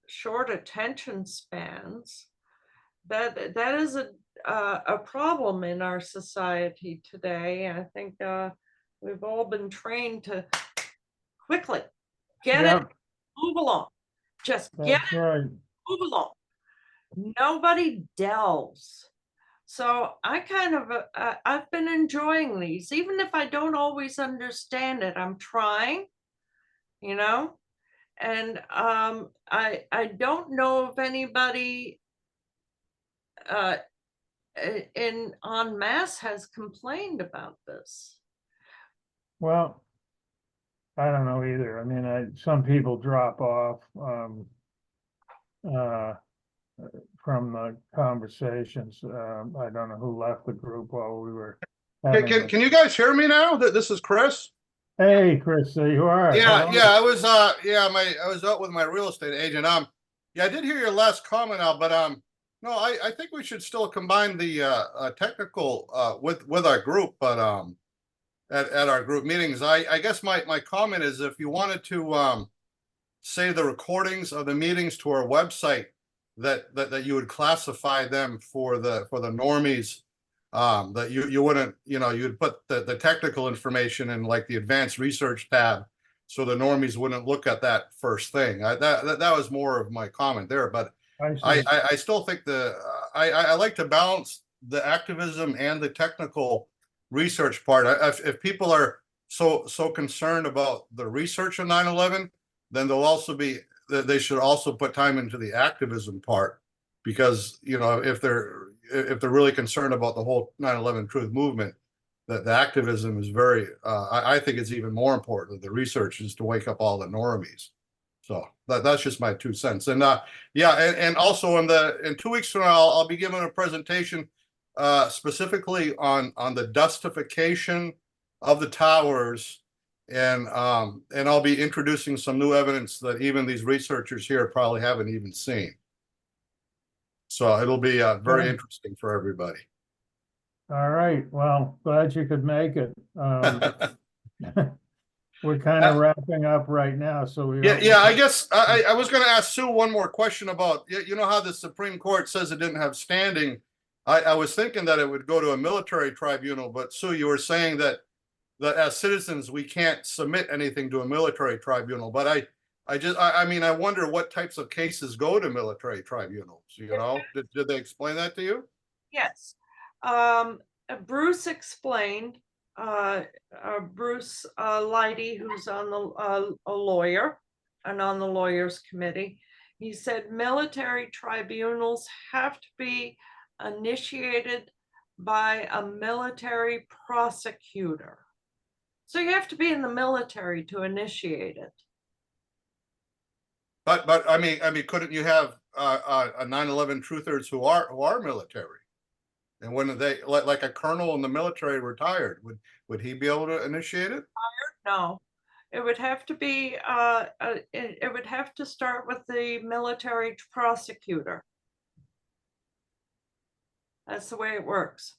short attention spans, that is a problem in our society today. I think we've all been trained to quickly get it, move along, just get That's it, right. move along. Nobody delves. So I kind of, I've been enjoying these, even if I don't always understand it. I'm trying, you know, and I don't know if anybody in en masse has complained about this. Well, I don't know either. I mean, some people drop off from the conversations. I don't know who left the group while we were having Can, it. can you guys hear me now? This is Chris. Hey, Chris, there you are. Yeah, Hello. yeah, I was out with my real estate agent. Yeah, I did hear your last comment now, but no, I think we should still combine the technical with our group, but at our group meetings. I guess my comment is if you wanted to save the recordings of the meetings to our website, that you would classify them for the normies, that you wouldn't, you'd put the technical information in like the advanced research tab, so the normies wouldn't look at that first thing. That was more of my comment there, but I still think I like to balance the activism and the technical research part. If people are so concerned about the research of 9/11, then they should also put time into the activism part, because if they're really concerned about the whole 9/11 truth movement, that the activism is very I think it's even more important than the research, is to wake up all the normies. So that's just my 2 cents. And and also in 2 weeks from now, I'll be giving a presentation specifically on the dustification of the towers. And I'll be introducing some new evidence that even these researchers here probably haven't even seen. So it'll be very interesting for everybody. All right. Well, glad you could make it. We're kind of wrapping up right now, so we Yeah. I guess I was going to ask Sue one more question about, how the Supreme Court says it didn't have standing. I was thinking that it would go to a military tribunal, but Sue, you were saying that as citizens we can't submit anything to a military tribunal. But I wonder what types of cases go to military tribunals. Did they explain that to you? Yes. Bruce explained, Bruce Leidy, who's on a lawyer and on the lawyers committee, he said military tribunals have to be initiated by a military prosecutor. So you have to be in the military to initiate it. But I mean, couldn't you have a 9/11 truthers who are military? And when they like a colonel in the military retired, would he be able to initiate it? No, it would have to be it would have to start with the military prosecutor. That's the way it works.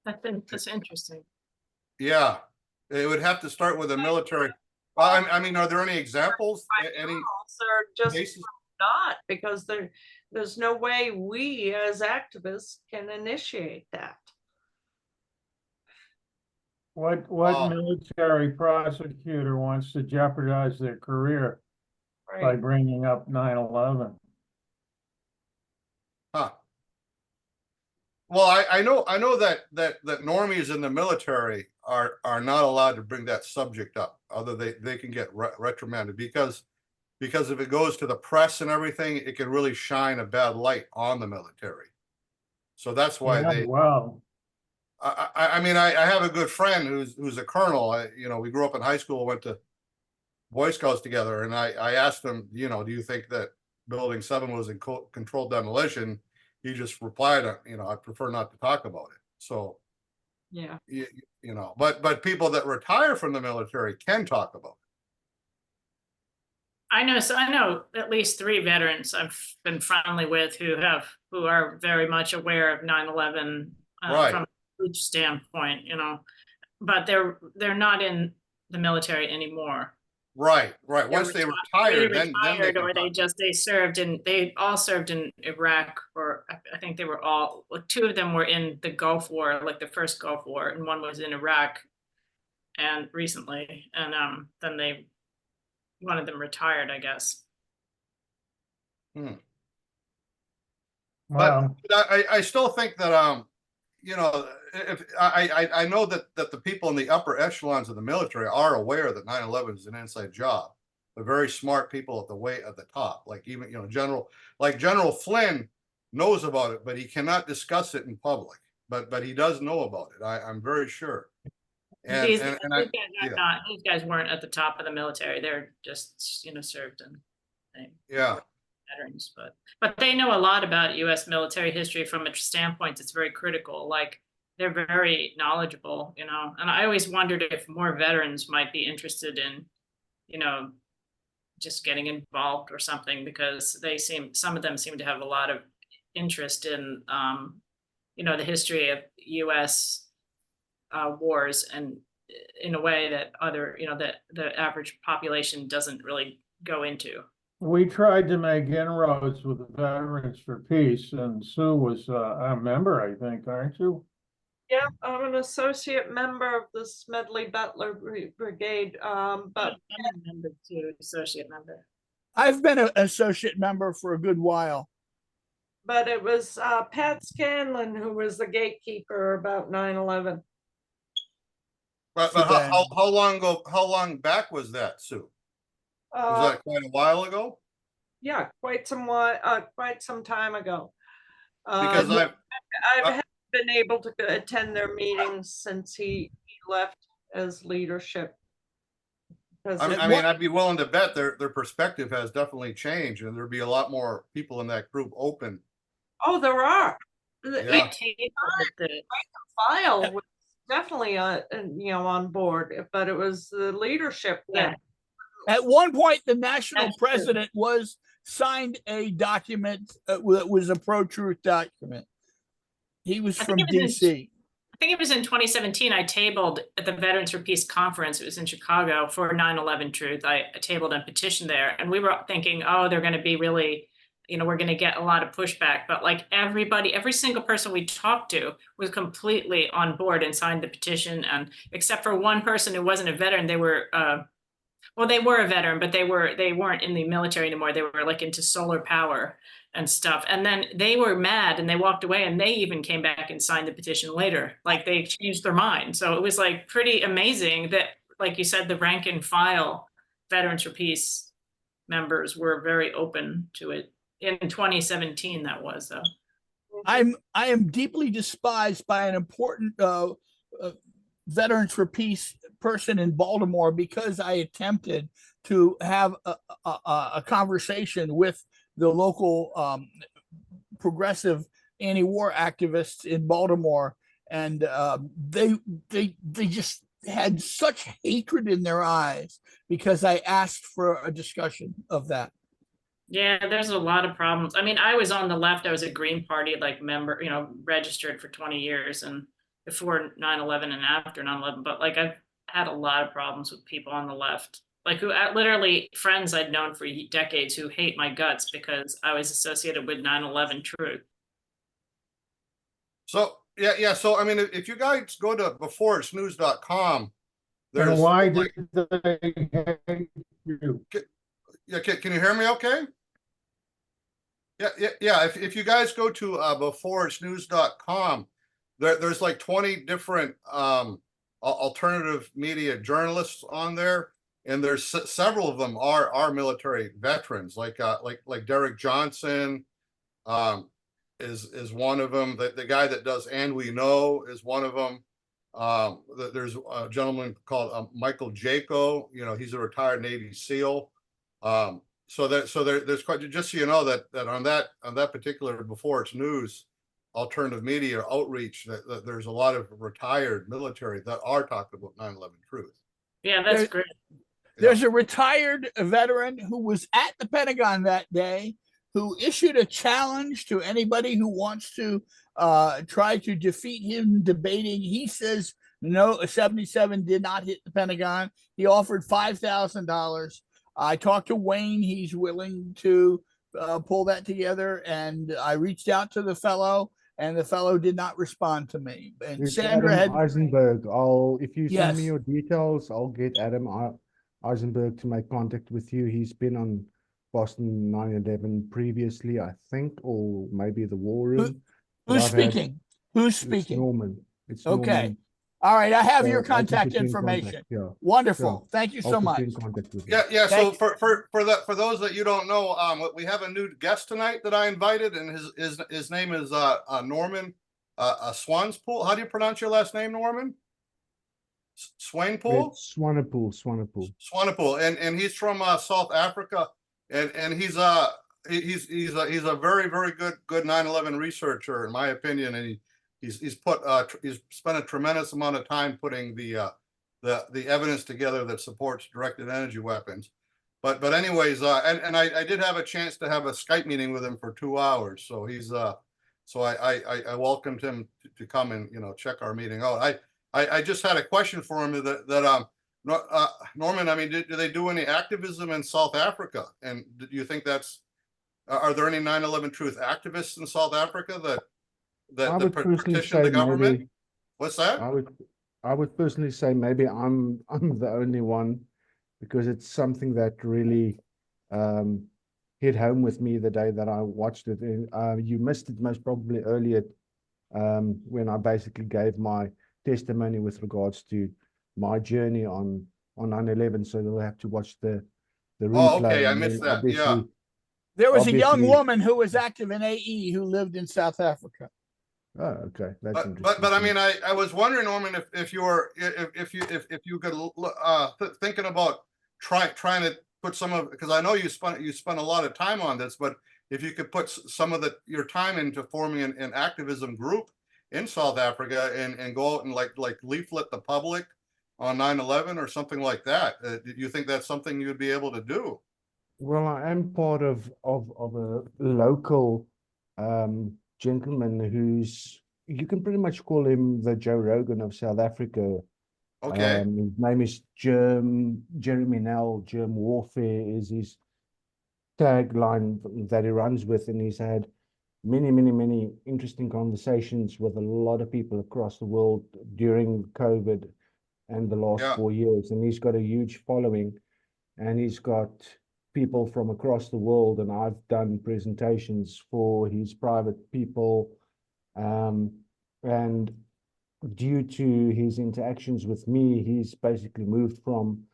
That's interesting. Yeah, it would have to start with a military. I mean, are there any examples? Any just cases? Not, because there's no way we as activists can initiate that. What military prosecutor wants to jeopardize their career by bringing up 9/11? Huh. Well, I know that normies in the military are not allowed to bring that subject up, other they can get reprimanded, because if it goes to the press and everything, it can really shine a bad light on the military. So that's why Wow. I mean, I have a good friend who's a colonel. We grew up in high school, went to Boy Scouts together, and I asked him, do you think that Building 7 was in controlled demolition? He just replied, I prefer not to talk about it. So, yeah, but people that retire from the military can talk about it. I know at least 3 veterans I've been friendly with who are very much aware of 9/11 from a huge standpoint, but they're not in the military anymore. Right, right. They're Once they either retire, then they retired can or talk. they all served in Iraq, or I think they were all, well, two of them were in the Gulf War, like the first Gulf War, and one was in Iraq and recently, and then one of them retired, I guess. Hmm. Wow. But I still think that you know, if I know that the people in the upper echelons of the military are aware that 9/11 is an inside job. They're very smart people at the top, like even, you know, General Flynn knows about it, but he cannot discuss it in public. But he does know about it. I'm very sure. And These and, and guys I, are not, these guys weren't at the top of the military. They're just, served in yeah. veterans, but they know a lot about U.S. military history from a standpoint that's very critical. Like, they're very knowledgeable, and I always wondered if more veterans might be interested in, just getting involved or something, because some of them seem to have a lot of interest in, the history of U.S. Wars, and in a way that that the average population doesn't really go into. We tried to make inroads with the Veterans for Peace, and Sue was a member, I think, aren't you? Yeah, I'm an associate member of the Smedley Butler Brigade, but I'm a member too, associate member. I've been an associate member for a good while. But it was Pat Scanlon who was the gatekeeper about 9/11. But how long back was that, Sue? Was that quite a while ago? Yeah, quite some time ago. Because I haven't been able to attend their meetings since he left as leadership. I mean, I'd be willing to bet their perspective has definitely changed, and there'd be a lot more people in that group open. Oh, there are. Yeah. The file was definitely on board, but it was the leadership that. At one point, the national president signed a document that was a pro-truth document. He was from DC. I think it was in 2017. I tabled at the Veterans for Peace conference. It was in Chicago for 9/11 Truth. I tabled a petition there, and we were thinking, oh, they're going to be really, we're going to get a lot of pushback. But like every single person we talked to was completely on board and signed the petition. And except for one person who wasn't a veteran, they were. Well, they were a veteran, but they weren't in the military anymore. They were like into solar power and stuff. And then they were mad and they walked away, and they even came back and signed the petition later. Like, they changed their mind. So it was like pretty amazing that, like you said, the rank and file Veterans for Peace members were very open to it. In 2017, that was though. I am deeply despised by an important Veterans for Peace person in Baltimore because I attempted to have a conversation with the local progressive anti-war activists in Baltimore, and they just had such hatred in their eyes because I asked for a discussion of that. Yeah, there's a lot of problems. I mean, I was on the left. I was a Green Party member, registered for 20 years, and before 9/11 and after 9/11. But like, I've had a lot of problems with people on the left, like who literally friends I'd known for decades who hate my guts because I was associated with 9/11 Truth. So yeah. So I mean, if you guys go to beforeitsnews.com, there's. And why did they hate you? Yeah, can you hear me? Okay. Yeah. If you guys go to beforeitsnews.com, there's like 20 different alternative media journalists on there, and there's several of them are military veterans, like Derek Johnson is one of them. The guy that does And We Know is one of them. There's a gentleman called Michael Jaco. He's a retired Navy SEAL. So there's quite, just so you know, that on that particular Before It's News alternative media outreach, that there's a lot of retired military that are talking about 9/11 Truth. Yeah, that's great. There's a retired veteran who was at the Pentagon that day who issued a challenge to anybody who wants to try to defeat him debating. He says No, 77 did not hit the Pentagon. He offered $5,000. I talked to Wayne. He's willing to pull that together. And I reached out to the fellow, and the fellow did not respond to me. And It's Sandra Adam had, Eisenberg. If you send me yes. your details, I'll get Adam Eisenberg to make contact with you. He's been on Boston 9/11 previously, I think, or maybe the War Room. Who's speaking? Who's speaking? It's Norman. It's Okay. Norman. All right. I have So your I can contact put you in information. contact, yeah. Wonderful. Yeah. Thank you I'll so put much. you in contact with him. Yeah. So Thank for those that you don't know, we have a new guest tonight that I invited, and his name is Norman Swanspool. How do you pronounce your last name, Norman? Swainpool? It's Swanepoel. Swanepoel, and he's from South Africa, and he's a very good 9/11 researcher, in my opinion, and he's spent a tremendous amount of time putting the evidence together that supports directed energy weapons. But anyways, and I did have a chance to have a Skype meeting with him for 2 hours, so so I welcomed him to come and check our meeting out. I just had a question for him that Norman, I mean, do they do any activism in South Africa? And do you think are there any 9/11 Truth activists in South Africa that petition the government? Maybe, What's that? I would personally say maybe I'm the only one, because it's something that really hit home with me the day that I watched it. You missed it most probably earlier when I basically gave my testimony with regards to my journey on 9/11. So they'll have to watch the replay. Oh, okay, I missed that. Yeah. There was a young woman who was active in AE who lived in South Africa. Oh, okay. That's interesting. But I mean, I was wondering, Norman, if you could thinking about trying to put some of, because I know you spent a lot of time on this, but if you could put some of your time into forming an activism group in South Africa and go out and like leaflet the public on 9/11 or something like that, do you think that's something you'd be able to do? Well, I am part of a local gentleman who's, you can pretty much call him the Joe Rogan of South Africa. Okay. His name is Jeremy Nell. Germ Warfare is his tagline that he runs with, and he's had many interesting conversations with a lot of people across the world during COVID and the last 4 years. And he's got a huge following, and he's got people from across the world, and I've done presentations for his private people. And due to his interactions with me, he's basically moved from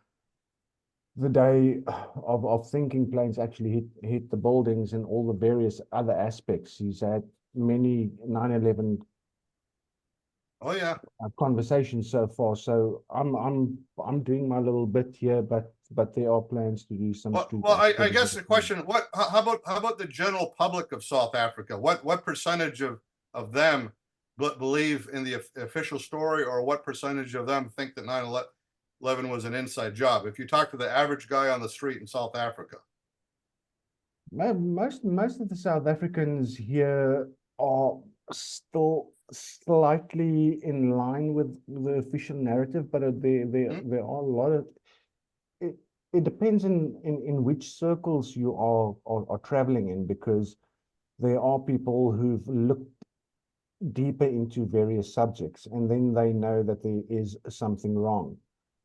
the day of thinking planes actually hit the buildings and all the various other aspects. He's had many 9/11 conversations so far. So I'm doing my little bit here, but there are plans to do some. Well, I guess the question: how about the general public of South Africa? What percentage of them believe in the official story, or what percentage of them think that 9/11 was an inside job? If you talk to the average guy on the street in South Africa, most of the South Africans here are still slightly in line with the official narrative, but there are a lot of it depends in which circles you are traveling in, because there are people who've looked deeper into various subjects, and then they know that there is something wrong.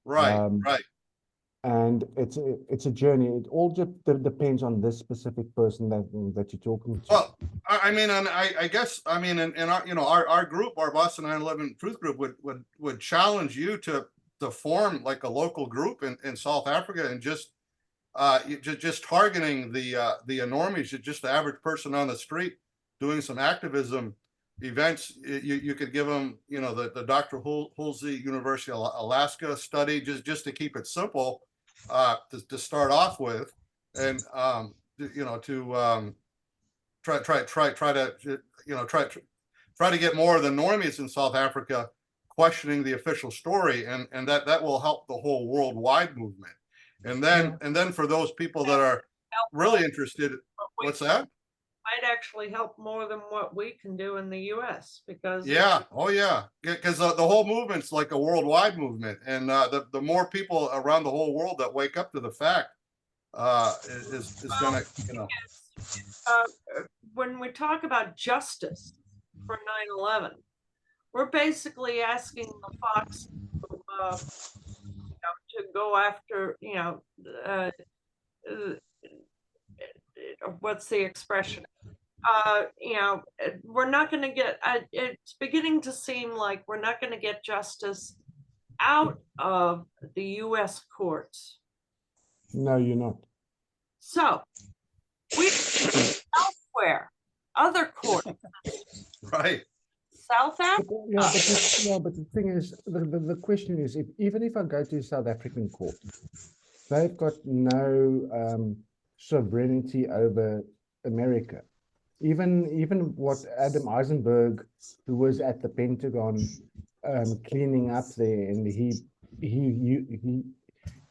Right. And it's a journey. It all just depends on this specific person that you're talking to. Well, I mean, and I guess, I mean, in our our group, our Boston 9/11 Truth Group would challenge you to form like a local group in South Africa, and just targeting the normies, just the average person on the street doing some activism events. You could give them, the Dr. Hulsey University of Alaska study, just to keep it simple, to start off with, and try to get more of the normies in South Africa questioning the official story, and that will help the whole worldwide movement. And then for those people that are really interested, what's that? might actually help more than what we can do in the US because Yeah, oh yeah, because the whole movement's like a worldwide movement, and the more people around the whole world that wake up to the fact, is gonna, you know. uh, when we talk about justice for 9/11, we're basically asking the Fox to go after, what's the expression? We're not going to get, it's beginning to seem like we're not going to get justice out of the US courts. No, you're not. So, we elsewhere, other courts. Right. South Africa. But the thing is, the question is, even if I go to South African court, they've got no sovereignty over America. Even what Adam Eisenberg, who was at the Pentagon cleaning up there, and he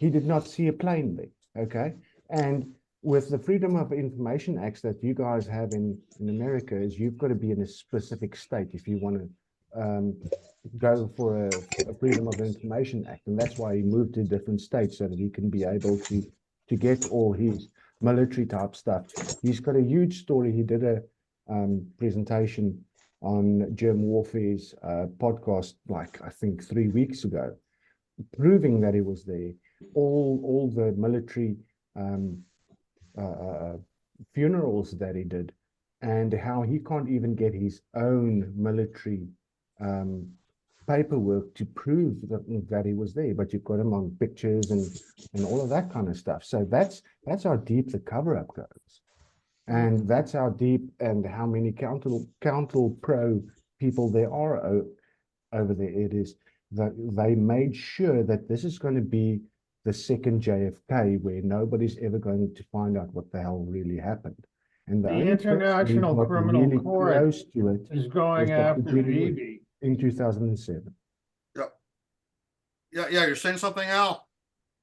did not see a plane there. Okay, and with the Freedom of Information Acts that you guys have in America, is you've got to be in a specific state if you want to go for a Freedom of Information Act, and that's why he moved to different states so that he can be able to get all his military type stuff. He's got a huge story. He did a presentation on Germ Warfare's podcast, like I think 3 weeks ago, proving that he was there. All the military funerals that he did, and how he can't even get his own military paperwork to prove that he was there, but you've got him on pictures and all of that kind of stuff. So that's how deep the cover-up goes, and that's how deep and how many counter pro people there are over there. It is that they made sure that this is going to be the second JFK, where nobody's ever going to find out what the hell really happened. And the International Criminal really Court close to it is going after Bibi in 2007. Yeah, you're saying something, Al?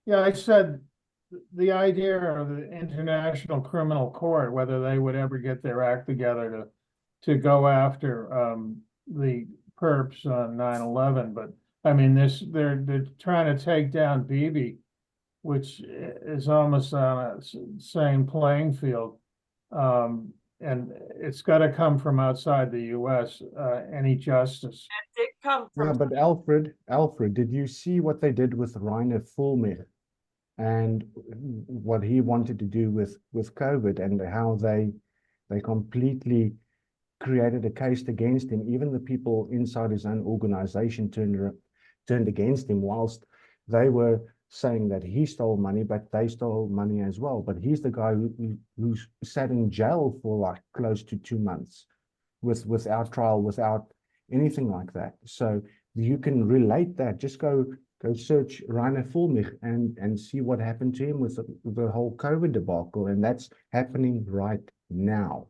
Yeah, I said the idea of the International Criminal Court, whether they would ever get their act together to go after the perps on 9/11, but I mean, they're trying to take down Bibi, which is almost on a same playing field, and it's got to come from outside the U.S. Any justice. It did come from. Yeah, but Alfred, did you see what they did with Rainer Fulmer and what he wanted to do with COVID, and how they completely created a case against him? Even the people inside his own organization turned against him, whilst they were saying that he stole money, but they stole money as well. But he's the guy who sat in jail for like close to 2 months without trial, without anything like that. So you can relate that. Just go search Rainer Fulmer and see what happened to him with the whole COVID debacle, and that's happening right now.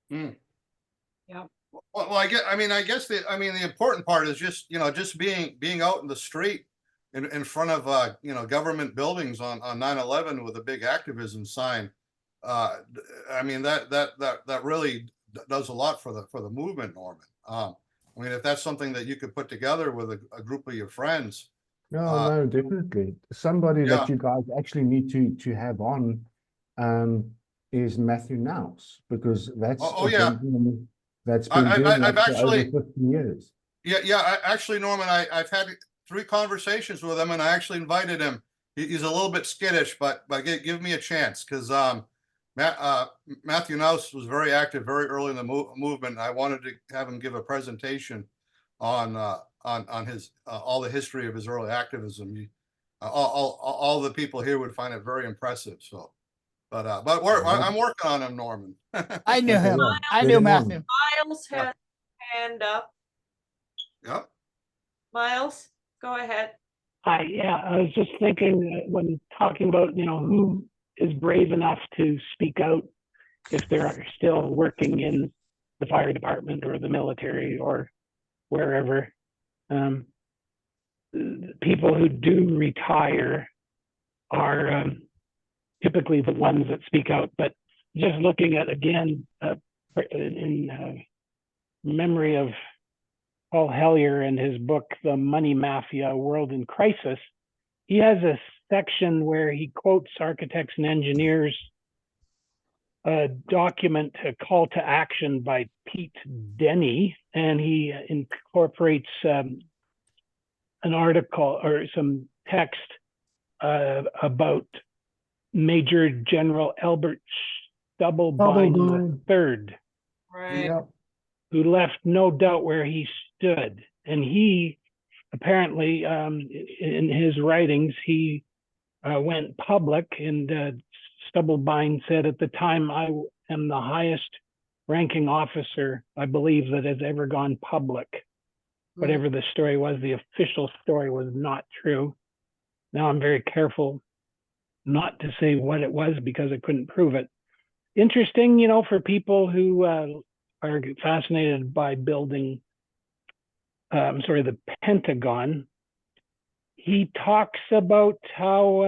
Yeah. Well, I guess the important part is just being out in the street in front of government buildings on 9/11 with a big activism sign. That really does a lot for the movement, Norman. If that's something that you could put together with a group of your friends. No, definitely. Somebody that you guys actually need to have on is Matthew Naus, because that's gentleman that's been doing that for over 15 years. Yeah. Actually, Norman, I've had 3 conversations with him, and I actually invited him. He's a little bit skittish, but give me a chance, because Matthew Naus was very active very early in the movement. I wanted to have him give a presentation on his all the history of his early activism. All the people here would find it very impressive. So, but I'm working on him, Norman. I knew him. I knew Matthew. Miles had hand up. Yep. Miles, go ahead. Hi, yeah, I was just thinking when talking about, who is brave enough to speak out if they're still working in the fire department or the military or wherever. People who do retire are typically the ones that speak out, but just looking at again in memory of Paul Hellyer and his book, The Money Mafia, A World in Crisis. He has a section where he quotes architects and engineers document, A Call to Action by Pete Denny, and he incorporates an article or some text about Major General Albert Stubblebine III, Right. Yep. who left no doubt where he stood. And he apparently, in his writings, he went public, and Stubblebine said, at the time, I am the highest ranking officer, I believe, that has ever gone public. Whatever the story was, the official story was not true. Now I'm very careful not to say what it was because I couldn't prove it. Interesting, you know, for people who are fascinated by building, the Pentagon. He talks about how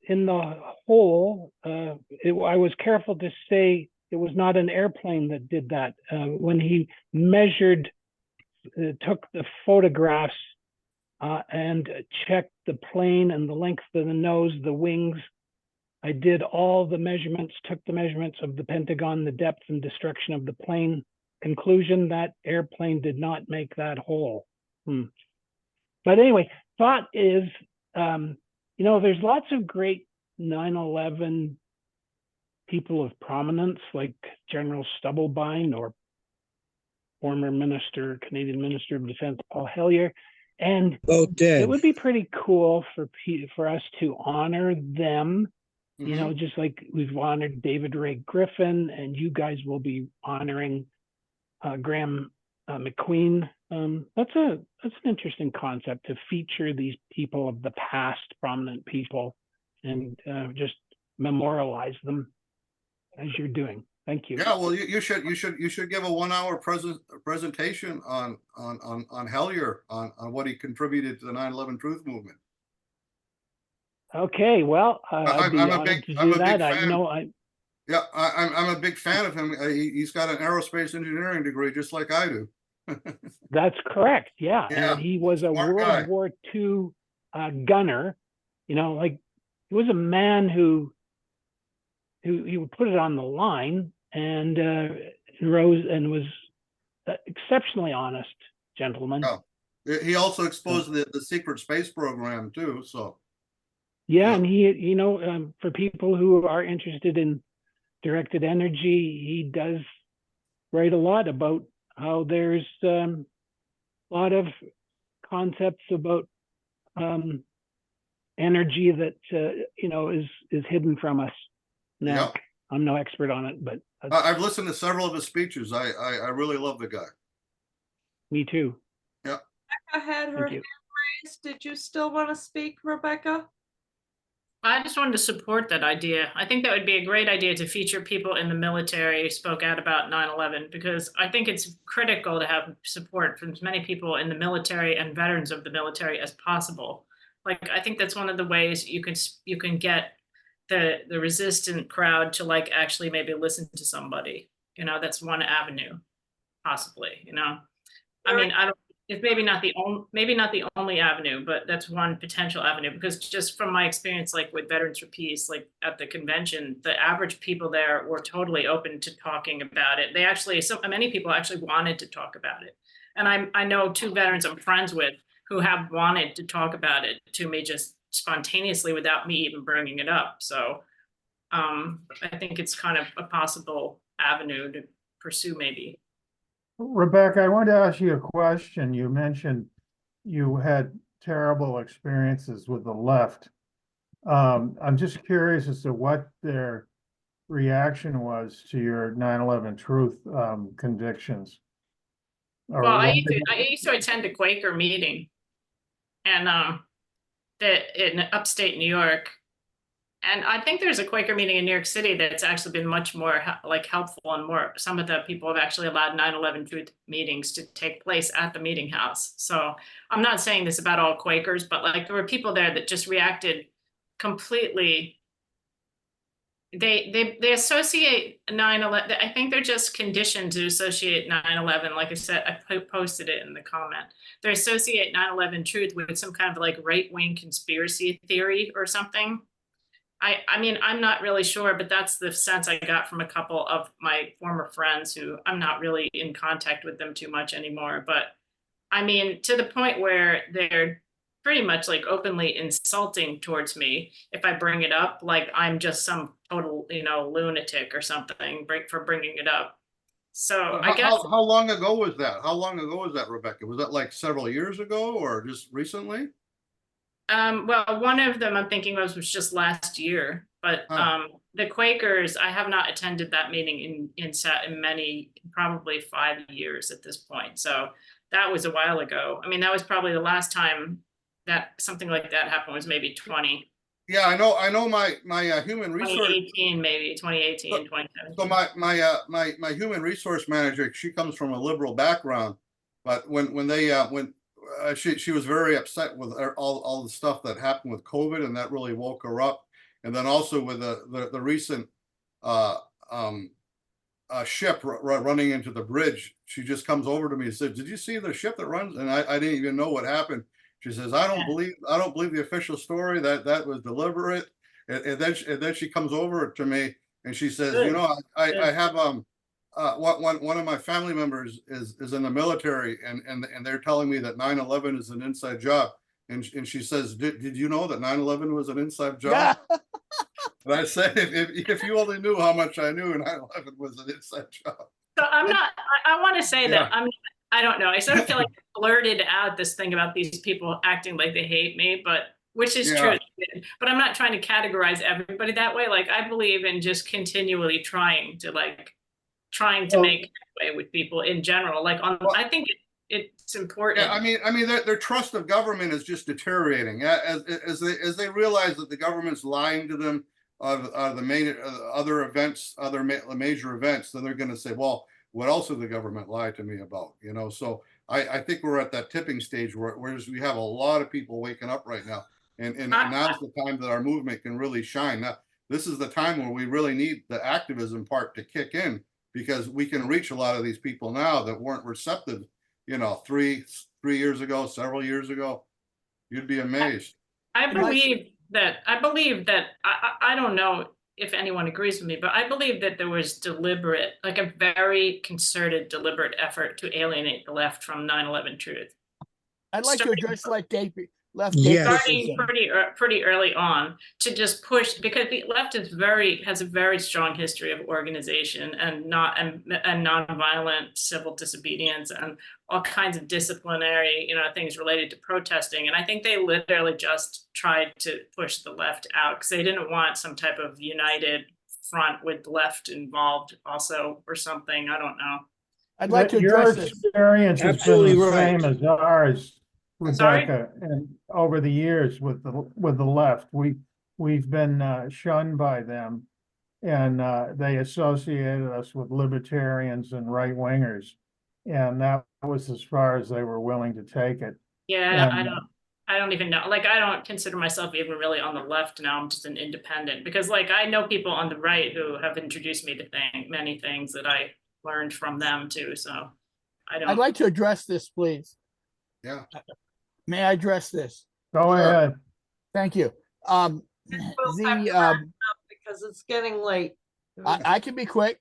in the whole, I was careful to say it was not an airplane that did that. When he measured, took the photographs and checked the plane and the length of the nose, the wings, I did all the measurements, took the measurements of the Pentagon, the depth and destruction of the plane. Conclusion, that airplane did not make that hole. But anyway, thought is, there's lots of great 9/11 people of prominence, like General Stubblebine or former Canadian Minister of Defense Paul Hellyer, and both dead. It would be pretty cool for us to honor them. You know, just like we've honored David Ray Griffin, and you guys will be honoring Graham McQueen. That's an interesting concept, to feature these people of the past, prominent people, and just memorialize them as you're doing. Thank you. Yeah, well, you should give a 1 hour presentation on Hellyer on what he contributed to the 9/11 Truth Movement. Okay, well, I'd be honored to do that. Yeah, I'm a big fan of him. He's got an aerospace engineering degree, just like I do. That's correct. Yeah, Yeah, and he was a smart guy. World War II gunner. You know, like he was a man who he would put it on the line, and rose and was exceptionally honest gentleman. Oh, he also exposed the secret space program too. So yeah, and he, for people who are interested in directed energy, he does write a lot about how there's a lot of concepts about energy that is hidden from us. Now, Yep. I'm no expert on it, but I've listened to several of his speeches. I really love the guy. Me too. Yeah. Rebecca had her Thank you. hand raised. Did you still want to speak, Rebecca? I just wanted to support that idea. I think that would be a great idea to feature people in the military who spoke out about 9/11, because I think it's critical to have support from as many people in the military and veterans of the military as possible. Like, I think that's one of the ways you can get the resistant crowd to actually maybe listen to somebody. That's one avenue, possibly. I mean, it's maybe not the only avenue, but that's one potential avenue, because just from my experience, with Veterans for Peace, at the convention, the average people there were totally open to talking about it. Many people actually wanted to talk about it. And I know 2 veterans I'm friends with who have wanted to talk about it to me just spontaneously without me even bringing it up. So I think it's kind of a possible avenue to pursue, maybe. Rebecca, I wanted to ask you a question. You mentioned you had terrible experiences with the left. I'm just curious as to what their reaction was to your 9/11 truth convictions. Well, I used to attend a Quaker meeting, and in upstate New York. And I think there's a Quaker meeting in New York City that's actually been much more helpful, and some of the people have actually allowed 9/11 truth meetings to take place at the meeting house. So I'm not saying this about all Quakers, but there were people there that just reacted completely, they associate 9/11. I think they're just conditioned to associate 9/11. Like I said, I posted it in the comment. They associate 9/11 truth with some kind of like right-wing conspiracy theory or something. I mean, I'm not really sure, but that's the sense I got from a couple of my former friends who I'm not really in contact with them too much anymore. But I mean, to the point where they're pretty much like openly insulting towards me if I bring it up, like I'm just some total, lunatic or something for bringing it up. So I guess. How long ago was that? How long ago was that, Rebecca? Was that like several years ago or just recently? Well, one of them I'm thinking was just last year, but the Quakers, I have not attended that meeting in many, probably 5 years at this point. So that was a while ago. I mean, that was probably the last time that something like that happened was maybe 20. Yeah, I know my human resource 2018, maybe 2018, 2017. So my human resource manager, she comes from a liberal background, but when she was very upset with all the stuff that happened with COVID, and that really woke her up. And then also with the recent ship running into the bridge, she just comes over to me and said, "Did you see the ship that runs?" And I didn't even know what happened. She says, "I don't believe the official story that was deliberate." And then she comes over to me and she says, I have one of my family members is in the military, and they're telling me that 9/11 is an inside job. And she says, did you know that 9/11 was an inside job? And I said, if you only knew how much I knew, 9/11 was an inside job. So I'm not, I want to say that I don't know. I sort of feel like I blurted out this thing about these people acting like they hate me, which is true. But I'm not trying to categorize everybody that way. Like, I believe in just continually trying to make way with people in general. I think it's important. Yeah, I mean, their trust of government is just deteriorating as they realize that the government's lying to them of the main other events, major events. Then they're going to say, well, what else did the government lie to me about? So I think we're at that tipping stage where we have a lot of people waking up right now, and now's the time that our movement can really shine. Now, this is the time where we really need the activism part to kick in, because we can reach a lot of these people now that weren't receptive, 3 years ago, several years ago. You'd be amazed. I believe that I don't know if anyone agrees with me, but I believe that there was deliberate, like a very concerted, deliberate effort to alienate the left from 9/11 truth. I'd like to address starting pretty early on, to just push, because the left has a very strong history of organization and nonviolent civil disobedience and all kinds of disciplinary things related to protesting. And I think they literally just tried to push the left out because they didn't want some type of united front with the left involved also or something. I don't know. I'd like to your address experience has been the same as ours, Sorry? Rebecca, and over the years with the left, we've been shunned by them, and they associated us with libertarians and right wingers, and that was as far as they were willing to take it. Yeah, And, I don't even know. Like, I don't consider myself even really on the left now. I'm just an independent, because like I know people on the right who have introduced me to many things that I learned from them too. So I'd like to address this, please. Yeah. May I address this? Go ahead. Thank you. We'll have to wrap it up because it's getting late. I can be quick.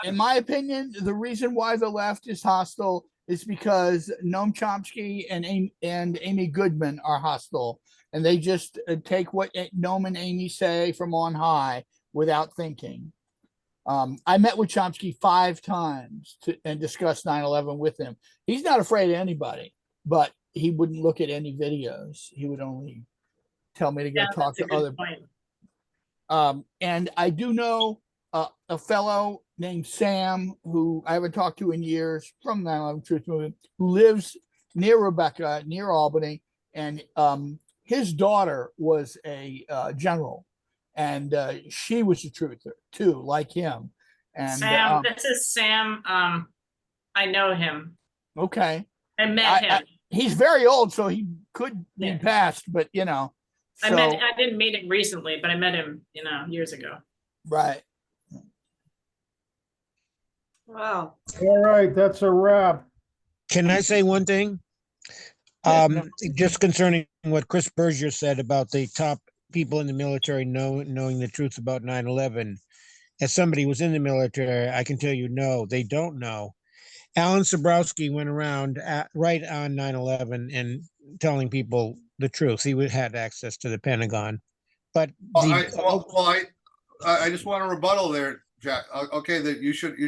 In my opinion, the reason why the left is hostile is because Noam Chomsky and Amy Goodman are hostile, and they just take what Noam and Amy say from on high without thinking. I met with Chomsky 5 times and discussed 9/11 with him. He's not afraid of anybody, but he wouldn't look at any videos. He would only tell me to go talk to other people. And I do know a fellow named Sam, who I haven't talked to in years, from 9/11 Truth Movement, who lives near Rebecca, near Albany, and his daughter was a general, and she was a truther too, like him. And Sam, this is Sam. I know him. Okay. I met him. He's very old, so he could be passed, but I didn't meet him recently, but I met him, years ago. Right. Wow. All right, that's a wrap. Can I say one thing? Just concerning what Chris Berger said about the top people in the military knowing the truth about 9/11. As somebody who was in the military, I can tell you, no, they don't know. Alan Sabrowski went around right on 9/11 and telling people the truth. He had access to the Pentagon, but I just want to rebuttal there, Jack. Okay, that you should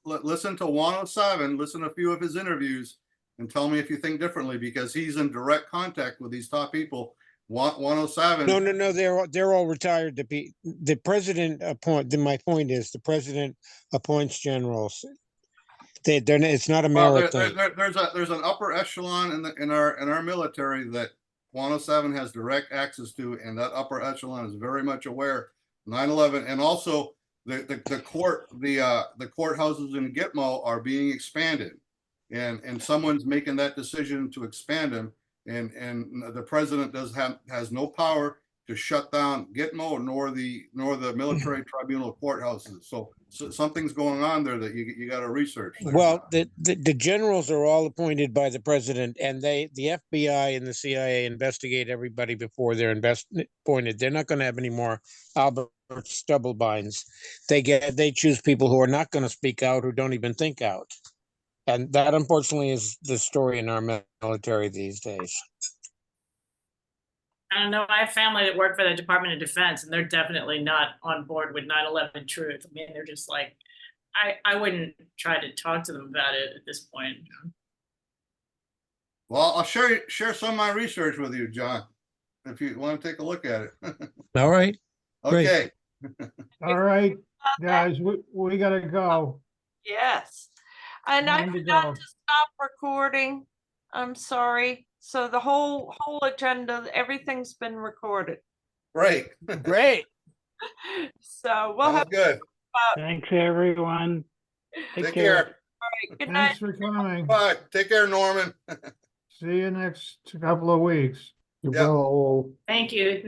listen to 107, listen to a few of his interviews, and tell me if you think differently, because he's in direct contact with these top people. 107. No, they're all retired. The president my point is the president appoints generals. It's not a marathon. There's an upper echelon in our military that 107 has direct access to, and that upper echelon is very much aware 9/11, and also the courthouses in Gitmo are being expanded, and someone's making that decision to expand them, and the president has no power to shut down Gitmo nor the military tribunal courthouses. So something's going on there that you got to research. Well, the generals are all appointed by the president, and the FBI and the CIA investigate everybody before they're appointed. They're not going to have any more Albert Stubblebines. They choose people who are not going to speak out, who don't even think out, and that unfortunately is the story in our military these days. I don't know. I have family that work for the Department of Defense, and they're definitely not on board with 9/11 truth. I mean, they're just like, I wouldn't try to talk to them about it at this point. Well, I'll share some of my research with you, John, if you want to take a look at it. All right. Okay. All right, guys, we gotta go. Yes. And I Time to forgot go. to stop recording. I'm sorry. So the whole agenda, everything's been recorded. Great. Great. So we'll have good. Thanks, everyone. Take care. All right. Good night. Thanks for coming. Bye. Take care, Norman. See you next couple of weeks. Yeah. Thank you.